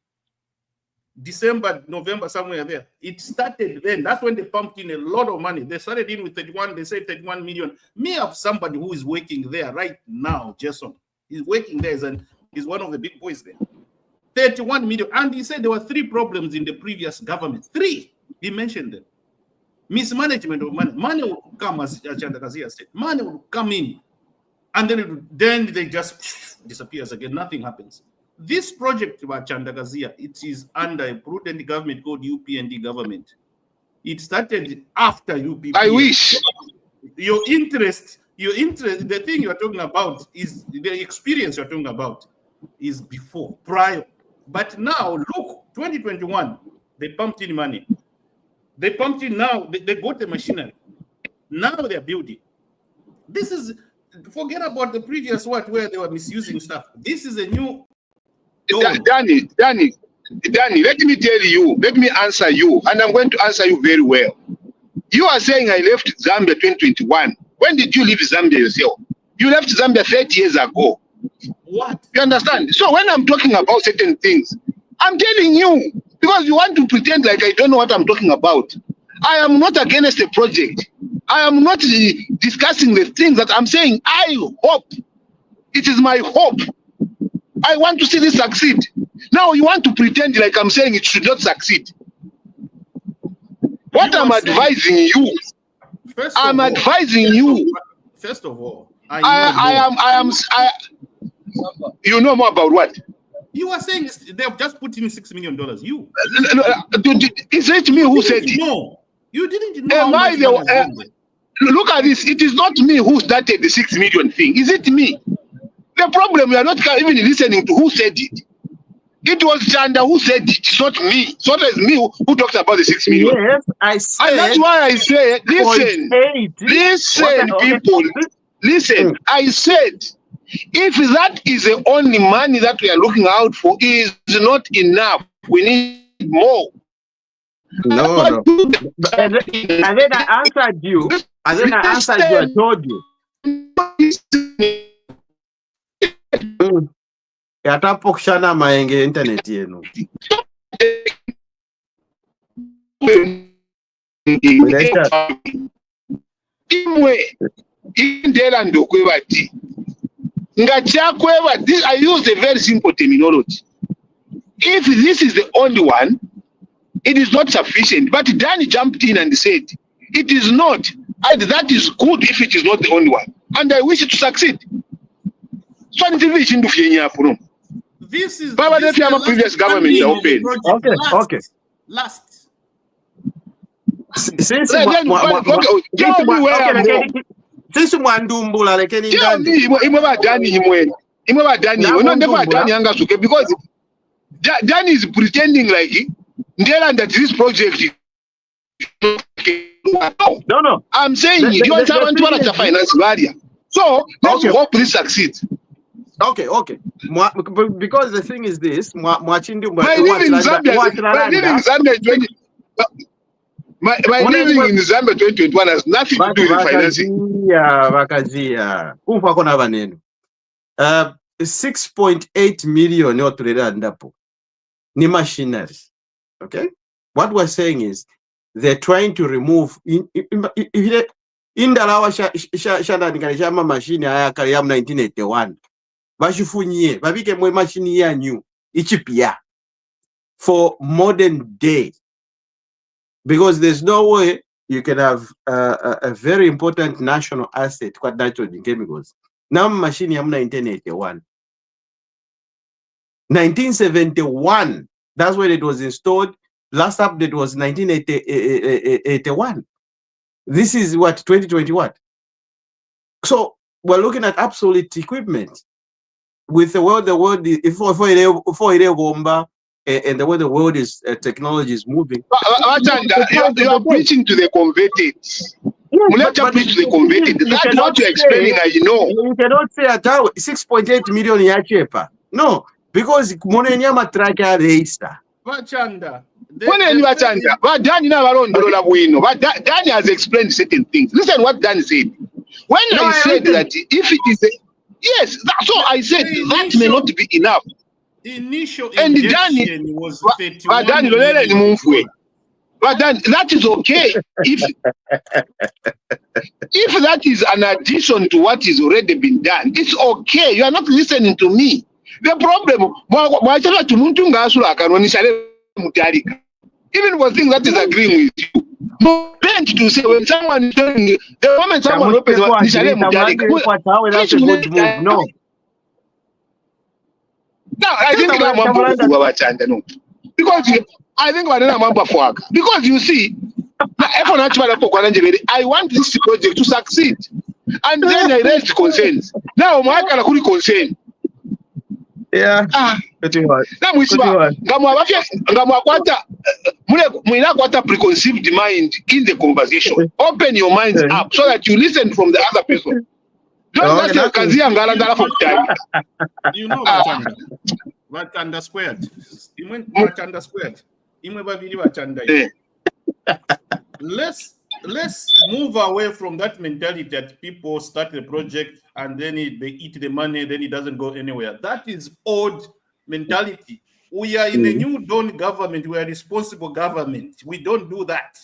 December, November, somewhere there. It started then. That's when they pumped in a lot of money. They started in with 31, they said 31 million. Me have somebody who is working there right now, Jason. He's working there and he's one of the big boys there. 31 million. And he said there were 3 problems in the previous government. 3. He mentioned them. Mismanagement of money. Money will come, as Chandakazia said. Money will come in. And then they just disappears again. Nothing happens. This project about Chandakazia, it is under a prudent government called UPND government. It started after UPP. I wish. Your interest, the thing you're talking about is the experience you're talking about is before, prior. But now, look, 2021, they pumped in money. They pumped in now, they got the machinery. Now they're building. This is, forget about the previous where they were misusing stuff. This is a new. Danny, let me tell you, let me answer you, and I'm going to answer you very well. You are saying I left Zambia 2021. When did you leave Zambia yourself? You left Zambia 30 years ago. What? You understand? So when I'm talking about certain things, I'm telling you, because you want to pretend like I don't know what I'm talking about. I am not against the project. I am not discussing the things that I'm saying. I hope. It is my hope. I want to see this succeed. Now you want to pretend like I'm saying it should not succeed. What I'm advising you, I'm advising you. First of all, you know more about what? You are saying they've just put in $6 million. You. Is it me who said it? No, you didn't know. Look at this. It is not me who started the 6 million thing. Is it me? The problem, we are not even listening to who said it. It was Chanda who said it. It's not me. It's not me who talks about the 6 million. Yes, I said. And that's why I say, listen, people, listen. I said, if that is the only money that we are looking out for, is not enough. We need more. No. And then I answered you. I told you. Yatapokshana maenge internet yenu. Imwe indela ndokwebati. Ngachakweba, I use a very simple terminology. If this is the only one, it is not sufficient. But Danny jumped in and said, it is not. And that is good if it is not the only one. And I wish it to succeed. So this is the previous government open. Okay. Last. Since Mwandumbula like any because Danny is pretending like that this project. No. I'm saying you want to finance value. So let's hope this succeeds. Okay. Because the thing is this, my living in Zambia 2021 has nothing to do with financing. 6.8 million yotulerandapo ni machineries. Okay, what we're saying is they're trying to remove indalawa shandanikana shama machine ayakale ya 1981 bashifunye babike mwe machine yanyu ichipia for modern day, because there's no way you can have a very important national asset called nitrogen chemicals now machine ya 1981. 1971, that's when it was installed. Last update was 1981. This is what, 2021. So we're looking at obsolete equipment with the world is and the way the world is technology is moving. You are preaching to the converted. Yes, but preach to the converted. That's what you're explaining, I know. You cannot say at 6.8 million yachepa. No, because Monenya track register. Vachanda. But Danny has explained certain things. Listen what Danny said. When I said that if it is yes, that's all I said. That may not be enough. Initial injection was 31 but then that is okay if that is an addition to what is already been done. It's okay. You are not listening to me. The problem, even for things that is agreeing with you, bent to say when someone is telling you, the moment someone opens no. Now I think because I think because you see, I want this project to succeed, and then I raised concerns. Now my concern. Yeah. Preconceived mind in the conversation. Open your minds up so that you listen from the other person. Don't just you know Vachanda squared. Vachanda squared. Let's move away from that mentality that people start the project and then they eat the money, then it doesn't go anywhere. That is old mentality. We are in a new dawn government. We are a responsible government. We don't do that.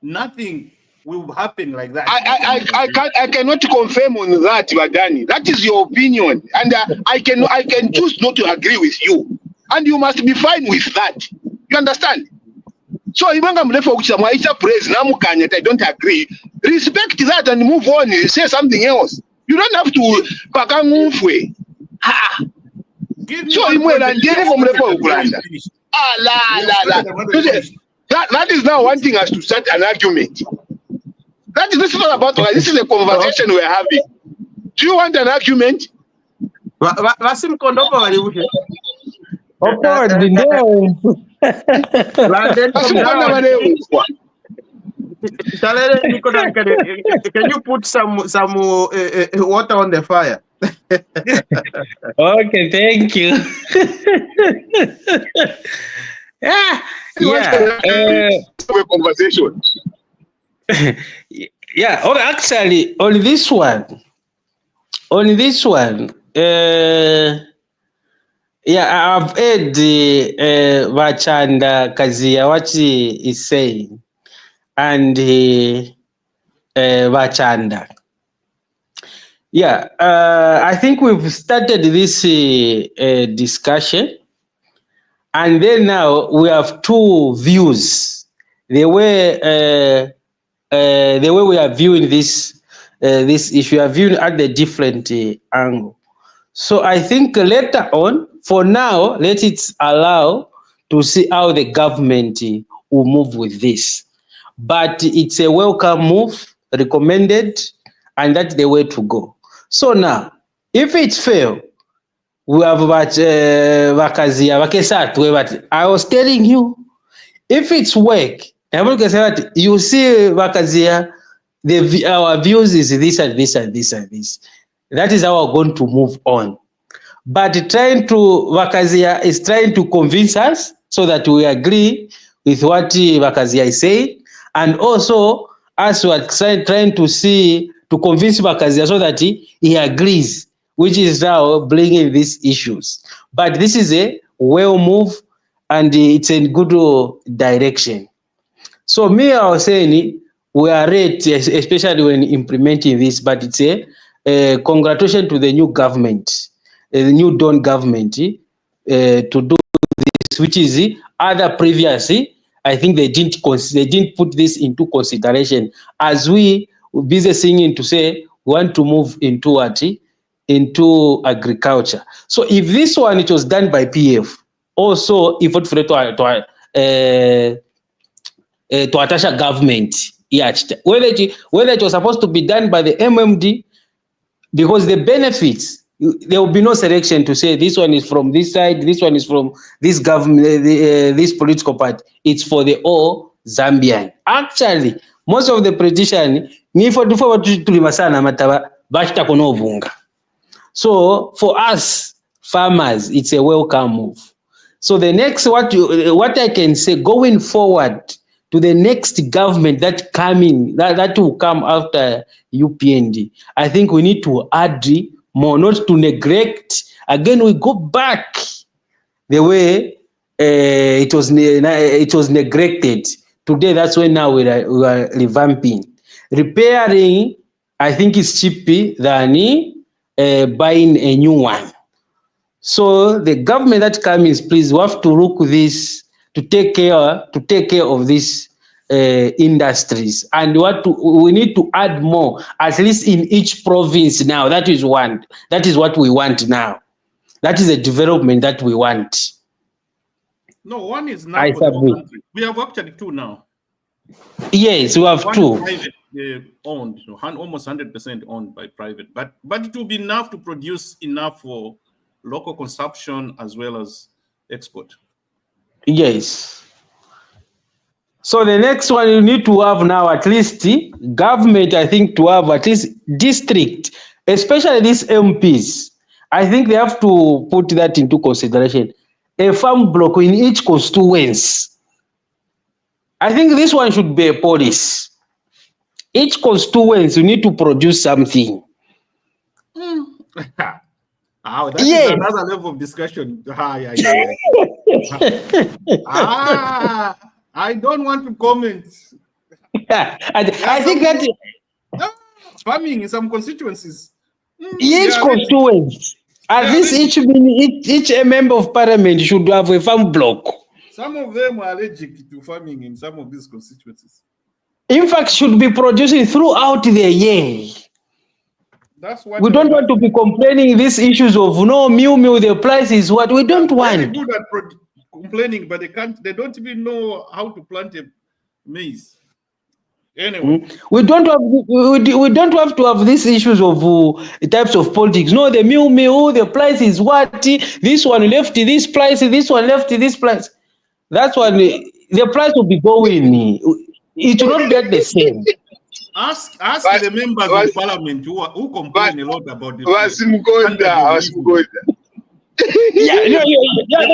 Nothing will happen like that. I cannot confirm on that, Badani. That is your opinion, and I can choose not to agree with you, and you must be fine with that. You understand? So even I'm left for praise, I don't agree. Respect that and move on. Say something else. You don't have to move way. So that is now wanting us to start an argument. This is not about this is a conversation we're having. Do you want an argument? Can you put some water on the fire? Okay, thank you. Conversation. Yeah, or actually on this one, yeah, I've heard Vachanda Kazia what he is saying, and Vachanda. Yeah, I think we've started this discussion, and then now we have two views. The way we are viewing this issue, we are viewing at the different angle. So I think later on, for now, let it allow to see how the government will move with this. But it's a welcome move, recommended, and that's the way to go. So now, if it's fail, we have Vakazia, Vakesat, I was telling you, if it's work, you see Vakazia, our views is this and this and this and this. That is how we're going to move on. But Vakazia is trying to convince us so that we agree with what Vakazia is saying, and also us who are trying to convince Vakazia so that he agrees which is now bringing these issues. But this is a well move, and it's in good direction. So me, I was saying we are ready, especially when implementing this. But it's a congratulations to the new government, the new Dawn government, to do this, which is other previously. I think they didn't put this into consideration, as we busy singing to say we want to move into what, into agriculture. So if this one it was done by PF, also if it for to Atasha government, whether it was supposed to be done by the MMD, because the benefits, there will be no selection to say this one is from this side, this one is from this government, this political party. It's for the all Zambian. Actually, most of the politicians, so for us farmers, it's a welcome move. So the next, what I can say going forward to the next government that will come after UPND, I think we need to add more, not to neglect. Again, we go back the way it was neglected. Today, that's when now we are revamping, repairing. I think it's cheaper than buying a new one. So the government that comes, please, we have to look this to take care of these industries, and we need to add more, at least in each province now. That is what we want now. That is the development that we want. No, one is now for the whole country. We have actually two now. Yes, we have two. Private, owned, almost 100% owned by private, but it will be enough to produce enough for local consumption as well as export. Yes. So the next one you need to have now, at least government, I think, to have at least district, especially these MPs. I think they have to put that into consideration. A farm block in each constituency. I think this one should be a policy. Each constituency, you need to produce something. Oh, that is another level of discussion. I don't want to comment. I think that farming in some constituencies. Each constituency, at least each member of parliament should have a farm block. Some of them are allergic to farming in some of these constituencies. In fact, should be producing throughout the year. That's what we don't want to be complaining these issues of no meal, the price is what we don't want. They're good at complaining, but they don't even know how to plant a maize. Anyway, we don't have to have these issues of types of politics. No, the meal, the price is what, this one left this price, this one left this price. That's why the price will be going. It will not get the same. Ask the members of parliament who complain a lot about the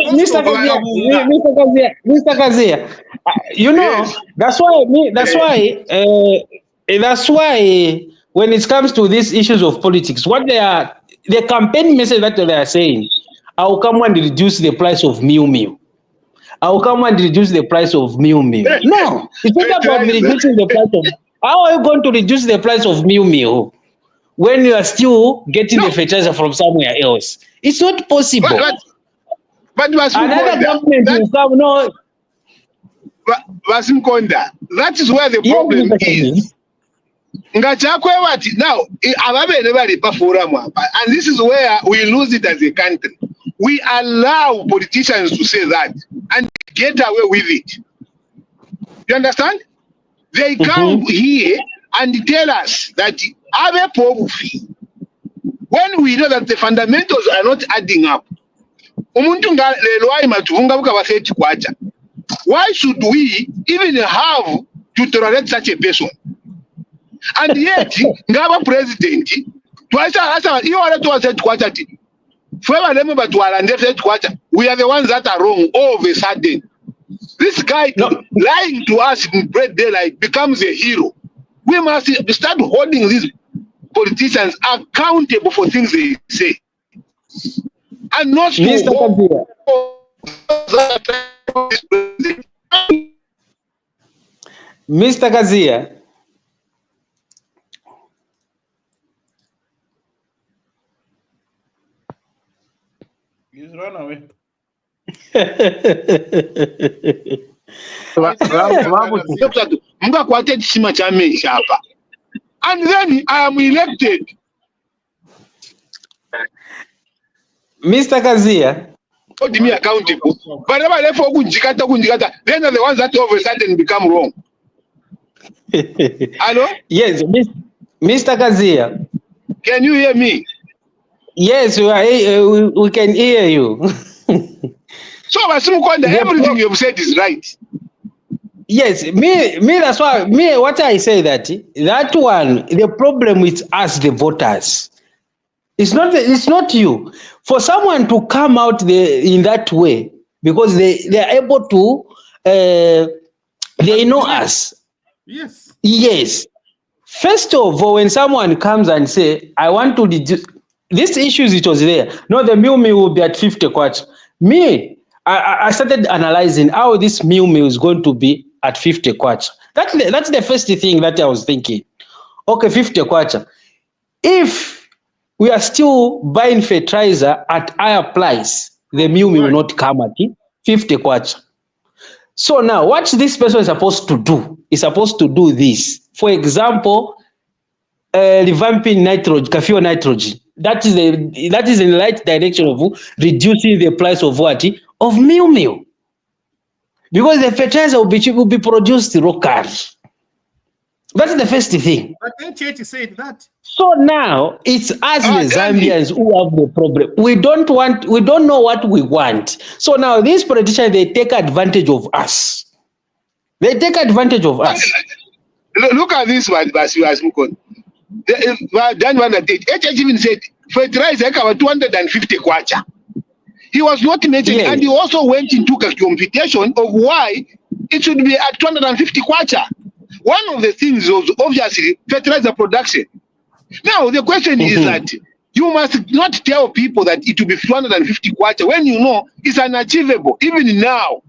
Mr. Kazia, you know, yes. That's why when it comes to these issues of politics, what the campaign message that they are saying, I will come and reduce the price of meal. I will come and reduce the price of meal. No, it's not about reducing the price of. How are you going to reduce the price of meal when you are still getting the fertilizer from somewhere else? It's not possible. But another government will come. No, Vasimkonda, that is where the problem is. Now, and this is where we lose it as a country. We allow politicians to say that and get away with it. You understand? They come here and tell us that when we know that the fundamentals are not adding up. Why should we even have to tolerate such a person? And yet, Ngaba president, we are the ones that are wrong all of a sudden. This guy lying to us in broad daylight becomes a hero. We must start holding these politicians accountable for things they say. and not to Mr. Kazia. Mr. Kazia. He's run away. And then I am elected. Mr. Kazia. Hold me accountable. But never left for Kunjikata, then are the ones that all of a sudden become wrong. Hello? Yes, Mr. Kazia. Can you hear me? Yes, we can hear you. So, everything you have said is right. Yes, me, that's why, what I say that one, the problem with us, the voters. It's not you. For someone to come out there in that way, because they are able to, they know us. Yes. Yes. First of all, when someone comes and say, I want to reduce, these issues, it was there. No, the meal will be at 50 kwacha. Me, I started analyzing how this meal is going to be at 50 kwacha. That's the first thing that I was thinking. Okay, 50 kwacha. If we are still buying fertilizer at higher price, the meal will not come at 50 kwacha. So now, what this person is supposed to do is supposed to do this. For example, revamping nitrogen, kaffir nitrogen. That is in the right direction of reducing the price of what? Of meal. Because the fertilizer will be produced locally. That's the first thing. But then Church said that. So now it's us the Zambians who have the problem. We don't know what we want. So now these politicians, they take advantage of us. They take advantage of us. Look at this one, Basio. Then one that did. HH even said fertilizer about 250 kwacha. He was not mentioning, and he also went into a computation of why it should be at 250 kwacha. One of the things was obviously fertilizer production. Now the question is that you must not tell people that it will be 250 kwacha when you know it's unachievable even now.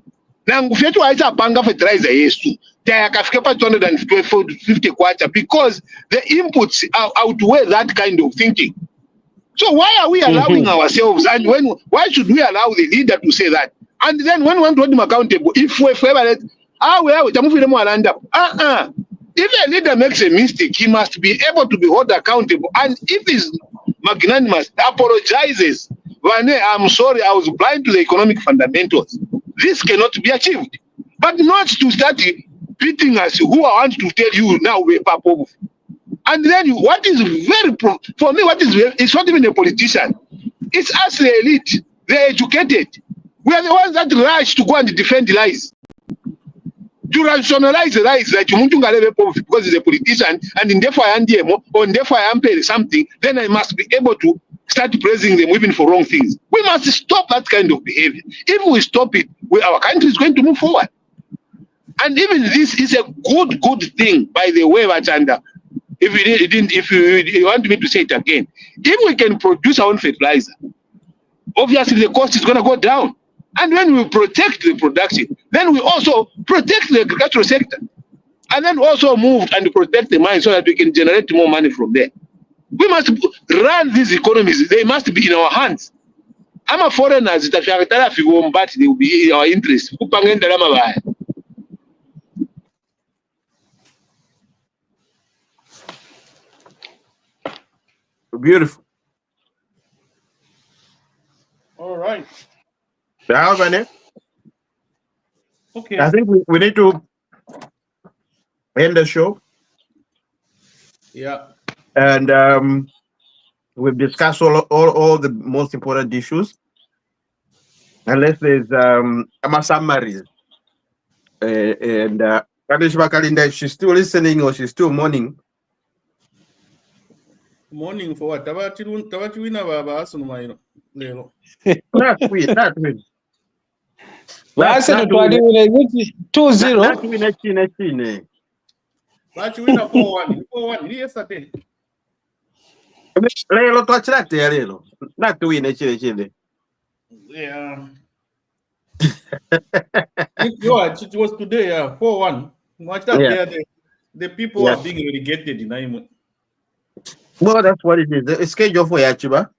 Nangu aisa panga fertilizer yesu. They kafika pa 250 kwacha because the inputs outweigh that kind of thinking. So why are we allowing ourselves, and why should we allow the leader to say that? And then when we want to hold him accountable, if we ever let if a leader makes a mistake, he must be able to be held accountable. And if he's magnanimous, apologizes, I'm sorry, I was blind to the economic fundamentals. This cannot be achieved. But not to start beating us, who I want to tell you now, we're Papo. And then what is for me, it's not even a politician. It's us, the elite, the educated. We are the ones that rush to go and defend the lies. To rationalize the lies that because he's a politician and in therefore I am DMO or therefore I am paying something, then I must be able to start praising them even for wrong things. We must stop that kind of behavior. If we stop it, our country is going to move forward. And even this is a good thing, by the way, Wachanda. If you want me to say it again, if we can produce our own fertilizer, obviously the cost is going to go down. And when we protect the production, then we also protect the agricultural sector. And then also move and protect the mine so that we can generate more money from there. We must run these economies. They must be in our hands. I'm a foreigner, but they will be in our interest. Beautiful. All right. Okay. I think we need to end the show. Yeah. And we've discussed all the most important issues. Unless there's a summaries. And Kadishma Kalinda, she's still listening or she's still mourning. Morning for what? Tabati wina baba asunu lero. Not win. Arsenal 2-0. Not win. But you win 4-1 yesterday. Lelo twachirate lelo. Natuine chile. Yeah. It was today, 4-1. Watch that Yeah. there. The people Yeah. are being relegated in Aimu. Well, that's what it is. It's scheduled for Yachiba.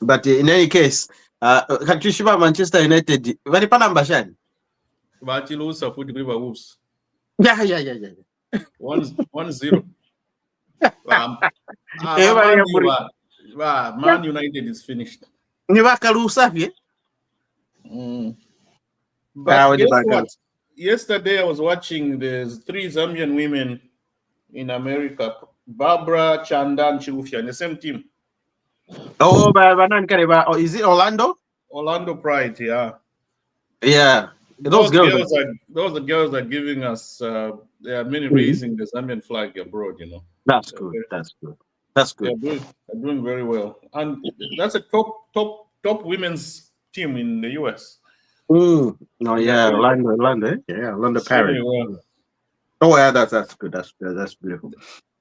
But in any case, Katushiba Manchester United, very panambashan. But you lose support the River Wolves. Yeah. 1-0. Everybody Man United is finished. Nivakalusafi. But guess what? Yesterday I was watching the 3 Zambian women in America, Barbara, Chanda, and Chilufia, in the same team. Oh, is it Orlando? Orlando Pride, yeah. Yeah. Those the girls are giving us they are many raising the Zambian flag abroad, you know. That's good. That's good. They're doing very well. And that's a top women's team in the US. Oh yeah, Orlando. Yeah, Orlando Pirates. Well. Oh yeah, that's good. That's beautiful.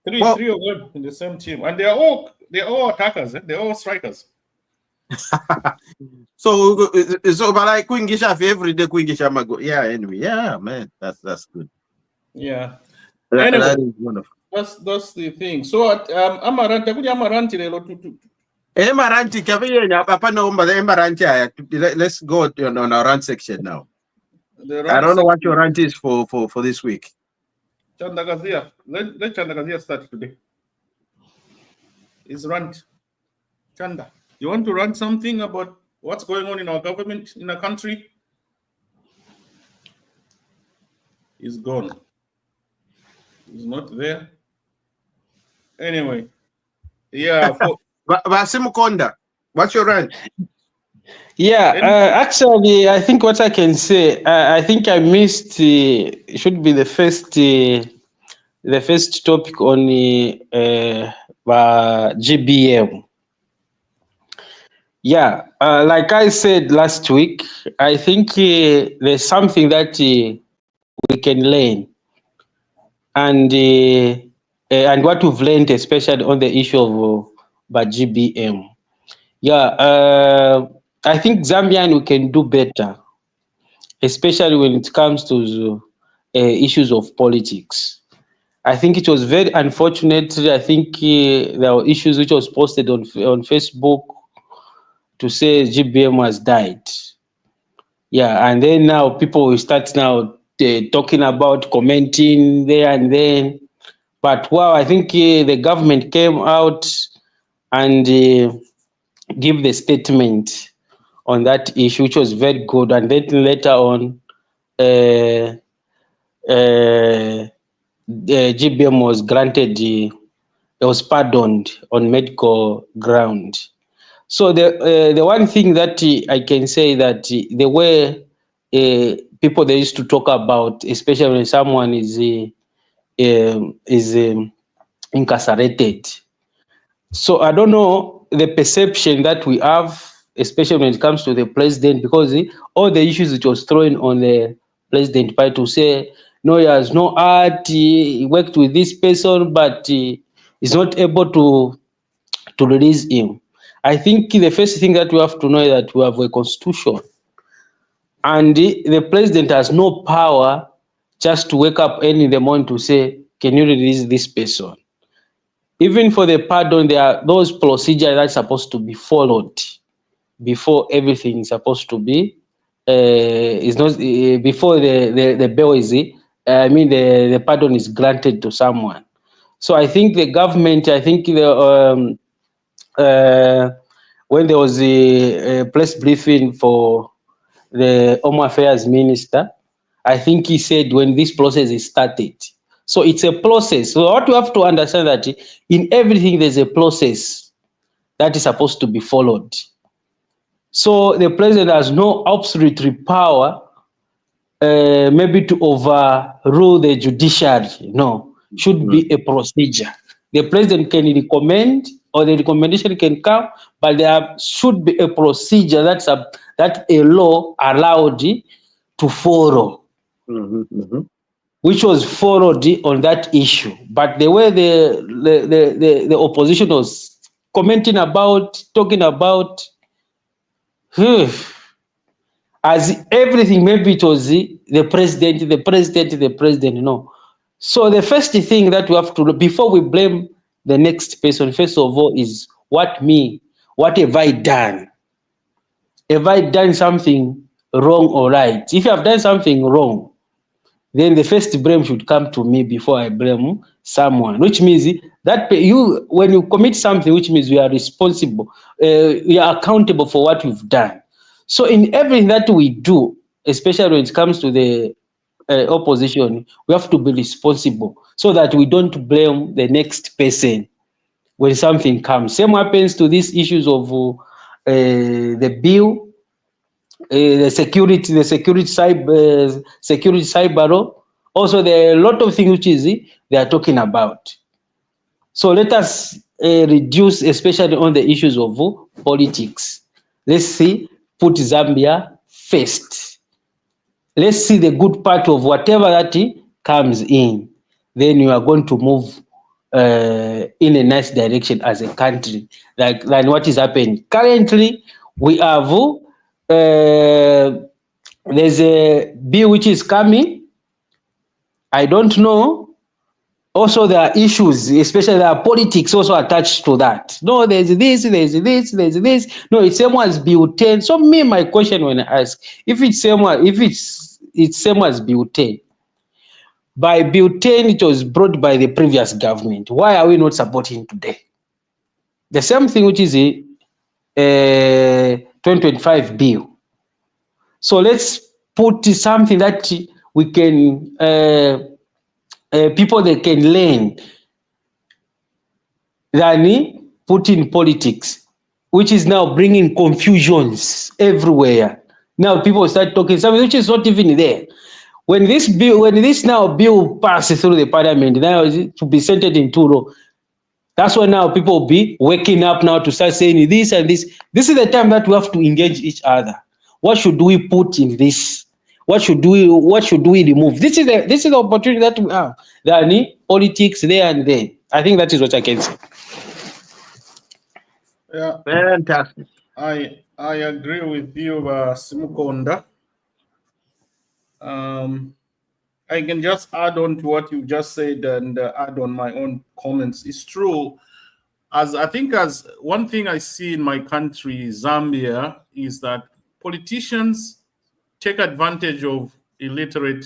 Three of them in the same team, and they're all attackers. They're all strikers. So but like Quingisha every day Quingisha Mago. Yeah, anyway. Yeah, man. That's good. Yeah. Anyway, that is wonderful. That's the thing. So Amaranti let's go on our rant section now. I don't know what your rant is for this week. Chandagazia. Let Chandagazia start today. Is rant. Chanda, you want to rant something about what's going on in our government, in our country? He's gone. He's not there. Anyway, yeah. Vasimukonda, what's your rant? Yeah, actually, I think what I can say, I think I missed. Should be the first topic on GBM. Yeah, like I said last week, I think there's something that we can learn, and what we've learned, especially on the issue of GBM. Yeah, I think Zambian we can do better, especially when it comes to issues of politics. I think it was very unfortunate. I think there were issues which was posted on Facebook to say GBM has died. Yeah, and then now people will start now talking about commenting there and then. But wow, I think the government came out and give the statement on that issue, which was very good. And then later on, GBM was granted, it was pardoned on medical ground. So the one thing that I can say that the way people they used to talk about, especially when someone is incarcerated. So I don't know the perception that we have, especially when it comes to the president, because all the issues which was thrown on the president by to say, no, he has no art, he worked with this person, but he's not able to release him. I think the first thing that we have to know is that we have a constitution, and the president has no power just to wake up early in the morning to say, can you release this person? Even for the pardon, there are those procedures that are supposed to be followed before everything is supposed to be is not before the bail is the pardon is granted to someone. So I think the government, I think the when there was a press briefing for the Home Affairs Minister, I think he said when this process is started. So it's a process. So what you have to understand that in everything there's a process that is supposed to be followed. So the president has no absolute power maybe to overrule the judiciary. No, should be a procedure. The president can recommend or the recommendation can come, but there should be a procedure that a law allowed to follow. Which was followed on that issue. But the way the opposition was commenting about, talking about, as everything, maybe it was the president, no. So the first thing that we have to do before we blame the next person, first of all, is what have I done? Have I done something wrong or right? If you have done something wrong, then the first blame should come to me before I blame someone, which means that when you commit something, which means you are responsible, you are accountable for what you've done. So in everything that we do, especially when it comes to the opposition, we have to be responsible so that we don't blame the next person when something comes. Same happens to these issues of the bill, the security cyber law. Also, there are a lot of things which is they are talking about. So let us reduce, especially on the issues of politics. Let's see, put Zambia first. Let's see the good part of whatever that comes in. Then you are going to move in a nice direction as a country, like what is happening currently. We have there's a bill which is coming. I don't know. Also, there are issues, especially there are politics also attached to that. No, there's this. No, it's same as Bill 10. So my question when I ask, if it's same as Bill 10, by Bill 10, it was brought by the previous government. Why are we not supporting today? The same thing which is a 2025 bill. So let's put something that we can, people they can learn than put in politics, which is now bringing confusions everywhere. Now people start talking something which is not even there. When this bill passes through the parliament, now to be centered in 2 law, that's when now people will be waking up now to start saying this and this. This is the time that we have to engage each other. What should we put in this? What should we remove? This is the opportunity that we have. There are politics there and there. I think that is what I can say. Yeah, Fantastic. I agree with you, Simukonda. I can just add on to what you just said and add on my own comments. It's true. As one thing I see in my country, Zambia, is that politicians take advantage of illiterate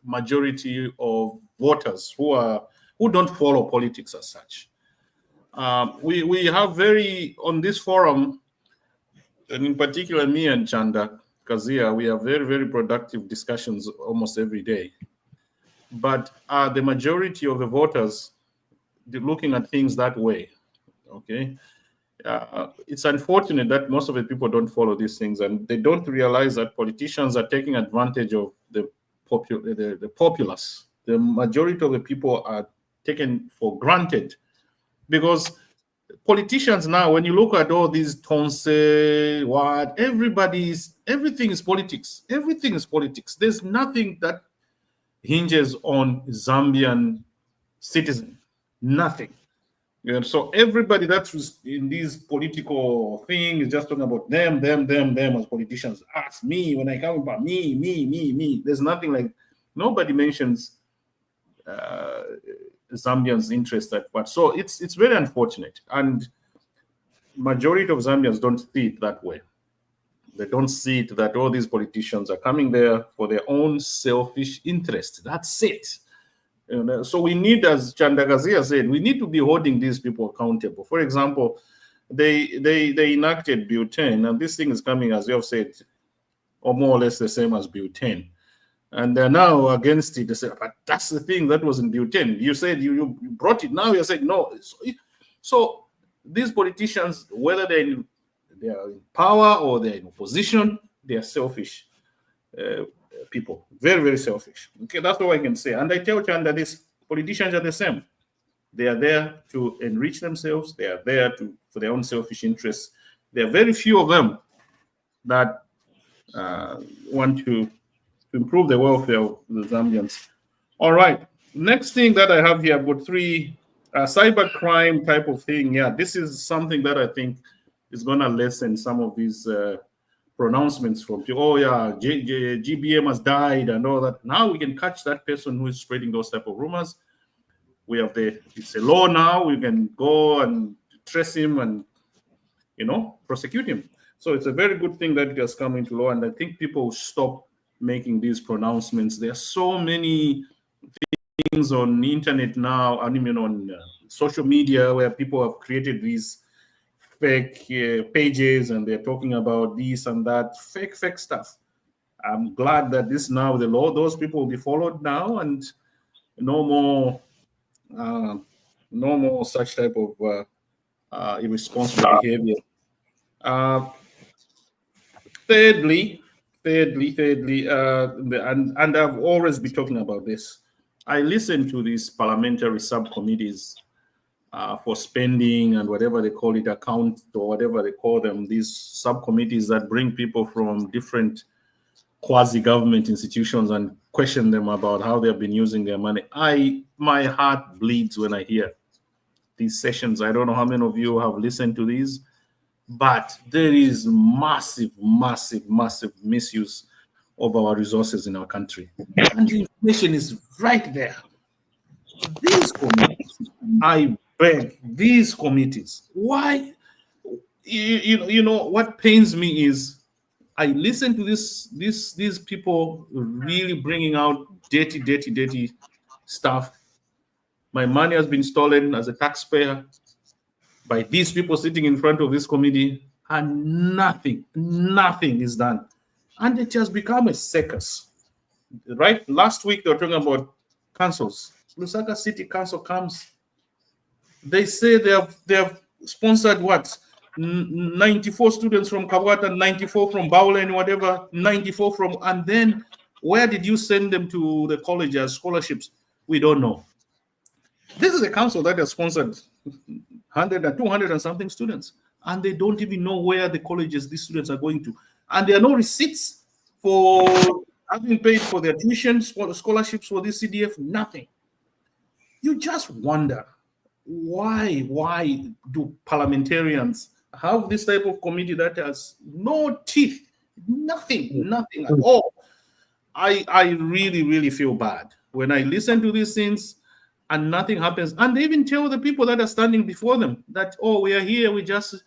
majority of voters who don't follow politics as such. We have on this forum, and in particular me and Chanda Kazia, we have very, very productive discussions almost every day. But the majority of the voters looking at things that way? Okay. It's unfortunate that most of the people don't follow these things, and they don't realize that politicians are taking advantage of the populace. The majority of the people are taken for granted, because politicians now, when you look at all these everything is politics. Everything is politics. There's nothing that hinges on Zambian citizen. Nothing. Yeah, so everybody that's in these political thing is just talking about them as politicians. Ask me when I come about me. There's nothing like, nobody mentions Zambians' interest at part. So it's very unfortunate, and majority of Zambians don't see it that way. They don't see it that all these politicians are coming there for their own selfish interest. That's it. So we need, as Chandagazia said, we need to be holding these people accountable. For example, they enacted Bill 10, and this thing is coming, as you have said, or more or less the same as Bill 10. And they're now against it. They say, but that's the thing that was in Bill 10. You said you brought it, now you're saying no. So these politicians, whether they are in power or they're in opposition, they are selfish people. Very, very selfish. Okay, that's all I can say. And I tell Chanda, these politicians are the same. They are there to enrich themselves. They are there for their own selfish interests. There are very few of them that want to improve the welfare of the Zambians. All right. Next thing that I have here, I've got 3 cyber crime type of thing. Yeah, this is something that I think is going to lessen some of these pronouncements from people. Oh yeah, GBM has died and all that. Now we can catch that person who is spreading those type of rumors. We have it's a law now. We can go and trace him and, you know, prosecute him. So it's a very good thing that it has come into law, and I think people will stop making these pronouncements. There are so many things on the internet now, and even on social media, where people have created these fake pages, and they're talking about this and that fake stuff. I'm glad that this now the law; those people will be followed now, and no more such type of irresponsible behavior. Thirdly, and I've always been talking about this. I listen to these parliamentary subcommittees for spending and whatever they call it, account or whatever they call them, these subcommittees that bring people from different quasi-government institutions and question them about how they've been using their money. My heart bleeds when I hear these sessions. I don't know how many of you have listened to these, but there is massive misuse of our resources in our country. And the information is right there. These committees, I beg, these committees, why? You know, what pains me is I listen to these people really bringing out dirty stuff. My money has been stolen as a taxpayer by these people sitting in front of this committee, and nothing is done. And it has become a circus, right? Last week, they were talking about councils. Lusaka City Council comes. They say they have sponsored what? 94 students from Kabwata, 94 from Bally and whatever, 94 from, and then where did you send them to the college as scholarships? We don't know. This is a council that has sponsored 100 and 200 and something students, and they don't even know where the colleges these students are going to. And there are no receipts for having paid for their tuition, scholarships for this CDF, nothing. You just wonder, why do parliamentarians have this type of committee that has no teeth, nothing at all? I really feel bad when I listen to these things and nothing happens. And they even tell the people that are standing before them that, oh, we are here, we just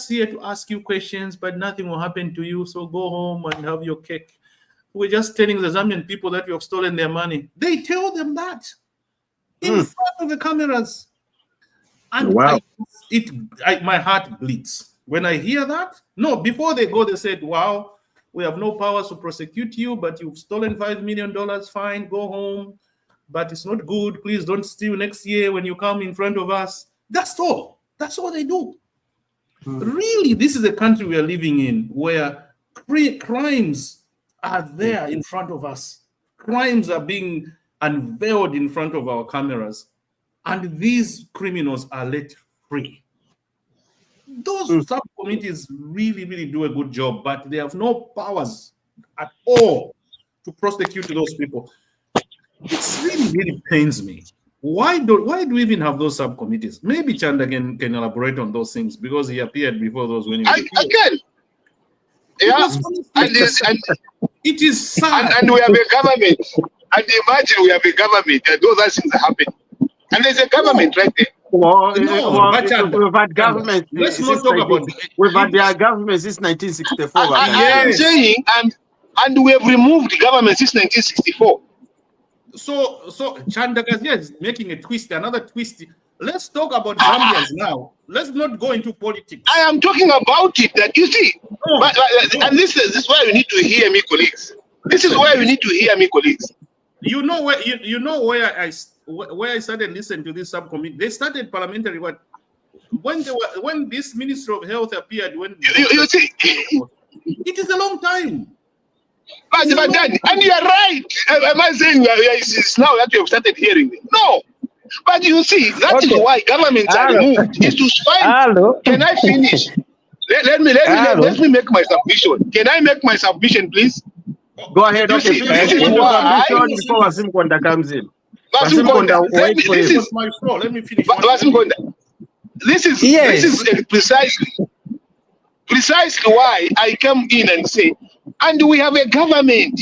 here to ask you questions, but nothing will happen to you, so go home and have your cake. We're just telling the Zambian people that you have stolen their money. They tell them that in front of the cameras. And wow. My heart bleeds when I hear that. No, before they go, they said, wow, we have no powers to prosecute you, but you've stolen $5 million, fine, go home. But it's not good. Please don't steal next year when you come in front of us. That's all. That's all they do. Really, this is a country we are living in where crimes are there in front of us. Crimes are being unveiled in front of our cameras, and these criminals are let free. Those subcommittees really do a good job, but they have no powers at all to prosecute those people. It really pains me. Why do we even have those subcommittees? Maybe Chanda can elaborate on those things, because he appeared before those when he was I can. Yeah, it is sad. And we have a government. And imagine we have a government and those things are happening. And there's a government right there. Well, we've had government. Let's not talk about it. We've had their government since 1964. I'm saying, and we have removed government since 1964. So Chandaga's here is making a twist, another twist. Let's talk about Zambians now. Let's not go into politics. I am talking about it, that you see. And this is why we need to hear me, colleagues. This is why we need to hear me, colleagues. You know where I started listening to this subcommittee. They started parliamentary when this Minister of Health appeared. When you see, it is a long time. But then, and you are right. Am I saying it's now that you have started hearing it? No. But you see, that is why governments are removed, is to find. Can I finish? Let me make my submission. Can I make my submission, please? Go ahead. Okay. See, this is why before Simkonda comes in. Basimkonda, wait for this him. is my floor. Let me finish. Basimkonda. This is precisely why I came in and say, and we have a government,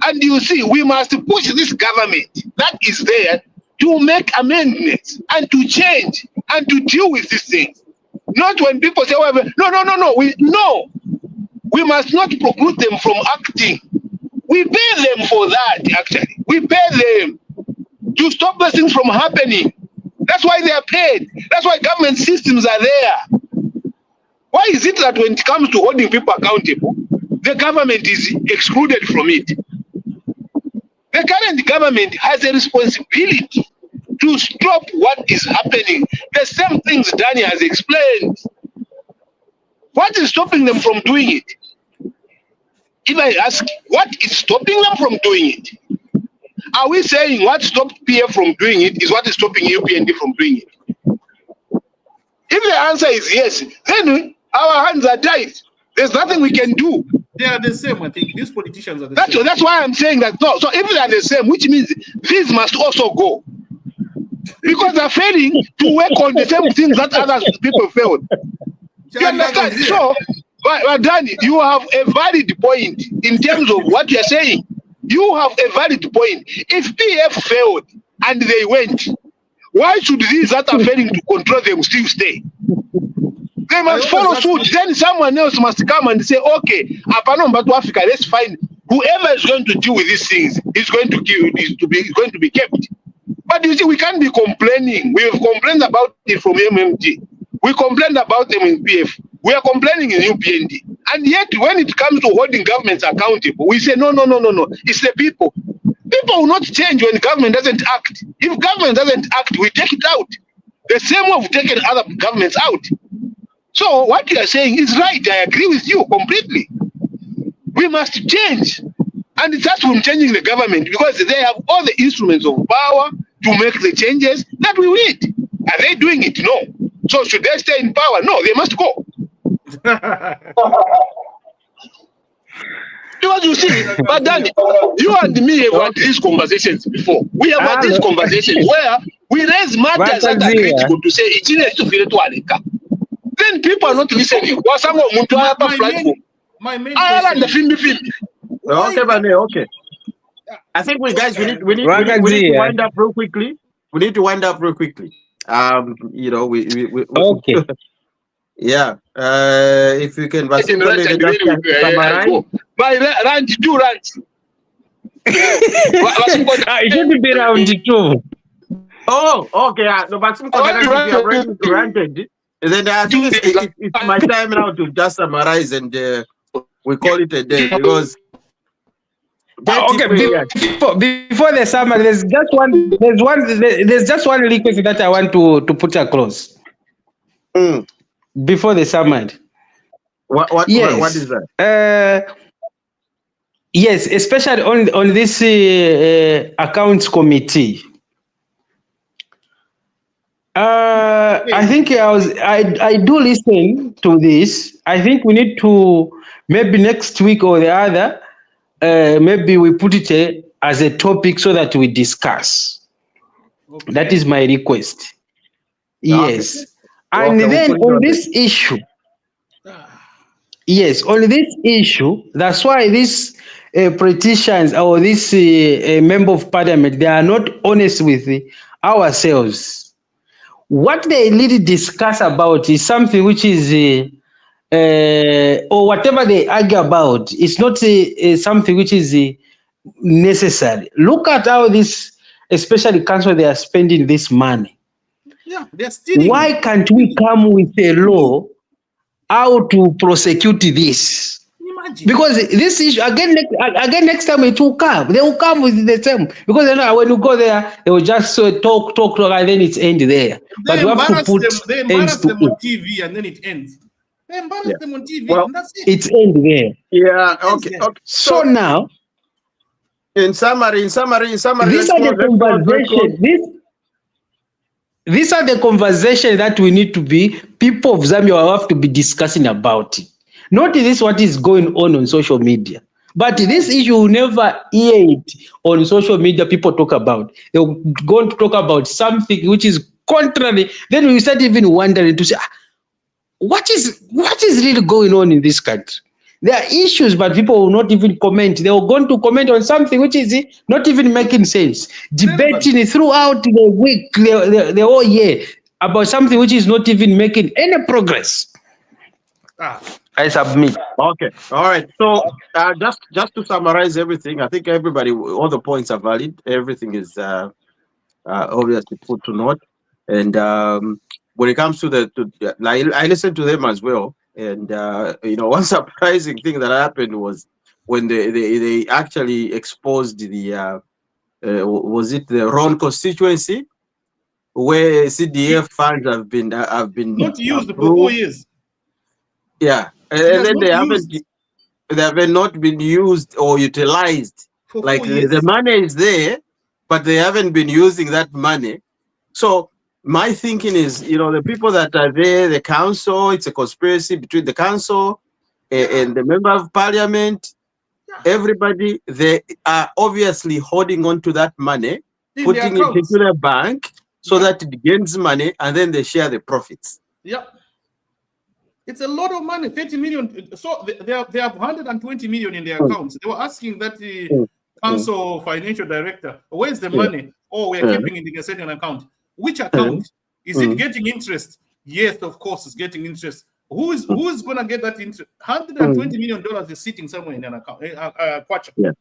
and you see, we must push this government that is there to make amendments and to change and to deal with these things. Not when people say, well, no, we must not preclude them from acting. We pay them for that, actually. We pay them to stop those things from happening. That's why they are paid. That's why government systems are there. Why is it that when it comes to holding people accountable, the government is excluded from it? The current government has a responsibility to stop what is happening. The same things Danny has explained. What is stopping them from doing it? If I ask, what is stopping them from doing it? Are we saying what stopped PF from doing it is what is stopping UPND from doing it? If the answer is yes, then our hands are tied. There's nothing we can do. They are the same, I think. These politicians are the same. That's why I'm saying that. No, so if they are the same, which means these must also go. Because they're failing to work on the same things that other people failed. You understand? So, but Danny, you have a valid point in terms of what you're saying. You have a valid point. If PF failed and they went, why should these that are failing to control them still stay? They must follow suit. Then someone else must come and say, okay, to Africa, let's find whoever is going to deal with these things is going to be kept. But you see, we can't be complaining. We have complained about it from MMG. We complained about them in PF. We are complaining in UPND. And yet, when it comes to holding governments accountable, we say, no. It's the people. People will not change when government doesn't act. If government doesn't act, we take it out. The same way we've taken other governments out. So what you are saying is right. I agree with you completely. We must change. And it starts from changing the government because they have all the instruments of power to make the changes that we need. Are they doing it? No. So should they stay in power? No, they must go. Because you see, but then you and me have had these conversations before. We have had these conversations where we raise matters that are critical to say it's in to feel to Aleka. Then people are not listening. My main question. Okay. I think we need to wind up real quickly. We need to wind up real quickly. We okay. Yeah. If you can summarize. Two rounds. It should be round two. Oh, okay. No, but some granted. Then I think it's my time now to just summarize and we call it a day because. Okay, before the summary, there's just one request that I want to put across. Before the summary. What is that? Yes, especially on this accounts committee. I think I do listen to this. I think we need to maybe next week or the other. Maybe we put it as a topic so that we discuss. Okay. That is my request. Yes. Okay. And then on this issue, that's why these politicians or this member of parliament, they are not honest with ourselves. What they really discuss about is something which is or whatever they argue about, it's not something which is necessary. Look at how this, especially council, they are spending this money. Yeah, they're stealing. Why can't we come with a law how to prosecute this? Imagine. Because this issue again next time it will come. They will come with the same. Because when you go there, they will just talk, and then it's end there. But you have to put they embarrass them on TV and then it ends. They embarrass them on TV and that's it. It's end there. Yeah. Okay. So now, in summary, these are the conversations. These are the conversations that we need to be, people of Zambia will have to be discussing about it. Not this what is going on social media. But this issue will never hear it on social media. People talk about. They're going to talk about something which is contrary. Then we start even wondering to say, what is really going on in this country? There are issues, but people will not even comment. They are going to comment on something which is not even making sense. Debating throughout the week, the whole year, about something which is not even making any progress. I submit. Okay. All right. So just to summarize everything, I think everybody, all the points are valid. Everything is obviously put to note. And when it comes to I listened to them as well. And one surprising thing that happened was when they actually exposed the was it the Ron constituency, where CDF funds have been Not used for approved. 4 years. Yeah, and then they have not been used or utilized. For Like 4 years. the money is there, but they haven't been using that money. So my thinking is, the people that are there, the council, it's a conspiracy between the council and the member of parliament. Everybody, they are obviously holding on to that money, putting it into the bank so that it gains money, and then they share the profits. Yeah. It's a lot of money, 30 million. So they have 120 million in their accounts. They were asking that the council financial director, where's the money? Oh, we are keeping it in a certain account. Which account? Is it getting interest? Yes, of course, it's getting interest. Who is going to get that interest? $120 million is sitting somewhere in an account. Yeah.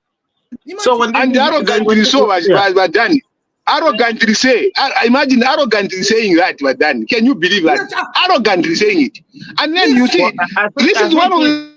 So when and arrogantly so was done. Arrogantly say, I imagine arrogantly saying that was done. Can you believe that? Arrogantly saying it. And then you see, this is one of the...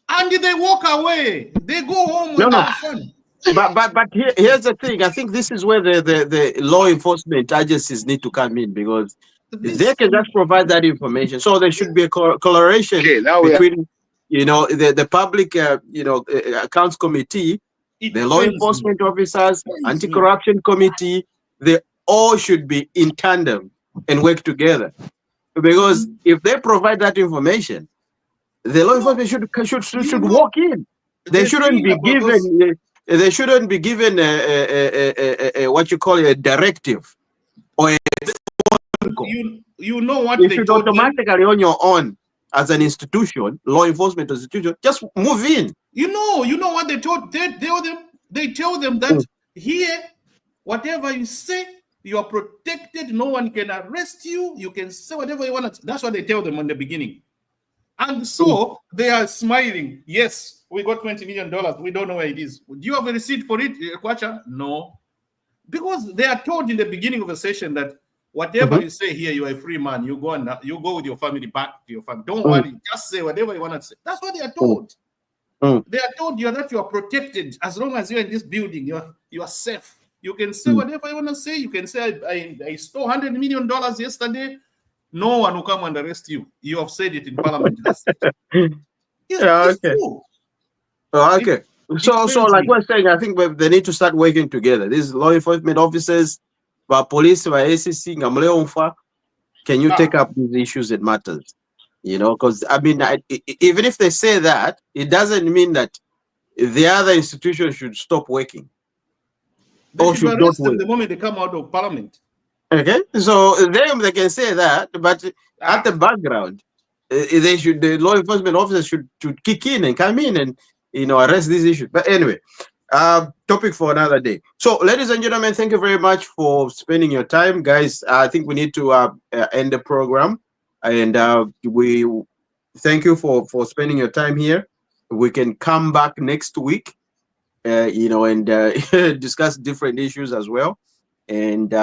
And they walk away. They go home with fun. But here's the thing. I think this is where the law enforcement agencies need to come in, because they can just provide that information. So there should be a correlation between, the public, accounts committee, the law enforcement officers, anti-corruption committee. They all should be in tandem and work together, because if they provide that information, the law enforcement should walk in. They shouldn't be given. They shouldn't be given a what you call a directive or a you know what you they should told automatically on your own as an institution, law enforcement institution, just move in. You know what they told them. They tell them that here, whatever you say, you are protected. No one can arrest you. You can say whatever you want. That's what they tell them in the beginning. And so they are smiling. Yes, we got $20 million. We don't know where it is. Do you have a receipt for it, Kwacha? No. Because they are told in the beginning of the session that whatever you say here, you are a free man. You go with your family back to your family. Don't worry. Just say whatever you want to say. That's what they are told. They are told that you are protected. As long as you're in this building, you are safe. You can say whatever you want to say. You can say, I stole $100 million yesterday. No one will come and arrest you. You have said it in parliament. That's it. It's true. Okay. So like we're saying, I think they need to start working together. These law enforcement officers, police, ACC, can you take up these issues that matters? Because I mean, even if they say that, it doesn't mean that the other institutions should stop working. They should arrest them the moment they come out of parliament. Okay, so they can say that, but at the background, the law enforcement officers should kick in and come in and arrest these issues. But anyway, topic for another day. So, ladies and gentlemen, thank you very much for spending your time, guys. I think we need to end the program, and we thank you for spending your time here. We can come back next week, and discuss different issues as well. And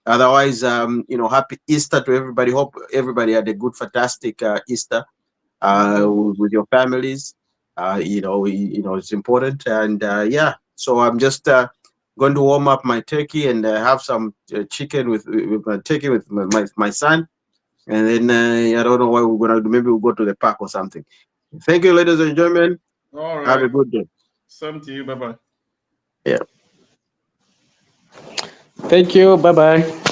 otherwise, happy Easter to everybody. Hope everybody had a good, fantastic Easter with your families. It's important. And yeah, so I'm just going to warm up my turkey and have some chicken with my turkey with my son. And then I don't know what we're gonna do. Maybe we'll go to the park or something. Thank you, ladies and gentlemen. All right. Have a good day. Same to you. Bye-bye. Yeah. Thank you. Bye-bye.